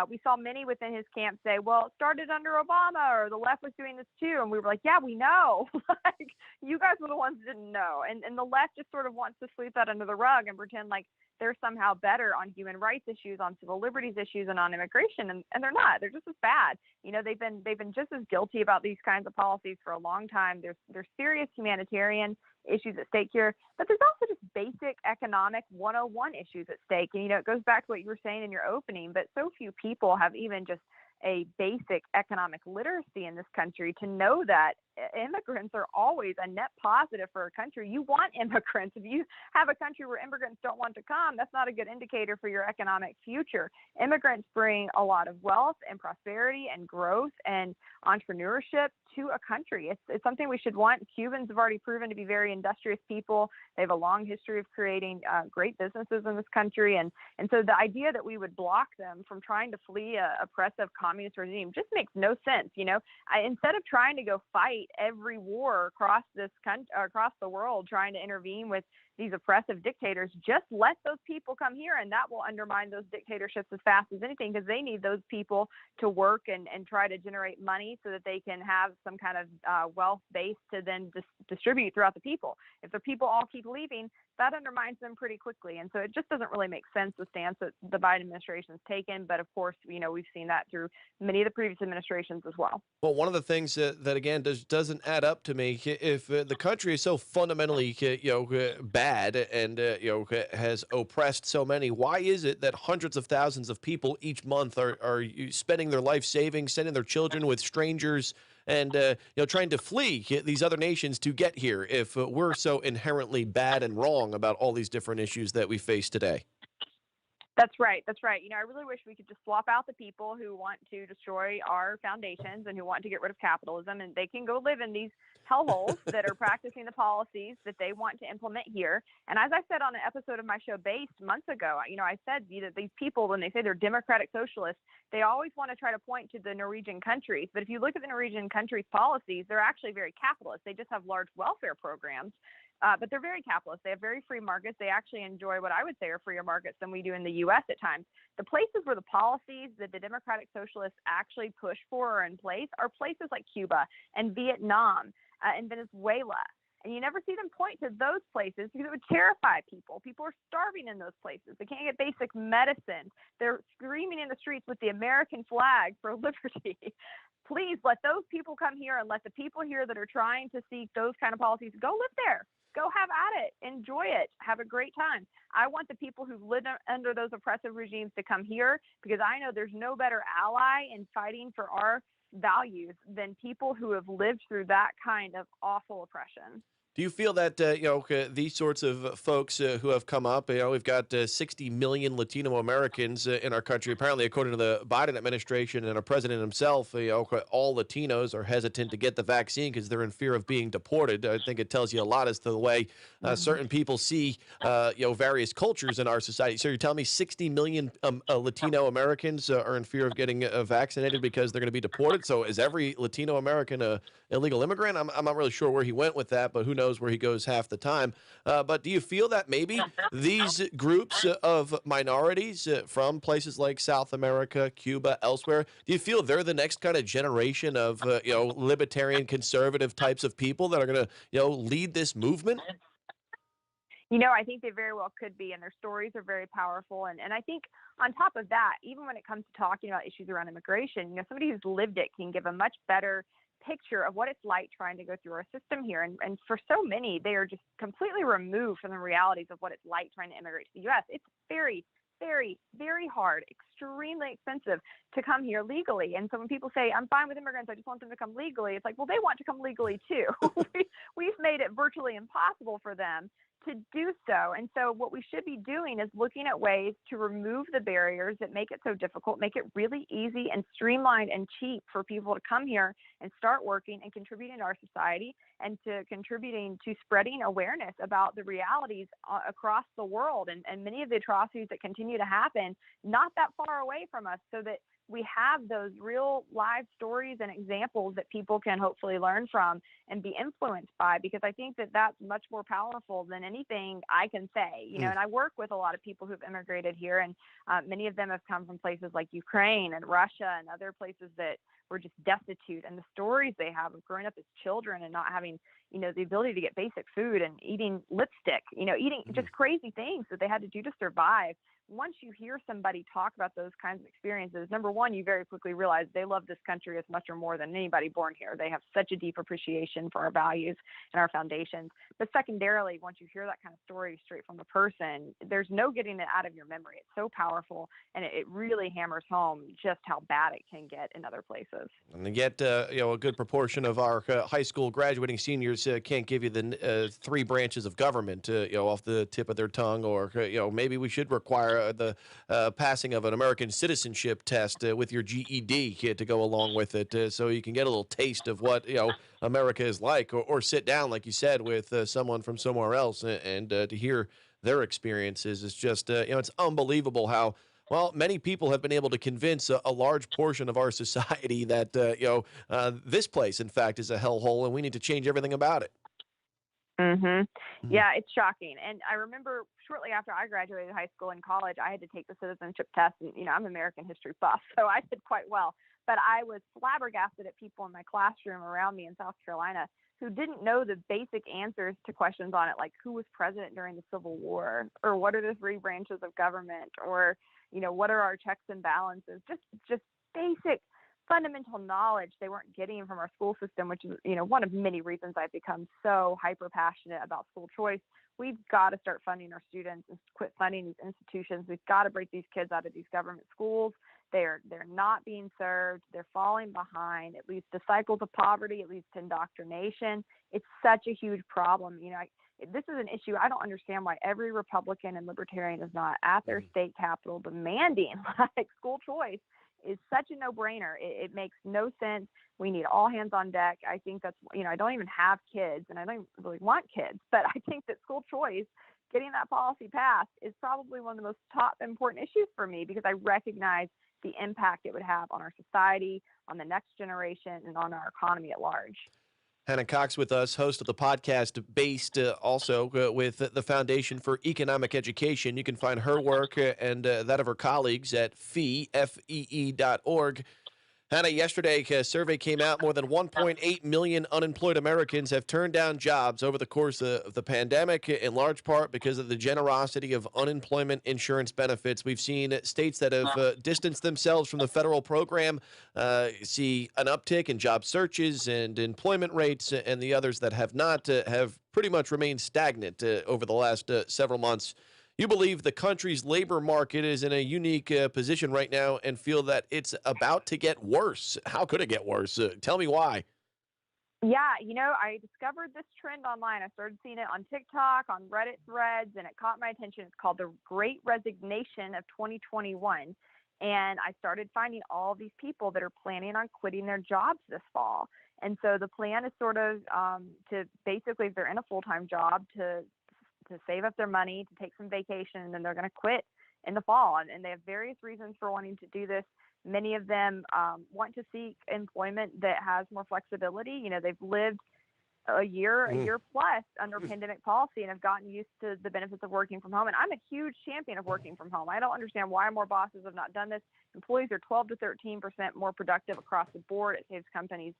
we saw many within his camp say, well, it started under Obama or the left was doing this too. And we were like, yeah, we know. Like, you guys were the ones that didn't know. And the left just sort of wants to sweep that under the rug and pretend like they're somehow better on human rights issues, on civil liberties issues, and on immigration, and they're not. They're just as bad. You know, they've been just as guilty about these kinds of policies for a long time. There's serious humanitarian issues at stake here, but there's also just basic economic 101 issues at stake. And, it goes back to what you were saying in your opening, but so few people have even just a basic economic literacy in this country to know that immigrants are always a net positive for a country. You want immigrants. If you have a country where immigrants don't want to come, that's not a good indicator for your economic future. Immigrants bring a lot of wealth and prosperity and growth and entrepreneurship to a country. It's something we should want. Cubans have already proven to be very industrious people. They have a long history of creating great businesses in this country. And so the idea that we would block them from trying to flee a oppressive communist regime just makes no sense. Instead of trying to go fight every war across across the world, trying to intervene with these oppressive dictators, just let those people come here, and that will undermine those dictatorships as fast as anything, because they need those people to work and try to generate money so that they can have some kind of wealth base to then distribute throughout the people. If the people all keep leaving, that undermines them pretty quickly. And so it just doesn't really make sense, the stance that the Biden administration has taken. But of course, we've seen that through many of the previous administrations as well. Well, one of the things that again doesn't add up to me, if the country is so fundamentally bad and has oppressed so many, why is it that hundreds of thousands of people each month are spending their life savings, sending their children with strangers, and trying to flee these other nations to get here if we're so inherently bad and wrong about all these different issues that we face today? That's right. I really wish we could just swap out the people who want to destroy our foundations and who want to get rid of capitalism, and they can go live in these hellholes that are practicing the policies that they want to implement here. And as I said on an episode of my show Based months ago, I said that these people, when they say they're democratic socialists, they always want to try to point to the Norwegian countries. But if you look at the Norwegian countries' policies, they're actually very capitalist. They just have large welfare programs. But they're very capitalist. They have very free markets. They actually enjoy what I would say are freer markets than we do in the U.S. at times. The places where the policies that the democratic socialists actually push for are in place are places like Cuba and Vietnam and Venezuela. And you never see them point to those places because it would terrify people. People are starving in those places. They can't get basic medicine. They're screaming in the streets with the American flag for liberty. Please let those people come here and let the people here that are trying to seek those kind of policies go live there. Go have at it. Enjoy it. Have a great time. I want the people who've lived under those oppressive regimes to come here, because I know there's no better ally in fighting for our values than people who have lived through that kind of awful oppression. Do you feel that these sorts of folks who have come up? We've got 60 million Latino Americans in our country. Apparently, according to the Biden administration and our president himself, all Latinos are hesitant to get the vaccine because they're in fear of being deported. I think it tells you a lot as to the way certain people see various cultures in our society. So you're telling me 60 million Latino Americans are in fear of getting vaccinated because they're going to be deported? So is every Latino American a illegal immigrant? I'm not really sure where he went with that, but who knows where he goes half the time. But do you feel that maybe these groups of minorities from places like South America, Cuba, elsewhere, do you feel they're the next kind of generation of libertarian conservative types of people that are going to lead this movement? I think they very well could be, and their stories are very powerful. And I think on top of that, even when it comes to talking about issues around immigration, somebody who's lived it can give a much better picture of what it's like trying to go through our system here. And for so many, they are just completely removed from the realities of what it's like trying to immigrate to the U.S. It's very, very, very hard, extremely expensive to come here legally. And so when people say, I'm fine with immigrants, I just want them to come legally, it's like, well, they want to come legally too. We've made it virtually impossible for them to do so. And so what we should be doing is looking at ways to remove the barriers that make it so difficult, make it really easy and streamlined and cheap for people to come here and start working and contributing to our society and to contributing to spreading awareness about the realities across the world and many of the atrocities that continue to happen not that far away from us, so that we have those real live stories and examples that people can hopefully learn from and be influenced by, because I think that that's much more powerful than anything I can say, and I work with a lot of people who've immigrated here, and many of them have come from places like Ukraine and Russia and other places that were just destitute, and the stories they have of growing up as children and not having, the ability to get basic food and eating lipstick, eating just crazy things that they had to do to survive. Once you hear somebody talk about those kinds of experiences, number one, you very quickly realize they love this country as much or more than anybody born here. They have such a deep appreciation for our values and our foundations. But secondarily, once you hear that kind of story straight from a person, there's no getting it out of your memory. It's so powerful, and it really hammers home just how bad it can get in other places. And yet, a good proportion of our high school graduating seniors can't give you the three branches of government, off the tip of their tongue, or maybe we should require the passing of an American citizenship test with your GED to go along with it, so you can get a little taste of what America is like, or sit down, like you said, with someone from somewhere else and to hear their experiences. Is just it's unbelievable how many people have been able to convince a large portion of our society that this place, in fact, is a hellhole, and we need to change everything about it. Yeah, it's shocking. And I remember shortly after I graduated high school and college, I had to take the citizenship test. And, I'm an American history buff, so I did quite well. But I was flabbergasted at people in my classroom around me in South Carolina who didn't know the basic answers to questions on it, like who was president during the Civil War, or what are the three branches of government, or, what are our checks and balances, just basic fundamental knowledge they weren't getting from our school system, which is, one of many reasons I've become so hyper passionate about school choice. We've got to start funding our students and quit funding these institutions. We've got to break these kids out of these government schools. They're not being served. They're falling behind. It leads to cycles of poverty. It leads to indoctrination. It's such a huge problem. This is an issue. I don't understand why every Republican and Libertarian is not at their state capitol demanding school choice. Is such a no-brainer. It makes no sense. We need all hands on deck. I think that's, I don't even have kids, and I don't really want kids, but I think that school choice, getting that policy passed, is probably one of the most top important issues for me, because I recognize the impact it would have on our society, on the next generation, and on our economy at large. Hanna Cox with us, host of the podcast based also with the Foundation for Economic Education. You can find her work and that of her colleagues at FEE.org. Hanna, yesterday a survey came out. More than 1.8 million unemployed Americans have turned down jobs over the course of the pandemic, in large part because of the generosity of unemployment insurance benefits. We've seen states that have distanced themselves from the federal program see an uptick in job searches and employment rates, and the others that have not have pretty much remained stagnant over the last several months. You believe the country's labor market is in a unique position right now and feel that it's about to get worse. How could it get worse? Tell me why. Yeah, I discovered this trend online. I started seeing it on TikTok, on Reddit threads, and it caught my attention. It's called the Great Resignation of 2021. And I started finding all these people that are planning on quitting their jobs this fall. And so the plan is sort of to basically, if they're in a full-time job, to save up their money, to take some vacation, and then they're going to quit in the fall. And they have various reasons for wanting to do this. Many of them want to seek employment that has more flexibility. They've lived a year plus under pandemic policy and have gotten used to the benefits of working from home. And I'm a huge champion of working from home. I don't understand why more bosses have not done this. Employees are 12 to 13% more productive across the board. It saves companies,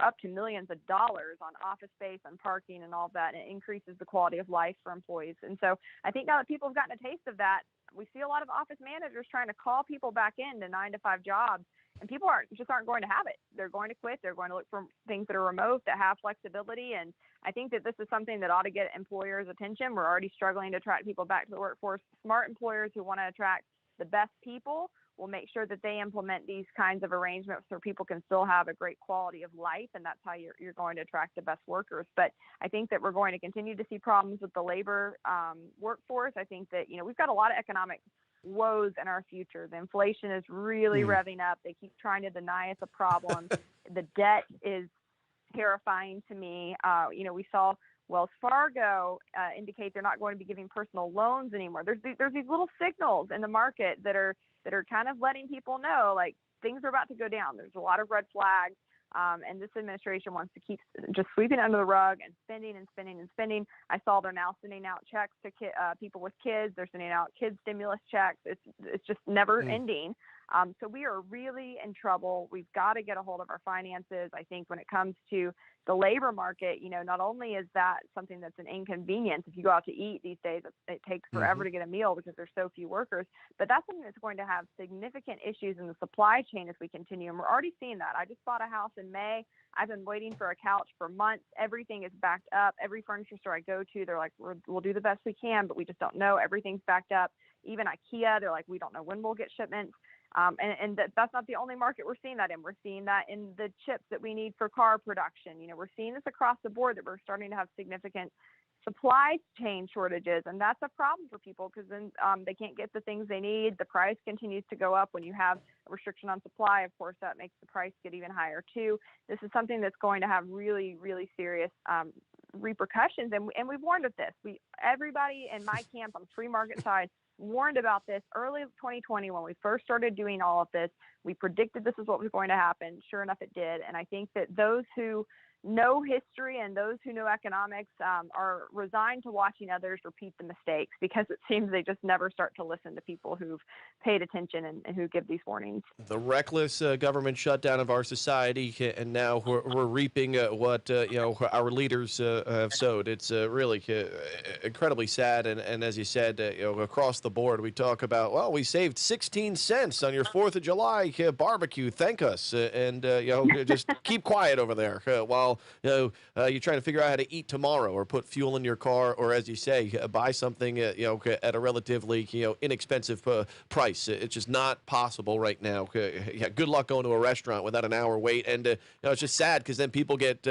up to millions of dollars on office space, on parking, and all of that. And it increases the quality of life for employees. And so I think now that people have gotten a taste of that, we see a lot of office managers trying to call people back into 9-to-5 jobs, and people aren't going to have it. They're going to quit. They're going to look for things that are remote, that have flexibility. And I think that this is something that ought to get employers' attention. We're already struggling to attract people back to the workforce. Smart employers who want to attract the best people will make sure that they implement these kinds of arrangements so people can still have a great quality of life, and that's how you're going to attract the best workers. But I think that we're going to continue to see problems with the labor workforce. I think that, we've got a lot of economic woes in our future. The inflation is really revving up. They keep trying to deny it's a problem. The debt is terrifying to me. We saw Wells Fargo indicate they're not going to be giving personal loans anymore. There's these little signals in the market that are kind of letting people know, like, things are about to go down. There's a lot of red flags, and this administration wants to keep just sweeping under the rug and spending and spending and spending. I saw they're now sending out checks to people with kids. They're sending out kids stimulus checks. It's just never ending. So we are really in trouble. We've got to get a hold of our finances. I think when it comes to the labor market, not only is that something that's an inconvenience. If you go out to eat these days, it takes forever to get a meal because there's so few workers. But that's something that's going to have significant issues in the supply chain as we continue. And we're already seeing that. I just bought a house in May. I've been waiting for a couch for months. Everything is backed up. Every furniture store I go to, they're like, we'll do the best we can, but we just don't know. Everything's backed up. Even IKEA, they're like, we don't know when we'll get shipments. And that's not the only market we're seeing that in. We're seeing that in the chips that we need for car production. We're seeing this across the board, that we're starting to have significant supply chain shortages. And that's a problem for people because then they can't get the things they need. The price continues to go up. When you have a restriction on supply, of course, that makes the price get even higher too. This is something that's going to have really, really serious repercussions. And we've warned of this. Everybody in my camp on the free market side warned about this early 2020 when we first started doing all of this. We predicted this is what was going to happen. Sure enough, it did. And I think that those who know history and those who know economics are resigned to watching others repeat the mistakes, because it seems they just never start to listen to people who've paid attention and who give these warnings. The reckless government shutdown of our society, and now we're reaping what our leaders have sowed. It's really incredibly sad. And as you said, across the board, we talk about, well, we saved 16 cents on your 4th of July barbecue. Thank us, and just keep quiet over there while you're trying to figure out how to eat tomorrow, or put fuel in your car, or, as you say, buy something at a relatively inexpensive price. It's just not possible right now. Yeah, good luck going to a restaurant without an hour wait, and it's just sad because then people get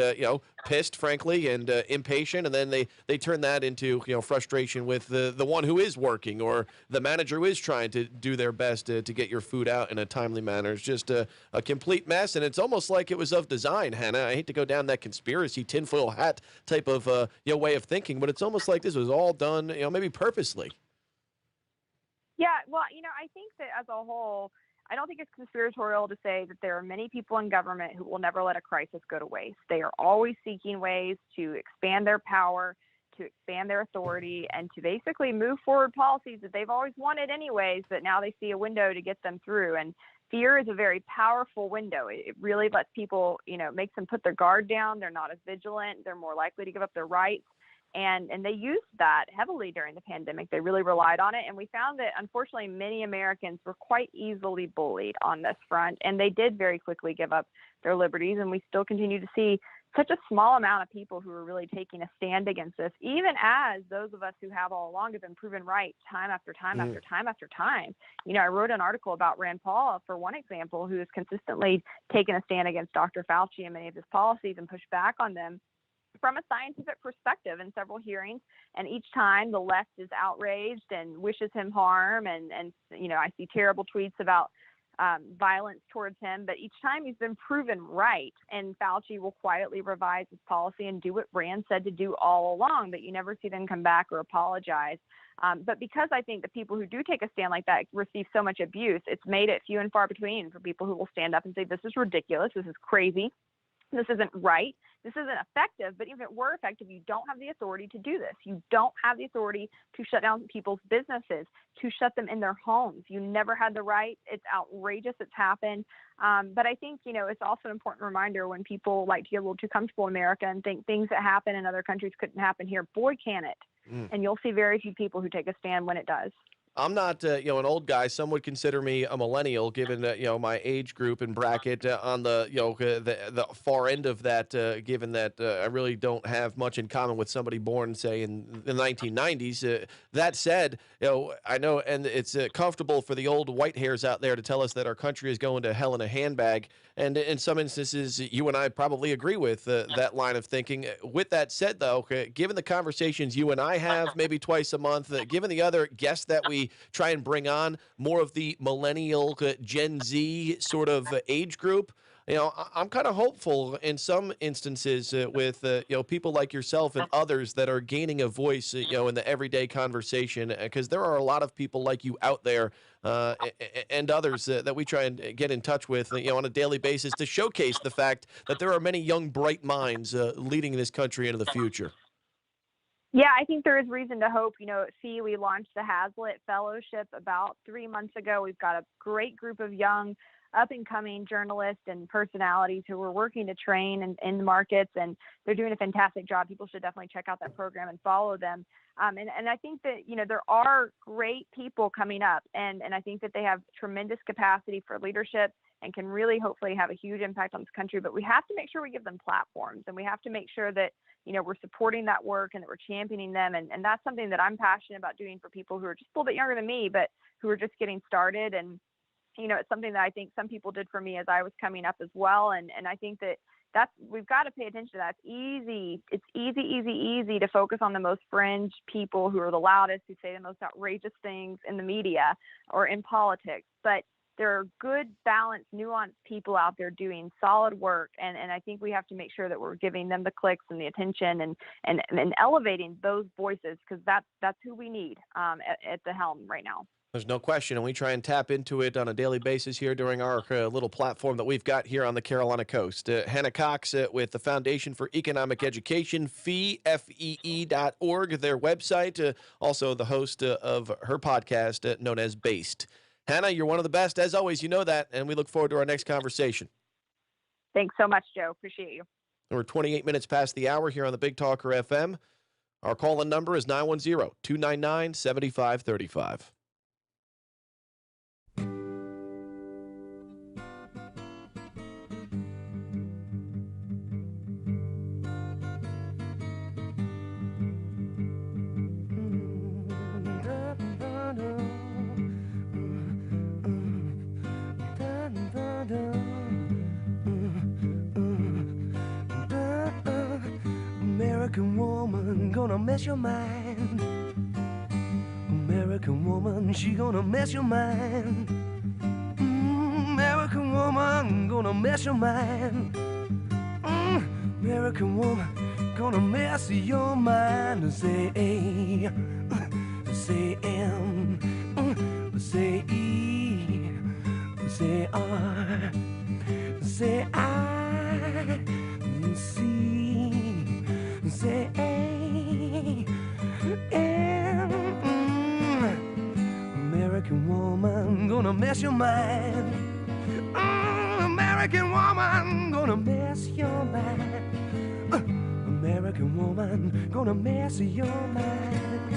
pissed, frankly, and impatient, and then they turn that into frustration with the one who is working, or the manager who is trying to do their best to get your food out in a timely manner. It's just a complete mess, and it's almost like it was of design, Hannah. I hate to go down that conspiracy tinfoil hat type of way of thinking, but it's almost like this was all done maybe purposely. Yeah, well, I think that as a whole, I don't think it's conspiratorial to say that there are many people in government who will never let a crisis go to waste. They are always seeking ways to expand their power, to expand their authority, and to basically move forward policies that they've always wanted anyways, but now they see a window to get them through. And fear is a very powerful window. It really lets people, makes them put their guard down. They're not as vigilant. They're more likely to give up their rights. And they used that heavily during the pandemic. They really relied on it. And we found that, unfortunately, many Americans were quite easily bullied on this front. And they did very quickly give up their liberties. And we still continue to see such a small amount of people who are really taking a stand against this, even as those of us who have all along have been proven right time after time after time after time. I wrote an article about Rand Paul, for one example, who has consistently taken a stand against Dr. Fauci and many of his policies and pushed back on them from a scientific perspective in several hearings. And each time the left is outraged and wishes him harm. And I see terrible tweets about violence towards him, but each time he's been proven right, and Fauci will quietly revise his policy and do what Rand said to do all along, but you never see them come back or apologize. But because I think the people who do take a stand like that receive so much abuse, it's made it few and far between for people who will stand up and say, this is ridiculous, this is crazy, this isn't right, this isn't effective. But even if it were effective, you don't have the authority to do this. You don't have the authority to shut down people's businesses, to shut them in their homes. You never had the right. It's outrageous. It's happened. But I think, it's also an important reminder when people like to get a little too comfortable in America and think things that happen in other countries couldn't happen here. Boy, can it. And you'll see very few people who take a stand when it does. I'm not, an old guy. Some would consider me a millennial, given my age group and bracket on the, the far end of that. Given that I really don't have much in common with somebody born, say, in the 1990s. That said, I know, and it's comfortable for the old white hairs out there to tell us that our country is going to hell in a handbag. And in some instances, you and I probably agree with that line of thinking. With that said, though, given the conversations you and I have maybe twice a month, given the other guests that we try and bring on, more of the millennial Gen Z sort of age group, I'm kind of hopeful in some instances with people like yourself and others that are gaining a voice in the everyday conversation, because there are a lot of people like you out there and others that we try and get in touch with on a daily basis to showcase the fact that there are many young bright minds leading this country into the future. Yeah, I think there is reason to hope. See, we launched the Hazlitt Fellowship about 3 months ago. We've got a great group of young up-and-coming journalists and personalities who are working to train in the markets, and they're doing a fantastic job. People should definitely check out that program and follow them. And I think that, there are great people coming up, and I think that they have tremendous capacity for leadership and can really hopefully have a huge impact on this country. But we have to make sure we give them platforms, and we have to make sure that, we're supporting that work and that we're championing them. And that's something that I'm passionate about doing for people who are just a little bit younger than me, but who are just getting started. And, it's something that I think some people did for me as I was coming up as well. And I think that we've got to pay attention to that. It's easy to focus on the most fringe people who are the loudest, who say the most outrageous things in the media or in politics. But there are good, balanced, nuanced people out there doing solid work. And I think we have to make sure that we're giving them the clicks and the attention and elevating those voices, because that's who we need at the helm right now. There's no question, and we try and tap into it on a daily basis here during our little platform that we've got here on the Carolina coast. Hanna Cox with the Foundation for Economic Education, FEE.org, their website, also the host of her podcast known as Based. Hanna, you're one of the best, as always, you know that, and we look forward to our next conversation. Thanks so much, Joe. Appreciate you. We're 28 minutes past the hour here on the Big Talker FM. Our call-in number is 910-299-7535. American woman gonna mess your mind. American woman, she gonna mess your mind. American woman gonna mess your mind. American woman gonna mess your mind. Say A, say M, say E, say R, say I, C. Say A, M. American woman gonna mess your mind. American woman gonna mess your mind. American woman gonna mess your mind.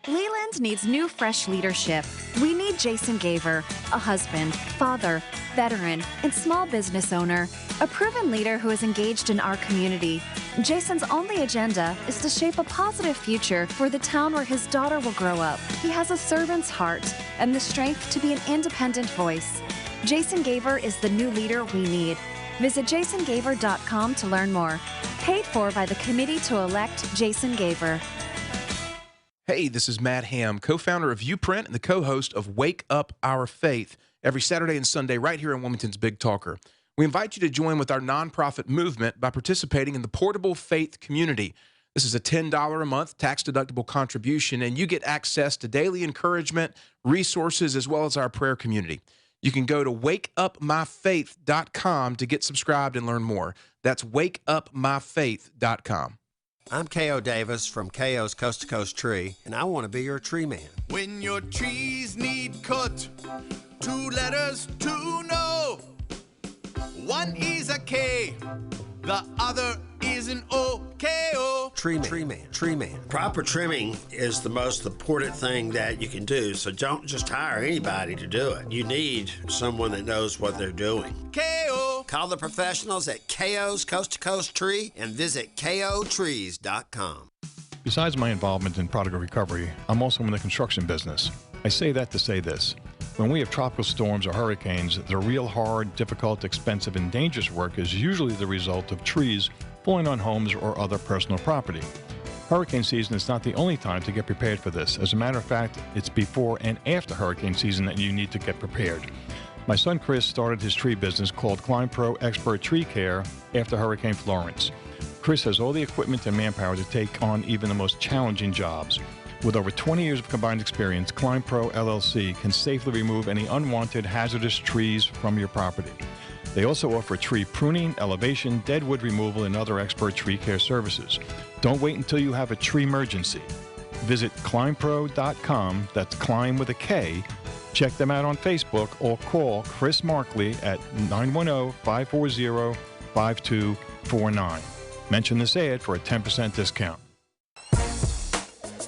Leland world needs new, fresh leadership. We need Jason Gaver, a husband, father, veteran, and small business owner, a proven leader who is engaged in our community. Jason's only agenda is to shape a positive future for the town where his daughter will grow up. He has a servant's heart and the strength to be an independent voice. Jason Gaver is the new leader we need. Visit jasongaver.com to learn more. Paid for by the Committee to Elect Jason Gaver. Hey, this is Matt Ham, co-founder of Uprint and the co-host of Wake Up Our Faith, every Saturday and Sunday right here on Wilmington's Big Talker. We invite you to join with our nonprofit movement by participating in the Portable Faith Community. This is a $10 a month tax-deductible contribution, and you get access to daily encouragement, resources, as well as our prayer community. You can go to wakeupmyfaith.com to get subscribed and learn more. That's wakeupmyfaith.com. I'm K.O. Davis from K.O.'s Coast to Coast Tree, and I want to be your tree man. When your trees need cut, 2 letters to know. One is a K, the other is an O. K.O. Tree man. Proper trimming is the most important thing that you can do, so don't just hire anybody to do it. You need someone that knows what they're doing. K.O. Call the professionals at K.O.'s Coast to Coast Tree and visit KOTrees.com. Besides my involvement in prodigal recovery, I'm also in the construction business. I say that to say this. When we have tropical storms or hurricanes, the real hard, difficult, expensive, and dangerous work is usually the result of trees falling on homes or other personal property. Hurricane season is not the only time to get prepared for this. As a matter of fact, it's before and after hurricane season that you need to get prepared. My son Chris started his tree business called Klein Pro Expert Tree Care after Hurricane Florence. Chris has all the equipment and manpower to take on even the most challenging jobs. With over 20 years of combined experience, Klein Pro LLC can safely remove any unwanted hazardous trees from your property. They also offer tree pruning, elevation, dead wood removal, and other expert tree care services. Don't wait until you have a tree emergency. Visit kleinpro.com, that's Klein with a K. Check them out on Facebook or call Chris Markley at 910-540-5249. Mention this ad for a 10% discount.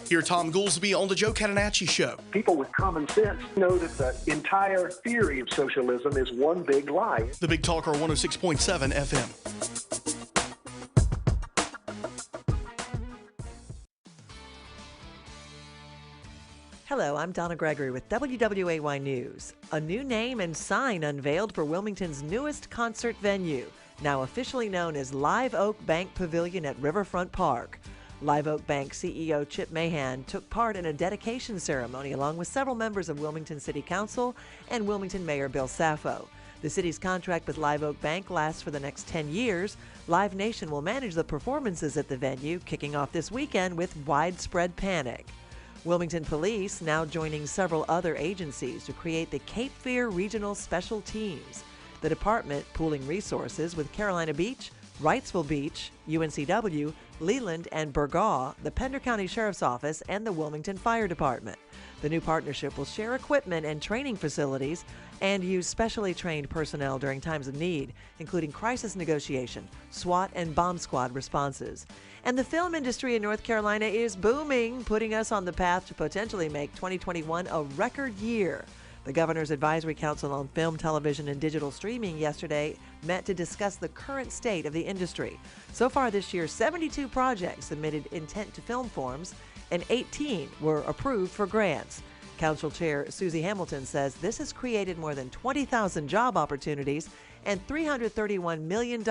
Here, Tom Goolsby on the Joe Catenacci Show. People with common sense know that the entire theory of socialism is one big lie. The Big Talker 106.7 FM. Hello, I'm Donna Gregory with WWAY News. A new name and sign unveiled for Wilmington's newest concert venue, now officially known as Live Oak Bank Pavilion at Riverfront Park. Live Oak Bank CEO Chip Mahan took part in a dedication ceremony along with several members of Wilmington City Council and Wilmington Mayor Bill Saffo. The city's contract with Live Oak Bank lasts for the next 10 years. Live Nation will manage the performances at the venue, kicking off this weekend with Widespread Panic. Wilmington Police now joining several other agencies to create the Cape Fear Regional Special Teams. The department pooling resources with Carolina Beach, Wrightsville Beach, UNCW, Leland, and Burgaw, the Pender County Sheriff's Office, and the Wilmington Fire Department. The new partnership will share equipment and training facilities and use specially trained personnel during times of need, including crisis negotiation, SWAT, and bomb squad responses. And the film industry in North Carolina is booming, putting us on the path to potentially make 2021 a record year. The Governor's Advisory Council on Film, Television, and Digital Streaming yesterday met to discuss the current state of the industry. So far this year, 72 projects submitted intent to film forms, and 18 were approved for grants. Council Chair Susie Hamilton says this has created more than 20,000 job opportunities and $331 million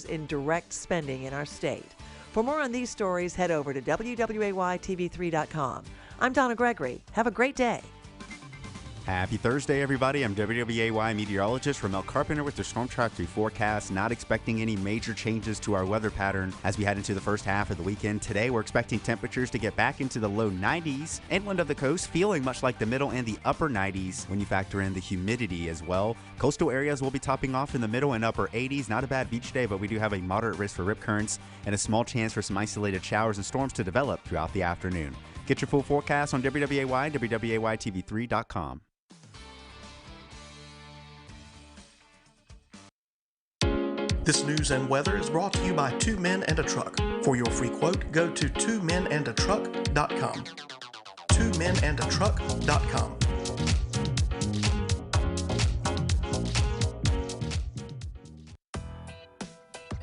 in direct spending in our state. For more on these stories, head over to WWAYTV3.com. I'm Donna Gregory. Have a great day. Happy Thursday, everybody. I'm WWAY meteorologist Ramel Carpenter with the Storm Track 3 forecast. Not expecting any major changes to our weather pattern as we head into the first half of the weekend. Today, we're expecting temperatures to get back into the low 90s. Inland of the coast, feeling much like the middle and the upper 90s when you factor in the humidity as well. Coastal areas will be topping off in the middle and upper 80s. Not a bad beach day, but we do have a moderate risk for rip currents and a small chance for some isolated showers and storms to develop throughout the afternoon. Get your full forecast on WWAY, WWAYTV3.com. This news and weather is brought to you by 2 Men and a Truck. For your free quote, go to 2menandatruck.com. 2 twomenandatruck.com.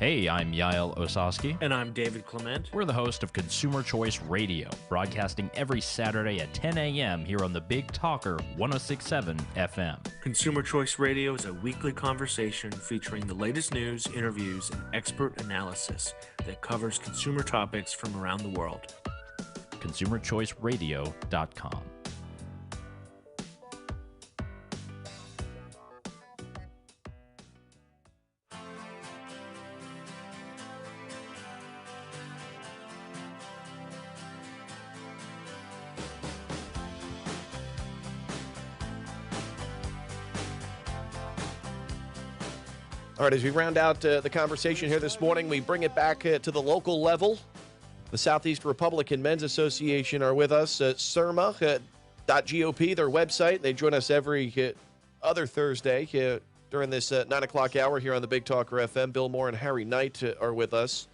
Hey, I'm Yael Osowski. And I'm David Clement. We're the host of Consumer Choice Radio, broadcasting every Saturday at 10 a.m. here on the Big Talker 106.7 FM. Consumer Choice Radio is a weekly conversation featuring the latest news, interviews, and expert analysis that covers consumer topics from around the world. ConsumerChoiceRadio.com. All right, as we round out the conversation here this morning, we bring it back to the local level. The Southeast Republican Men's Association are with us. SERMA.gop, their website. They join us every other Thursday during this 9 o'clock hour here on the Big Talker FM. Bill Moore and Harry Knight are with us.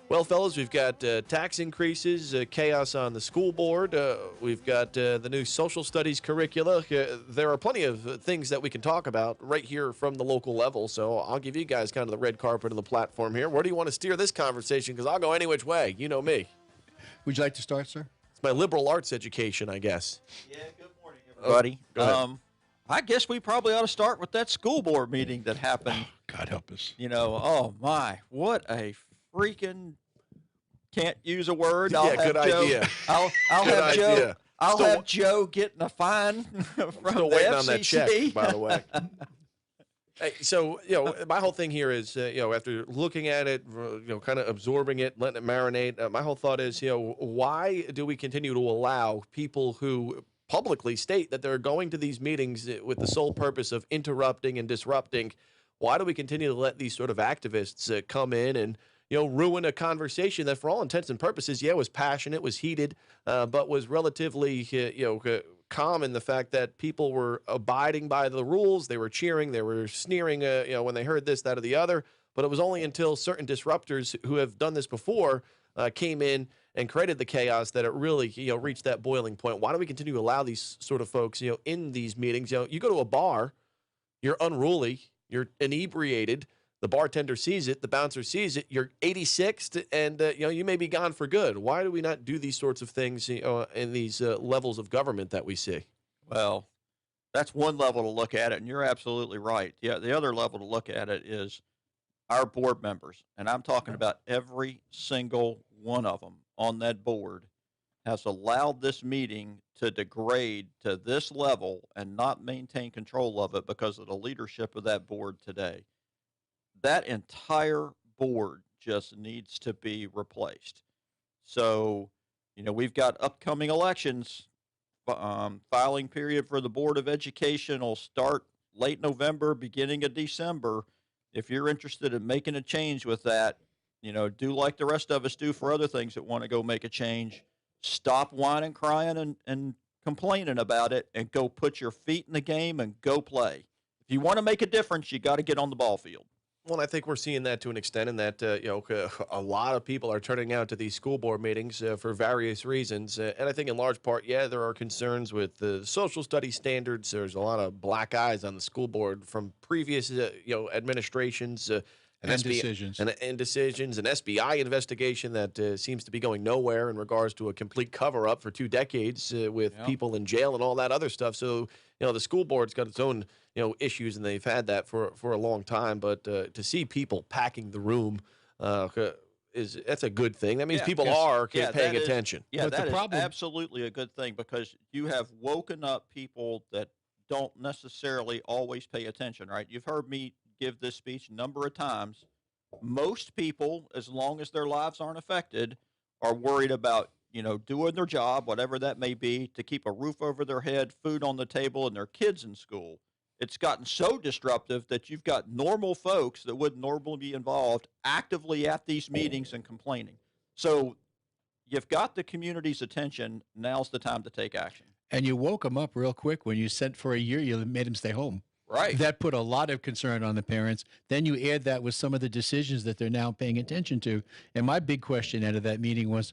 Well, fellas, we've got tax increases, chaos on the school board. We've got the new social studies curricula. There are plenty of things that we can talk about right here from the local level. So I'll give you guys kind of the red carpet of the platform here. Where do you want to steer this conversation? Because I'll go any which way. You know me. Would you like to start, sir? It's my liberal arts education, I guess. Yeah, good morning, everybody. Go ahead. I guess we probably ought to start with that school board meeting that happened. God help us. You know, oh my, what a freaking can't use a word. Yeah, good idea. I'll Good have Joe. idea. I'll Still- have Joe getting a fine from Still the waiting FCC. on that check, by the way. Hey, so, my whole thing here is, after looking at it, kind of absorbing it, letting it marinate, my whole thought is, why do we continue to allow people who publicly state that they're going to these meetings with the sole purpose of interrupting and disrupting? Why do we continue to let these sort of activists come in and, ruin a conversation that for all intents and purposes, was passionate, was heated, but was relatively, calm in the fact that people were abiding by the rules. They were cheering, they were sneering, when they heard this, that, or the other. But it was only until certain disruptors who have done this before came in and created the chaos that it really, reached that boiling point. Why do we continue to allow these sort of folks, in these meetings? You go to a bar, you're unruly, you're inebriated. The bartender sees it, the bouncer sees it, you're 86th, and you may be gone for good. Why do we not do these sorts of things in these levels of government that we see? Well, that's one level to look at it, and you're absolutely right. Yeah, the other level to look at it is our board members, and I'm talking about every single one of them on that board has allowed this meeting to degrade to this level and not maintain control of it because of the leadership of that board today. That entire board just needs to be replaced. So, we've got upcoming elections. Filing period for the Board of Education will start late November, beginning of December. If you're interested in making a change with that, do like the rest of us do for other things that want to go make a change. Stop whining, crying, and complaining about it, and go put your feet in the game and go play. If you want to make a difference, you got to get on the ball field. Well, I think we're seeing that to an extent in that, a lot of people are turning out to these school board meetings for various reasons. And I think in large part, there are concerns with the social studies standards. There's a lot of black eyes on the school board from previous, administrations. And decisions. And decisions, an SBI investigation that seems to be going nowhere in regards to a complete cover-up for 2 decades with people in jail and all that other stuff. So, the school board's got its own, issues, and they've had that for a long time. But to see people packing the room that's a good thing. That means people are paying attention. Yeah, but that is absolutely a good thing because you have woken up people that don't necessarily always pay attention, right? You've heard me give this speech a number of times. Most people, as long as their lives aren't affected, are worried about, doing their job, whatever that may be, to keep a roof over their head, food on the table, and their kids in school. It's gotten so disruptive that you've got normal folks that wouldn't normally be involved actively at these meetings and complaining. So you've got the community's attention. Now's the time to take action. And you woke them up real quick when you said for a year you made them stay home. Right. That put a lot of concern on the parents. Then you add that with some of the decisions that they're now paying attention to. And my big question out of that meeting was,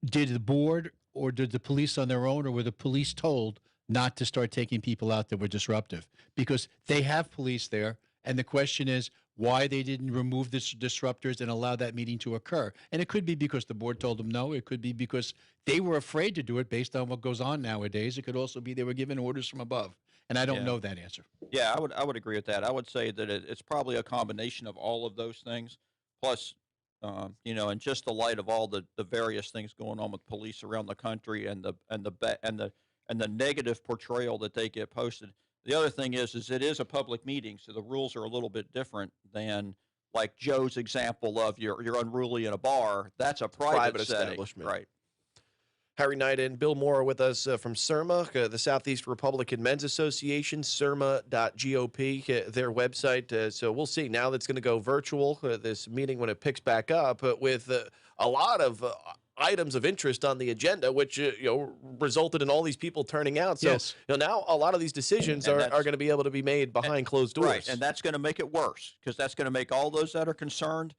did the board or did the police on their own, or were the police told not to start taking people out that were disruptive? Because they have police there, and the question is why they didn't remove the disruptors and allow that meeting to occur. And it could be because the board told them no. It could be because they were afraid to do it based on what goes on nowadays. It could also be they were given orders from above. And I don't know that answer. Yeah, I would agree with that. I would say that it's probably a combination of all of those things, plus, in just the light of all the various things going on with police around the country and the negative portrayal that they get posted. The other thing is it is a public meeting, so the rules are a little bit different than like Joe's example of you're unruly in a bar. That's a private setting, establishment, right? Harry Knight and Bill Moore with us from SERMA, the Southeast Republican Men's Association, serma.gop, their website. So we'll see. Now that's going to go virtual, this meeting when it picks back up, with a lot of items of interest on the agenda, which resulted in all these people turning out. So now a lot of these decisions are going to be able to be made behind closed doors. Right, and that's going to make it worse because that's going to make all those that are concerned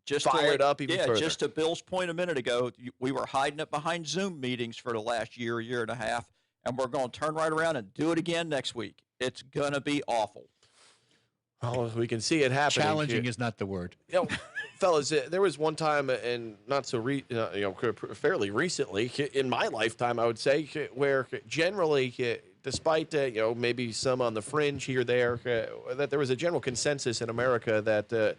just fired up even further. Just to Bill's point a minute ago, we were hiding it behind Zoom meetings for the last year and a half, and we're going to turn right around and do it again next week. It's going to be awful. Well, we can see it happening. Challenging is not the word. Fellas, there was one time, and not so fairly recently in my lifetime, I would say, where generally, despite maybe some on the fringe here or there, that there was a general consensus in America that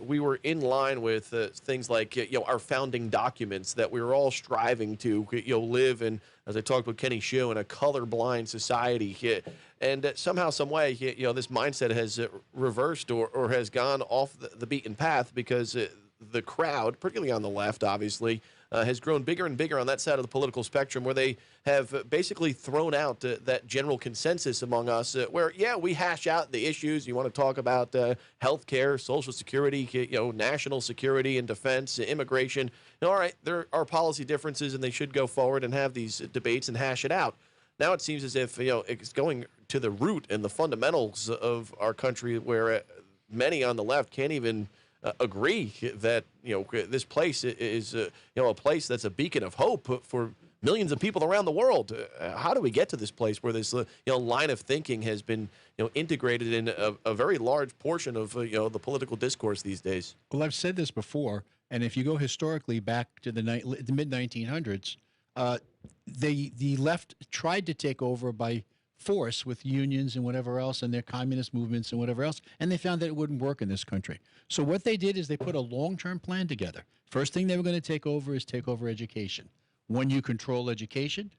we were in line with things like our founding documents, that we were all striving to live in, as I talked with Kenny Show, in a colorblind society. And somehow, some way, this mindset has reversed or has gone off the beaten path because the crowd, particularly on the left, obviously, has grown bigger and bigger on that side of the political spectrum, where they have basically thrown out that general consensus among us where, we hash out the issues. You want to talk about health care, Social Security, national security and defense, immigration. All right, there are policy differences, and they should go forward and have these debates and hash it out. Now it seems as if it's going to the root and the fundamentals of our country, where many on the left can't even agree that this place is a place that's a beacon of hope for millions of people around the world. How do we get to this place where this line of thinking has been integrated in a very large portion of the political discourse these days? Well, I've said this before, and if you go historically back to the mid-1900s, the left tried to take over by force with unions and whatever else and their communist movements and whatever else, and they found that it wouldn't work in this country. So what they did is they put a long-term plan together. First thing they were going to take over is take over education. When you control education,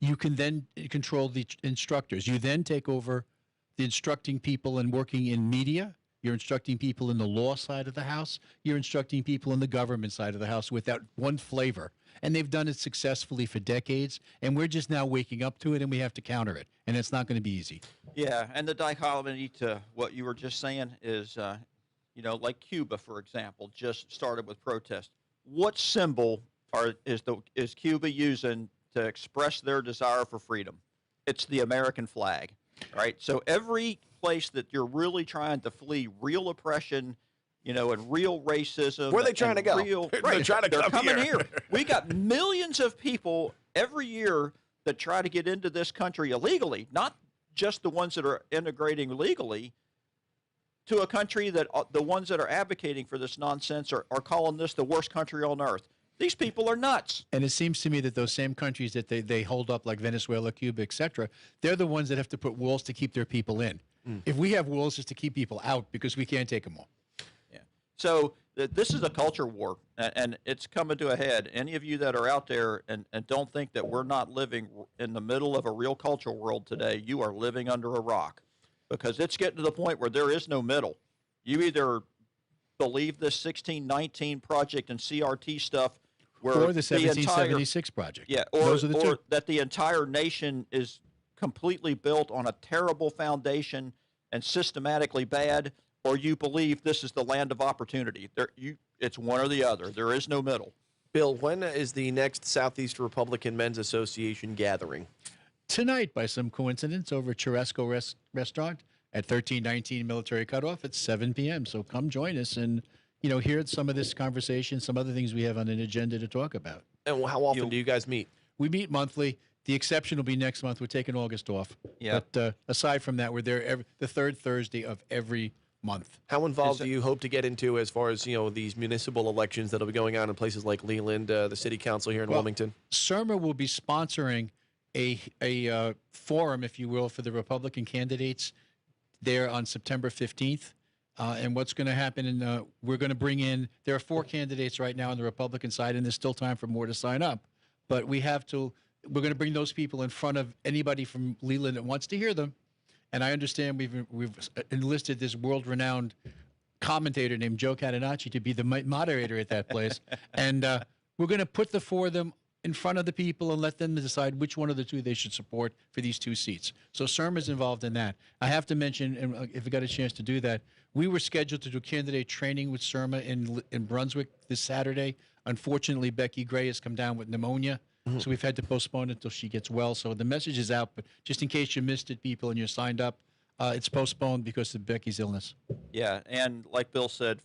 you can then control the instructors. You then take over the instructing people and working in media. You're instructing people in the law side of the house. You're instructing people in the government side of the house with that one flavor. And they've done it successfully for decades, and we're just now waking up to it, and we have to counter it, and it's not going to be easy. Yeah, and the dichotomy to what you were just saying is, like Cuba, for example, just started with protest. What symbol is Cuba using to express their desire for freedom? It's the American flag, right? So every place that you're really trying to flee real oppression, and real racism. Where are they trying to go? They're coming here. here. We got millions of people every year that try to get into this country illegally, not just the ones that are integrating legally, to a country that the ones that are advocating for this nonsense are calling this the worst country on earth. These people are nuts. And it seems to me that those same countries that they hold up, like Venezuela, Cuba, etc., they're the ones that have to put walls to keep their people in. If we have walls, it's to keep people out because we can't take them all. So this is a culture war, and it's coming to a head. Any of you that are out there and don't think that we're not living in the middle of a real cultural world today, you are living under a rock, because it's getting to the point where there is no middle. You either believe this 1619 project and CRT stuff, where or the 1776 project. Yeah, or that the entire nation is completely built on a terrible foundation and systematically bad, or you believe this is the land of opportunity. It's one or the other. There is no middle. Bill, when is the next Southeast Republican Men's Association gathering? Tonight, by some coincidence, over at Churrasco Restaurant at 1319 Military Cutoff at 7 p.m. So come join us and hear some of this conversation, some other things we have on an agenda to talk about. And how often do you guys meet? we meet monthly. The exception will be next month. We're taking August off. Yeah. But aside from that, we're there the third Thursday of every month. How involved do you hope to get into as far as these municipal elections that'll be going on in places like Leland, the city council here in Wilmington? CIRMA will be sponsoring a forum, if you will, for the Republican candidates there on September 15th. And what's going to happen, we're going to bring in, there are 4 candidates right now on the Republican side, and there's still time for more to sign up. But we're going to bring those people in front of anybody from Leland that wants to hear them. And I understand we've enlisted this world-renowned commentator named Joe Catenacci to be the moderator at that place. And we're going to put the 4 of them in front of the people and let them decide which one of the 2 they should support for these 2 seats. So CIRMA is involved in that. I have to mention, and if we got a chance to do that, we were scheduled to do candidate training with CIRMA in Brunswick this Saturday. Unfortunately, Becky Gray has come down with pneumonia, so we've had to postpone it until she gets well. So the message is out, but just in case you missed it, people, and you're signed up, it's postponed because of Becky's illness. Yeah, and like Bill said,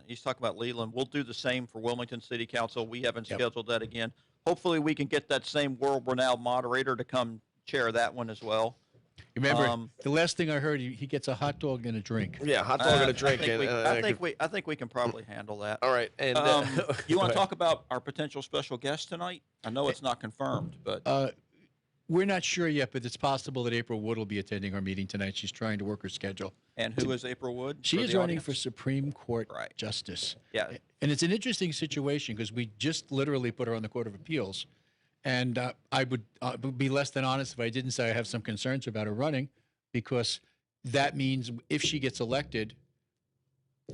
he's talking about Leland. We'll do the same for Wilmington City Council. We haven't scheduled that again. Hopefully, we can get that same world-renowned moderator to come chair that one as well. Remember, the last thing I heard, he gets a hot dog and a drink. Yeah, hot dog and a drink. I think we can probably handle that. All right. And you want to talk about our potential special guest tonight? I know it's not confirmed, but we're not sure yet. But it's possible that April Wood will be attending our meeting tonight. She's trying to work her schedule. And who is April Wood? She is running for Supreme Court Justice. Yeah. And it's an interesting situation because we just literally put her on the Court of Appeals. And I would be less than honest if I didn't say I have some concerns about her running, because that means if she gets elected,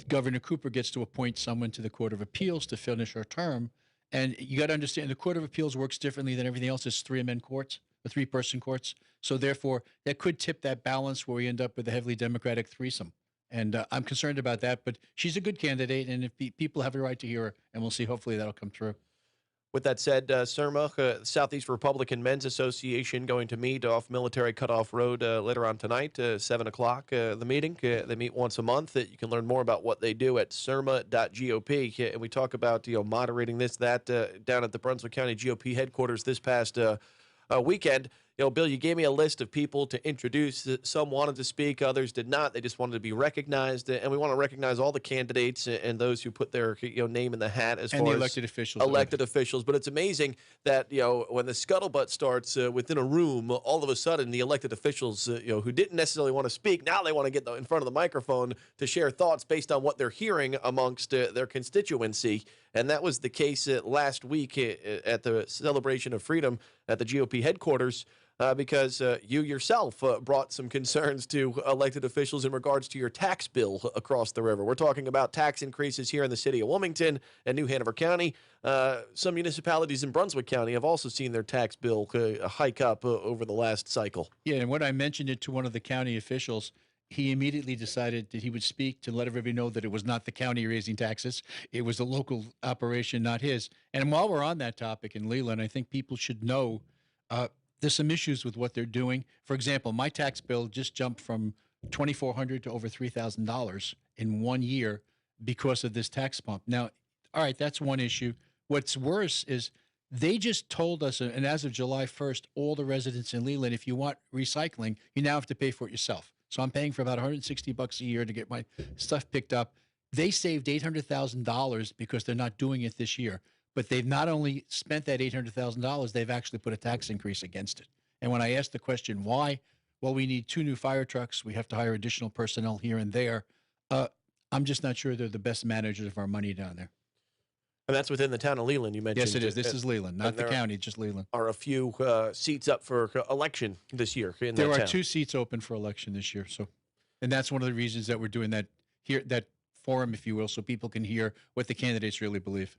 Governor Cooper gets to appoint someone to the Court of Appeals to finish her term. And you got to understand, the Court of Appeals works differently than everything else. It's 3-man courts, or 3-person courts. So therefore, that could tip that balance where we end up with a heavily Democratic threesome. And I'm concerned about that. But she's a good candidate, and if people have a right to hear her, and we'll see, hopefully that'll come through. With that said, CIRMA, Southeast Republican Men's Association, going to meet off Military Cutoff Road later on tonight, 7 o'clock, the meeting. They meet once a month. You can learn more about what they do at CIRMA.gop. And we talk about moderating that down at the Brunswick County GOP headquarters this past weekend. Bill, you gave me a list of people to introduce. Some wanted to speak, others did not. They just wanted to be recognized, and we want to recognize all the candidates and those who put their name in the hat as far as elected officials. Elected officials. But it's amazing that when the scuttlebutt starts within a room, all of a sudden the elected officials who didn't necessarily want to speak, now they want to get in front of the microphone to share thoughts based on what they're hearing amongst their constituency. And that was the case last week at the Celebration of Freedom at the GOP headquarters. Because you yourself brought some concerns to elected officials in regards to your tax bill across the river. We're talking about tax increases here in the city of Wilmington and New Hanover County. Some municipalities in Brunswick County have also seen their tax bill hike up over the last cycle. Yeah, and when I mentioned it to one of the county officials, he immediately decided that he would speak to let everybody know that it was not the county raising taxes. It was a local operation, not his. And while we're on that topic in Leland, I think people should know there's some issues with what they're doing. For example, my tax bill just jumped from $2,400 to over $3,000 in 1 year because of this tax bump. Now, all right, that's one issue. What's worse is they just told us, and as of July 1st, all the residents in Leland, if you want recycling, you now have to pay for it yourself. So I'm paying for about $160 a year to get my stuff picked up. They saved $800,000 because they're not doing it this year. But they've not only spent that $800,000, they've actually put a tax increase against it. And when I asked the question, why? Well, we need 2 new fire trucks. We have to hire additional personnel here and there. I'm just not sure they're the best managers of our money down there. And that's within the town of Leland, you mentioned. Yes, it is. This is Leland, not the county, just Leland. Are a few seats up for election this year in there that are town. 2 seats open for election this year. And that's one of the reasons that we're doing that forum, if you will, so people can hear what the candidates really believe.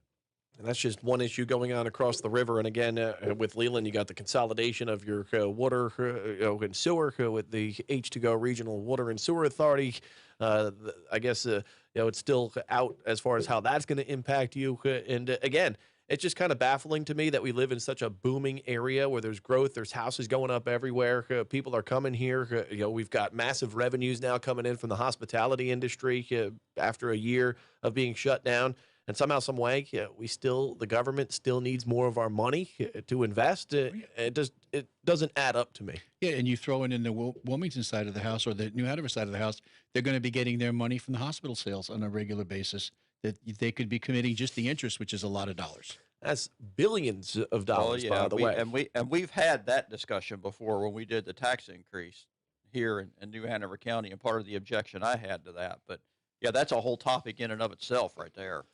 And that's just one issue going on across the river. And again, with Leland, you got the consolidation of your water and sewer with the H2Go Regional Water and Sewer Authority. I guess it's still out as far as how that's going to impact you. And again, it's just kind of baffling to me that we live in such a booming area where there's growth, there's houses going up everywhere. People are coming here. We've got massive revenues now coming in from the hospitality industry after a year of being shut down. and somehow, some way, the government still needs more of our money to invest. It doesn't add up to me. Yeah, and you throw in the Wilmington side of the house or the New Hanover side of the house, they're going to be getting their money from the hospital sales on a regular basis. That they could be committing just the interest, which is a lot of dollars. That's billions of dollars, by the way. We've had that discussion before when we did the tax increase here in New Hanover County, and part of the objection I had to that. But yeah, that's a whole topic in and of itself, right there.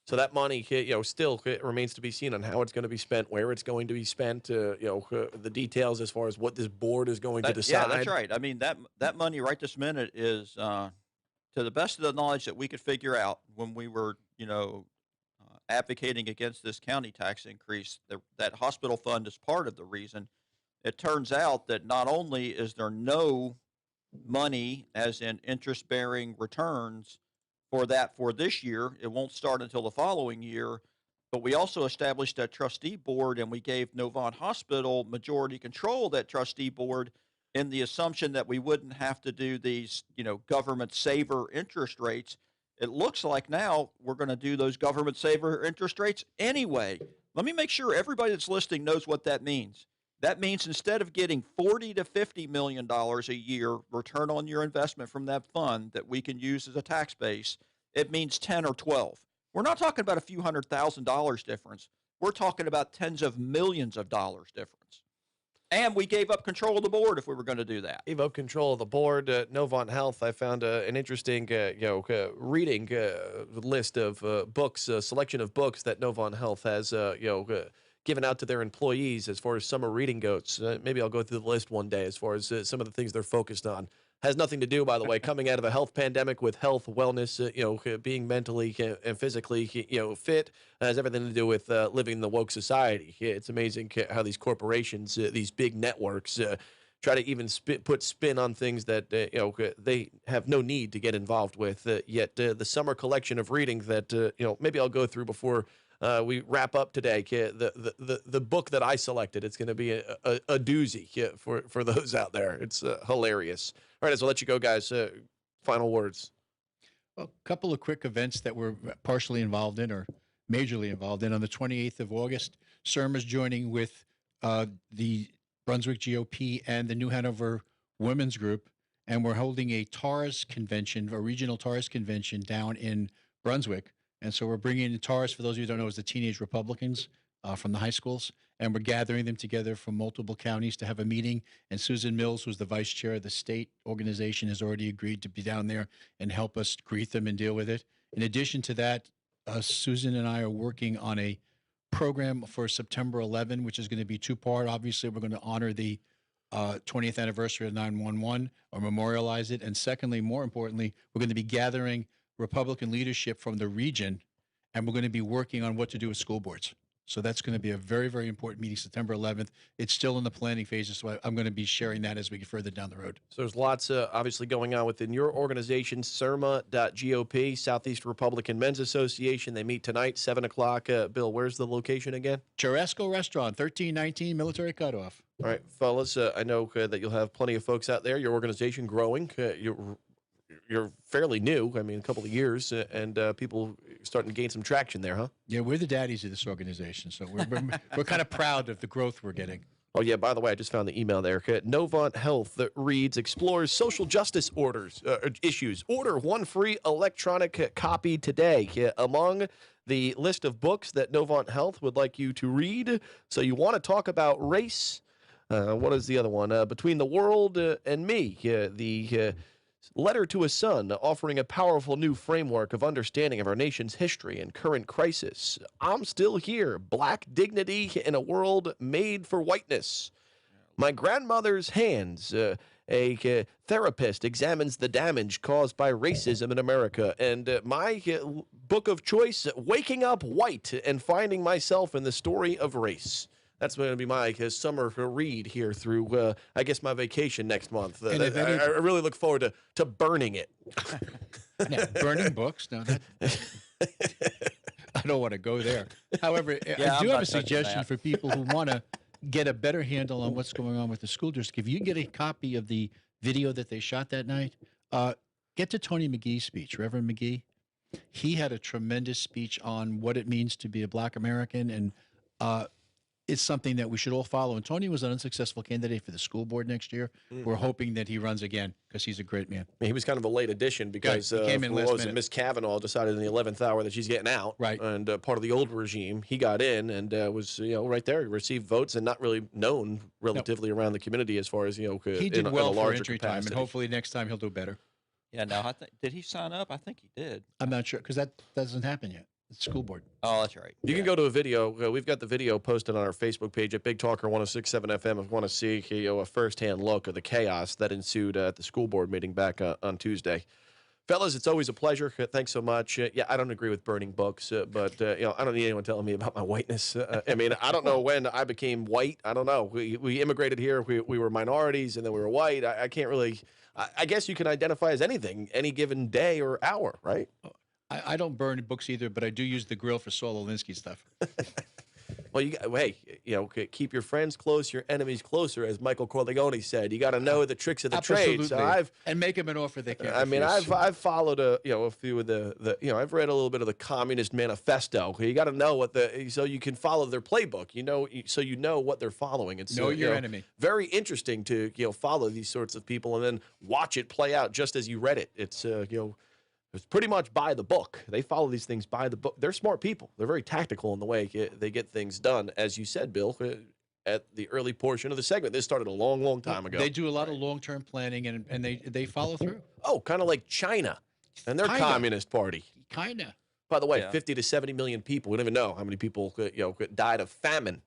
So that money, still it remains to be seen on how it's going to be spent, where it's going to be spent. The details as far as what this board is going to decide. Yeah, that's right. I mean, that money right this minute is, to the best of the knowledge that we could figure out when we were, advocating against this county tax increase, that hospital fund is part of the reason. It turns out that not only is there no money, as in interest-bearing returns, for this year, it won't start until the following year, but we also established a trustee board, and we gave Novant Hospital majority control of that trustee board in the assumption that we wouldn't have to do these, government saver interest rates. It looks like now we're going to do those government saver interest rates anyway. Let me make sure everybody that's listening knows what that means. That means instead of getting $40 to $50 million a year return on your investment from that fund that we can use as a tax base, it means 10 or 12. We're not talking about a few $100,000 difference. We're talking about tens of millions of dollars difference. And we gave up control of the board if we were going to do that. Gave up control of the board. Novant Health, I found an interesting reading list of books, a selection of books that Novant Health has given out to their employees as far as summer reading goes. Maybe I'll go through the list one day as far as some of the things they're focused on. Has nothing to do, by the way, coming out of a health pandemic with health, wellness, being mentally and physically, fit, has everything to do with living in the woke society. It's amazing how these corporations, these big networks, try to even put spin on things that they have no need to get involved with. Yet the summer collection of reading that maybe I'll go through before we wrap up today. The book that I selected, it's going to be a doozy for those out there. It's hilarious. All right, so I'll let you go, guys. Final words. Well, a couple of quick events that we're partially involved in or majorly involved in. On the 28th of August, CIRMA's joining with the Brunswick GOP and the New Hanover Women's Group, and we're holding a TARS convention, a regional TARS convention down in Brunswick. And so we're bringing in TARS, for those of you who don't know, is the Teenage Republicans from the high schools. And we're gathering them together from multiple counties to have a meeting. And Susan Mills, who's the vice chair of the state organization, has already agreed to be down there and help us greet them and deal with it. In addition to that, Susan and I are working on a program for September 11, which is going to be two-part. Obviously, we're going to honor the 20th anniversary of 9/11 or memorialize it. And secondly, more importantly, we're going to be gathering Republican leadership from the region, and we're going to be working on what to do with school boards. So that's going to be a very, very important meeting, September 11th. It's still in the planning phases, so I'm going to be sharing that as we get further down the road. So there's lots obviously going on within your organization, CIRMA.GOP, Southeast Republican Men's Association. They meet tonight, 7 o'clock. Bill, where's the location again? Churrasco Restaurant, 1319 Military Cutoff. All right, fellas, I know that you'll have plenty of folks out there. Your organization growing. You're fairly new. I mean, a couple of years, and people starting to gain some traction there, huh? Yeah, we're the daddies of this organization, so we're kind of proud of the growth we're getting. Oh, yeah, by the way, I just found the email there. Novant Health that reads, explores social justice issues. Order one free electronic copy today. Among the list of books that Novant Health would like you to read. So you want to talk about race. What is the other one? Between the World and Me. The Letter to a Son, offering a powerful new framework of understanding of our nation's history and current crisis. I'm Still Here, Black Dignity in a World Made for Whiteness. My Grandmother's Hands, a therapist examines the damage caused by racism in America. And my book of choice, Waking Up White and Finding Myself in the Story of Race. That's going to be my summer read here through, I guess, my vacation next month. I really look forward to burning it. Yeah, burning books? No, I don't want to go there. However, I do have a suggestion for people who want to get a better handle on what's going on with the school district. If you get a copy of the video that they shot that night, get to Tony McGee's speech, Reverend McGee. He had a tremendous speech on what it means to be a Black American, and it's something that we should all follow. And Tony was an unsuccessful candidate for the school board next year. We're hoping that he runs again because he's a great man. He was kind of a late addition because he came in last minute. Miss Kavanaugh decided in the 11th hour that she's getting out. Right. And part of the old regime, he got in and was right there. He received votes and not really known relatively around the community as far as He did well in a for larger entry capacity. time, and hopefully next time he'll do better. Yeah, no, did he sign up? I think he did. I'm not sure because that doesn't happen yet. It's school board. Oh, that's right. You can go to a video. We've got the video posted on our Facebook page at Big Talker 106.7 FM if you want to see a firsthand look of the chaos that ensued at the school board meeting back on Tuesday. Fellas, it's always a pleasure. Thanks so much. Yeah, I don't agree with burning books, but I don't need anyone telling me about my whiteness. I mean, I don't know when I became white. I don't know. We immigrated here. We were minorities, and then we were white. I can't really. I guess you can identify as anything any given day or hour, right? I don't burn books either, but I do use the grill for Saul Alinsky stuff. Well, keep your friends close, your enemies closer, as Michael Corleone said. You got to know the tricks of the trade. So and make them an offer they can't I mean, refuse. I've followed a few of the I've read a little bit of the Communist Manifesto. You got to know so you can follow their playbook. So you know what they're following. It's know your enemy. Very interesting to follow these sorts of people and then watch it play out just as you read it. It's It's pretty much by the book. They follow these things by the book. They're smart people. They're very tactical in the way they get things done. As you said, Bill, at the early portion of the segment, this started a long, long time ago. They do a lot of long-term planning, and they follow through. Oh, kind of like China and their Communist Party. Kind of. By the way, 50 to 70 million people. We don't even know how many people died of famine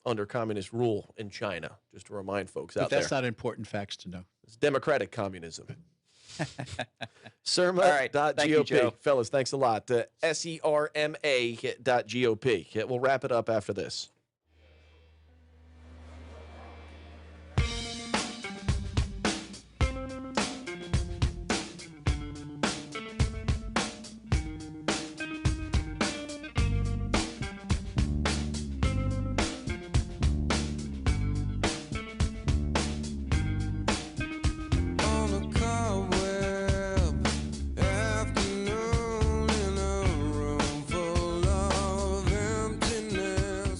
under communist rule in China, just to remind folks out there. But that's not important facts to know. It's democratic communism. Right. Thank you, Joe. Serma.gop. Fellas, thanks a lot. SERMA.gop. We'll wrap it up after this.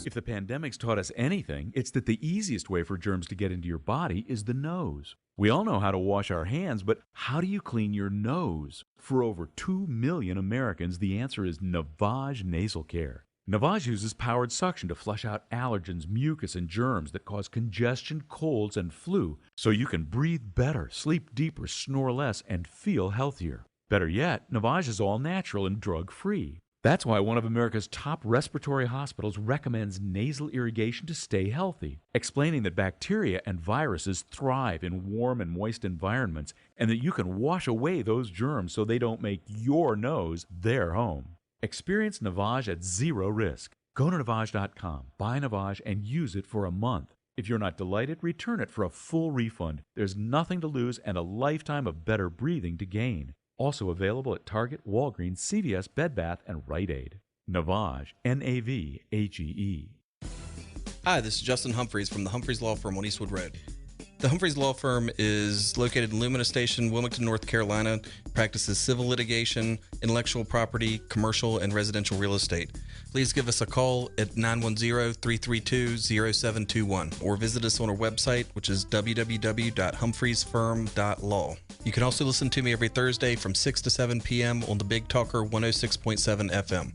If the pandemic's taught us anything, it's that the easiest way for germs to get into your body is the nose. We all know how to wash our hands, but how do you clean your nose? For over 2 million Americans, the answer is Navage Nasal Care. Navage uses powered suction to flush out allergens, mucus, and germs that cause congestion, colds, and flu, so you can breathe better, sleep deeper, snore less, and feel healthier. Better yet, Navage is all natural and drug-free. That's why one of America's top respiratory hospitals recommends nasal irrigation to stay healthy, explaining that bacteria and viruses thrive in warm and moist environments and that you can wash away those germs so they don't make your nose their home. Experience Navage at zero risk. Go to Navage.com, buy Navage, and use it for a month. If you're not delighted, return it for a full refund. There's nothing to lose and a lifetime of better breathing to gain. Also available at Target, Walgreens, CVS, Bed Bath, and Rite Aid. Navage, N-A-V-A-G-E. Hi, this is Justin Humphreys from the Humphreys Law Firm on Eastwood Road. The Humphreys Law Firm is located in Lumina Station, Wilmington, North Carolina, practices civil litigation, intellectual property, commercial, and residential real estate. Please give us a call at 910-332-0721 or visit us on our website, which is www.humphreysfirm.law. You can also listen to me every Thursday from 6 to 7 p.m. on the Big Talker 106.7 FM.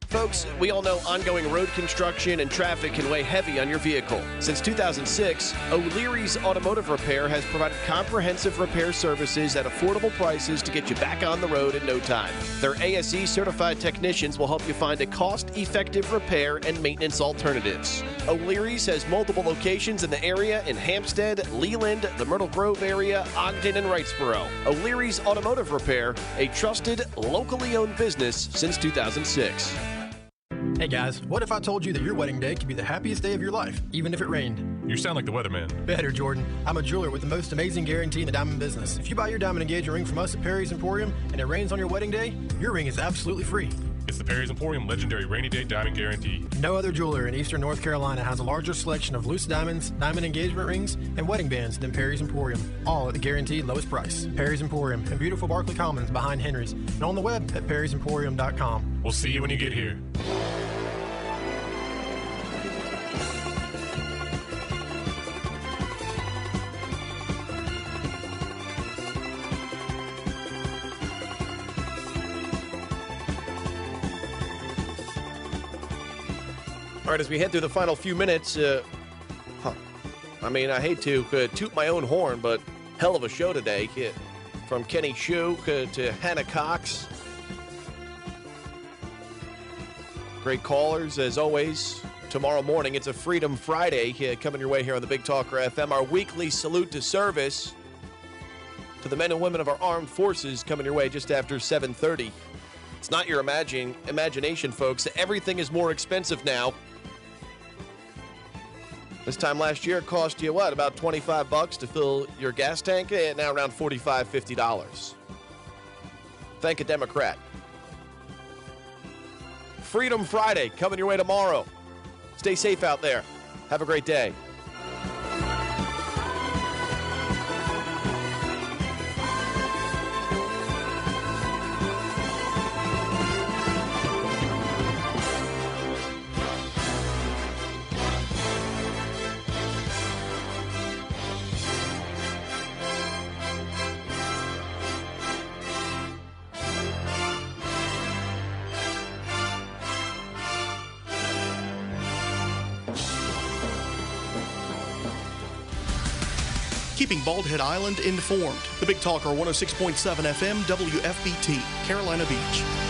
Folks, we all know ongoing road construction and traffic can weigh heavy on your vehicle. Since 2006, O'Leary's Automotive Repair has provided comprehensive repair services at affordable prices to get you back on the road in no time. Their ASE certified technicians will help you find a cost-effective repair and maintenance alternatives. O'Leary's has multiple locations in the area in Hampstead, Leland, the Myrtle Grove area, Ogden, and Wrightsboro. O'Leary's Automotive Repair, a trusted, locally owned business since 2006. Hey guys, what if I told you that your wedding day could be the happiest day of your life, even if it rained? You sound like the weatherman. Better, Jordan. I'm a jeweler with the most amazing guarantee in the diamond business. If you buy your diamond engagement ring from us at Perry's Emporium and it rains on your wedding day, your ring is absolutely free. It's the Perry's Emporium Legendary Rainy Day Diamond Guarantee. No other jeweler in eastern North Carolina has a larger selection of loose diamonds, diamond engagement rings, and wedding bands than Perry's Emporium, all at the guaranteed lowest price. Perry's Emporium in beautiful Barclay Commons behind Henry's, and on the web at perrysemporium.com. We'll see you when you get here. All right, as we head through the final few minutes, I hate to toot my own horn, but hell of a show today. From Kenny Shoe to Hanna Cox. Great callers, as always. Tomorrow morning, it's a Freedom Friday coming your way here on the Big Talker FM. Our weekly salute to service to the men and women of our armed forces coming your way just after 7:30. It's not your imagination, folks. Everything is more expensive now. This time last year, it cost you, about $25 to fill your gas tank? Now around $45, $50. Thank a Democrat. Freedom Friday coming your way tomorrow. Stay safe out there. Have a great day. Keeping Bald Head Island informed. The Big Talker 106.7 FM WFBT, Carolina Beach.